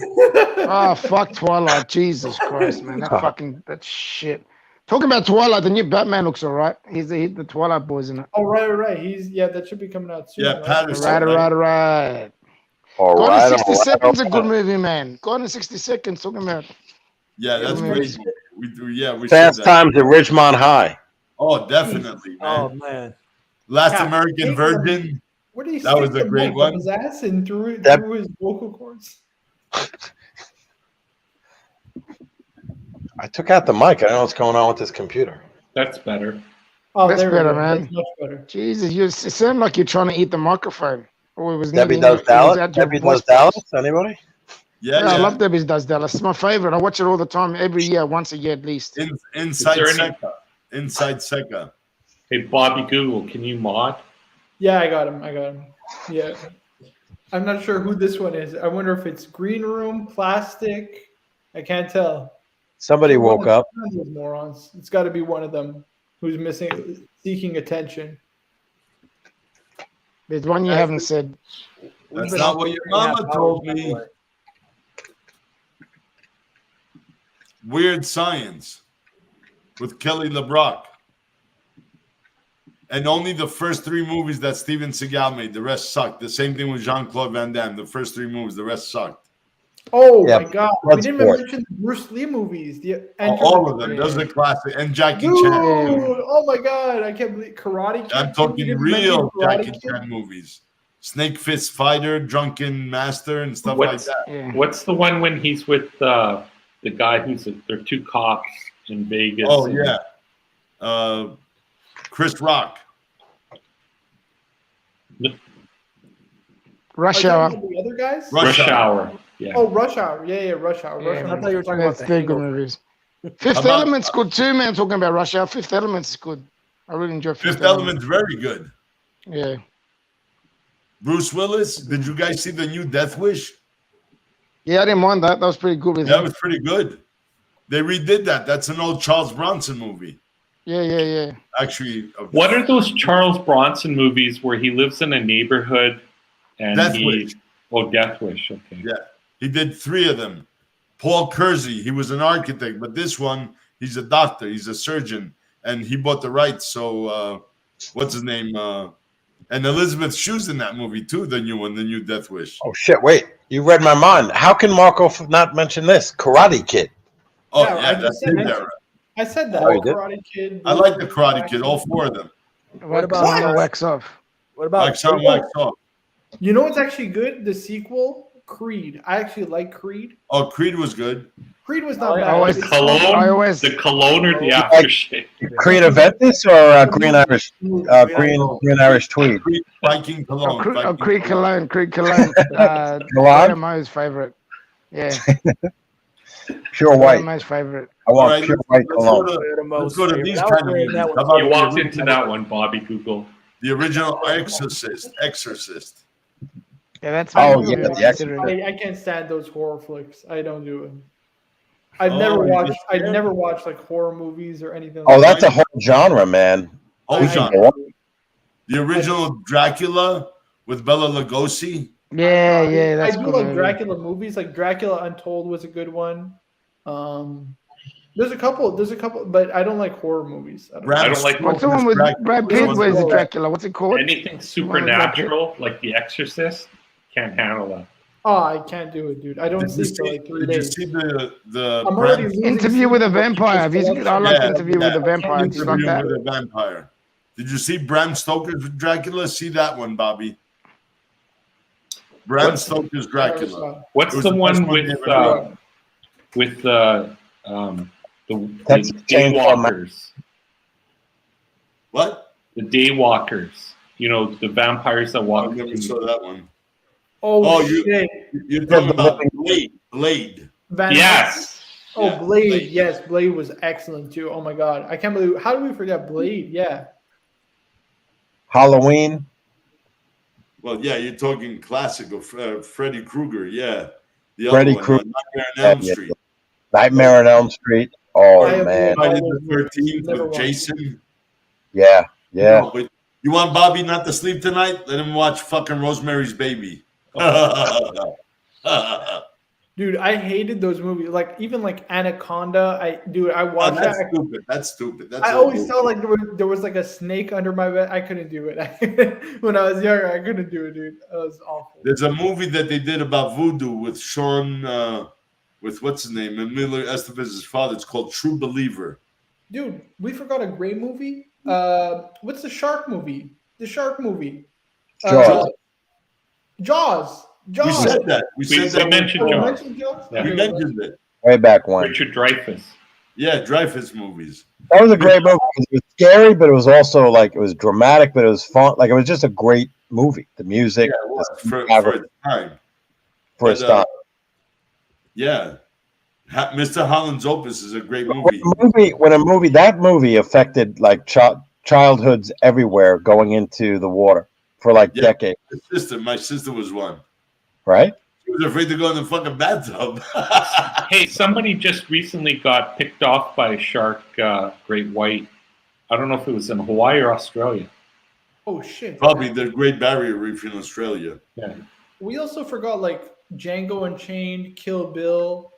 Oh, fuck Twilight. Jesus Christ, man. That shit. Talking about Twilight, the new Batman looks all right. He's the Twilight boys in it. Oh, right. That should be coming out soon. Yeah, right? Patterson. Right. All Gone right. in 60 all right, Seconds all a good right. movie, man. Gone in 60 Seconds. Talking about. Yeah, that's Yeah, great. We do. Yeah, we Fast should that. Times at Ridgemont High. Oh, definitely, man. Oh man. Last Yeah, American take Virgin. Where did he That was stick a the great mic one. up his ass and through That- his vocal cords? I took out the mic. I don't know what's going on with this computer. That's better. Oh, That's there we better, go. man. That's much better. Jesus, it sounded like you're trying to eat the microphone. Oh, it was Debbie nearly- Does it was Dallas. at your Debbie voice Does Dallas. Anybody? Yeah, Yeah, I yeah. love Debbie Does Dallas. It's my favorite. I watch it all the time, every year, once a year at least. Inside Is there any- Seca. Inside Seca. Hey, Bobby Google, can you mod? Yeah, I got him. Yeah. I'm not sure who this one is. I wonder if it's Green Room, Plastic. I can't tell. Somebody woke up. One of those morons. It's got to be one of them who's seeking attention. There's one you haven't said. That's not what your mama told me. Weird Science with Kelly LeBrock. And only the first 3 movies that Steven Seagal made. The rest sucked. The same thing with Jean-Claude Van Damme. The first 3 movies, the rest sucked. Oh Yeah, my God! We Bloodsport. didn't even mention the Bruce Lee movies. All of them. Those are classic. And Jackie Dude, Chan. oh my God! I can't believe Karate Kid. I'm We talking didn't real mention Karate Jackie Kid. Chan movies. Snake Fist Fighter, Drunken Master, and stuff What's- like that. Yeah. What's the one when he's with the guy they're 2 cops in Vegas? Oh, and- yeah. Chris Rock. Rush Are you Hour. talking about the other guys? Rush Hour. Yeah. Oh, Rush Hour. Yeah, Rush Hour. Rush Yeah, I Hour. thought you were talking about That's the they're good Hangover. movies. Fifth About- Element's good too, man. Talking about Rush Hour. Fifth Element's good. I really enjoy Fifth Element's very good. Yeah. Bruce Willis. Did you guys see the new Death Wish? Yeah, I didn't mind that. That was pretty good with That him. was pretty good. They redid that. That's an old Charles Bronson movie. Yeah. Actually, What are those Charles Bronson movies where he lives in a neighborhood and Death Wish. Death Wish. Okay. Yeah, he did 3 of them. Paul Kersey, he was an architect, but this one, he's a doctor, he's a surgeon, and he bought the rights. So, what's his name? And Elizabeth Shue's in that movie too, the new one, the new Death Wish. Oh shit! Wait, you read my mind. How can Marco not mention this Karate Kid? Oh Yeah, I yeah, that's just said in that. there. I said that. Oh, you did? Karate Kid. I like the Karate Kid, all 4 of them. What about wax on, wax off? What about Wax on, wax off. You know what's actually good? The sequel, Creed. I actually like Creed. Oh, Creed was good. Creed was not bad. The cologne or the aftershave? Creed Aventus or Green Irish? Green Irish Tweed. Creed Viking cologne. Creed Cologne. Creed Cologne. Cologne? Mo's favorite. Yeah. Pure white. Mo's favorite. I want pure white cologne. Let's go to these kind of movies. How about You walked into that one, Bobby Google. the original Exorcist. Yeah, that's. Oh yeah, the Exorcist. I can't stand those horror flicks. I don't do it. I've never watched like horror movies or anything. Oh, like that's that. a whole genre, man. Whole genre. The original Dracula with Bela Lugosi. Yeah, that's I do cool. like Dracula movies. Like Dracula Untold was a good one. There's a couple, but I don't like horror movies. I don't like. What's the one with Brad Pitt? Where's the Dracula? What's it called? Anything supernatural, like The Exorcist, can't handle that. Oh, I can't do it, dude. I don't sleep for like 3 days. Did you see the I'm already losing Interview sleep with a for Vampire. Have you seen? I like Interview with a Vampire. Just like Interview that. with a Vampire. Did you see Bram Stoker's Dracula? See that one, Bobby. Bram Stoker's Dracula. What's It was the best one with the daywalkers? What? The daywalkers. You know, the vampires that walk. I never saw that one. Oh, you're talking about Blade. Yes. Oh, Blade. Yes, Blade was excellent too. Oh my god, I can't believe. How do we forget Blade? Yeah. Halloween. Well, yeah, you're talking classic of Freddy Krueger. Yeah, the Freddy other Krueger. one, Nightmare on Elm Street. Nightmare on Elm Street. Oh man. Friday the 13th with Jason. Yeah. No, but you want Bobby not to sleep tonight? Let him watch fucking Rosemary's Baby. Dude, I hated those movies. Like even like Anaconda. I watched that's that. stupid. That's stupid. That's I all always stupid. felt like there was like a snake under my bed. I couldn't do it. When I was younger, I couldn't do it, dude. That was awful. There's a movie that they did about voodoo with Sean, with what's his name, Emilio Estevez's father. It's called True Believer. Dude, we forgot a great movie. What's the shark movie? The shark movie. Jaws. We said that. We mentioned Jaws. We mentioned it. Way back when. Richard Dreyfuss. Yeah, Dreyfuss movies. That was a great movie. It was scary, but it was also like it was dramatic, but it was fun. Like it was just a great movie. The music, Yeah, it was for its time. For its time. Yeah, Mr. Holland's Opus is a great movie. That movie affected like childhoods everywhere going into the water for like decades. My sister was one. Right? She was afraid to go in the fucking bathtub. Hey, somebody just recently got picked off by a shark, great white. I don't know if it was in Hawaii or Australia. Oh shit! Probably the Great Barrier Reef in Australia. Yeah. We also forgot like Django Unchained, Kill Bill.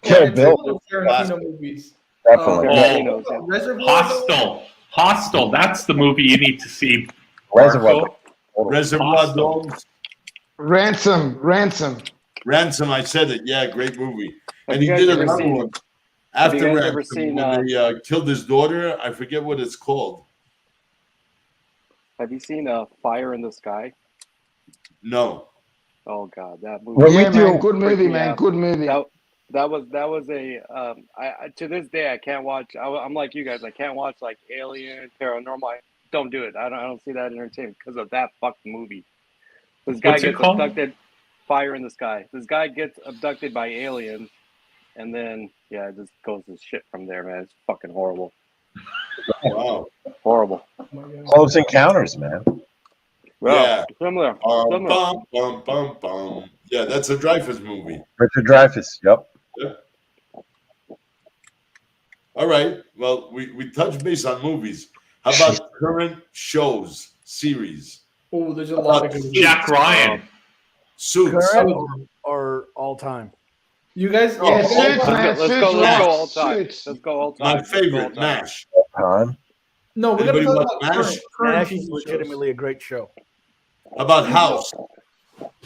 Kill Bill. Tarantino movies. Definitely. Reservoir. Hostel. That's the movie you need to see. Reservoir Dogs. Ransom. I said it. Yeah, great movie. Have And he you guys did ever another seen- one have you after guys Ransom ever seen, when they killed his daughter. I forget what it's called. Have you seen Fire in the Sky? No. Oh god, that movie. Yeah, man, good movie, man. Good movie. That was a I to this day I can't watch. I'm like you guys. I can't watch like Alien, Paranormal. I don't do it. I don't see that entertainment because of that fucking movie. This guy What's it gets called? abducted. Fire in the Sky. This guy gets abducted by aliens, and then it just goes to shit from there, man. It's fucking horrible. Wow. Horrible. Close Encounters, man. Yeah. Similar. Bum, bum, bum, bum. Yeah, that's a Dreyfuss movie. Richard Dreyfuss. Yep. All right. Well, we touch base on movies. How about current shows, series? Oh, there's a lot of good. Jack Ryan. Suits. Current or all time? You guys, Yeah, you guys Suits, watch- man. Let's Suits go all rocks. time. Suits. Let's go all time. My Let's go all favorite, time. MASH. Time. No, we're Anybody gonna watch talk about MASH? current Nash TV is shows. legitimately a great show. How about House?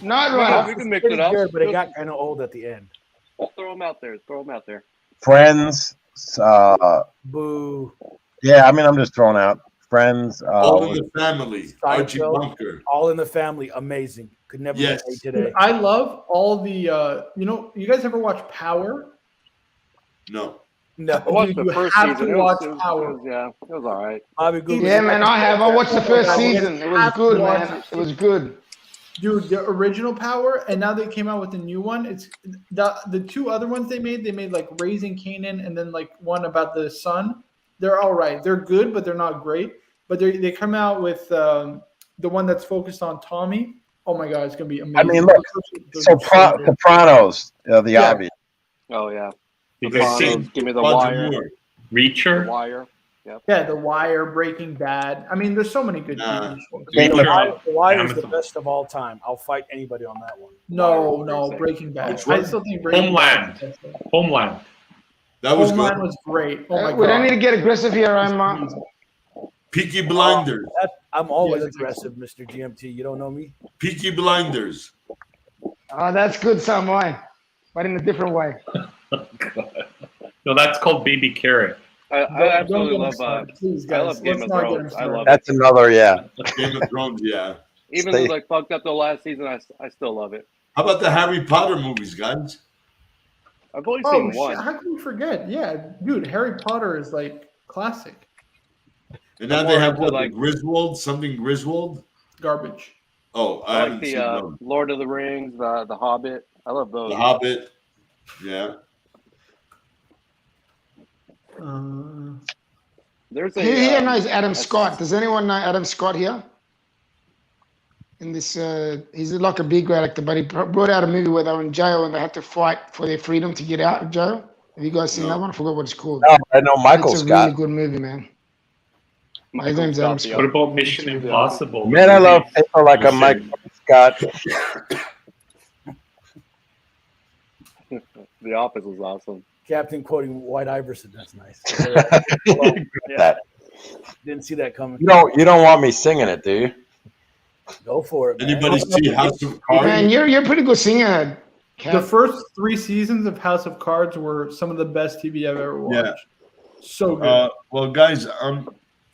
Night We Rider. can mix Pretty it up. good, but it got kind of old at the end. Throw them out there. Throw them out there. Friends. Boo. Yeah, I mean, I'm just throwing out Friends. All in the Family. Archie Seinfeld. Bunker. All in the Family, amazing. Could never Yes. be made today. I love all the. You guys ever watch Power? No. No, I watched Dude, the you first have season. to It watch was, Power. yeah, it was all right. Bobby Google. Yeah, man, I have. I watched the first Yeah, season. It was have to good, watch man. it. It was good. Dude, the original Power, and now they came out with a new one. It's the two other ones they made. They made like Raising Canaan, and then like one about the son. They're all right. They're good, but they're not great. But they come out with the one that's focused on Tommy. Oh my god, it's gonna be amazing. I mean, look, Sopranos, the Yeah. obvious. Oh yeah. You guys Sopranos, seen give me the Roger Wire. Moore. The Reacher? Wire. Yep. Yeah, The Wire, Breaking Bad. I mean, there's so many good TV shows. Reacher The Wire is the Amazon. best of all time. I'll fight anybody on that one. No, Breaking Bad. Which I one? still think Breaking Homeland. Bad. Homeland. That was Homeland good. was great. Oh my We don't god. need to get aggressive here, Emma. Peaky Blinders. I'm always Yeah, that's aggressive, Mr. GMT. You don't know me? Peaky Blinders. Oh, that's good, Samoy, but in a different way. No, that's called Baby Carrot. I Don't absolutely get him love. started, please, I guys. love Game Let's of not get him Thrones. I started. love it. That's another, yeah. Game of Thrones, yeah. Even Stay- though they fucked up the last season, I still love it. How about the Harry Potter movies, guys? I've only Oh seen shit! one. How can we forget? Yeah, dude, Harry Potter is like classic And now I'm they more have into, what, like- the Griswold, something Griswold? garbage. Oh, I I like haven't the seen them. Lord of the Rings, the Hobbit. I love those. The Hobbit. Yeah. There's a. Who here knows Adam a- Scott? Does anyone know Adam Scott here? In this, he's like a big actor, but he brought out a movie where they were in jail and they had to fight for their freedom to get out of jail. Have you guys seen No. that one? I forgot what it's called. No, I know Michael It's a Scott. really good movie, man. Michael His name's Adam Scott, Scott. What about Mission Impossible? Man, I love people like a Listen. Michael Scott. The Office was awesome. Captain quoting White Iverson. That's nice. That. Didn't see that coming. You don't want me singing it, do you? Go for it, man. Anybody see House of Man, Cards? you're a pretty good singer. The Cap. first 3 seasons of House of Cards were some of the best TV I've ever watched. Yeah. So good. Well, guys, I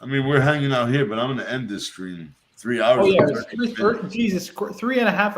mean, we're hanging out here, but I'm going to end this stream. 3 hours. Oh yeah, is already finished. Jesus, 3.5 hours.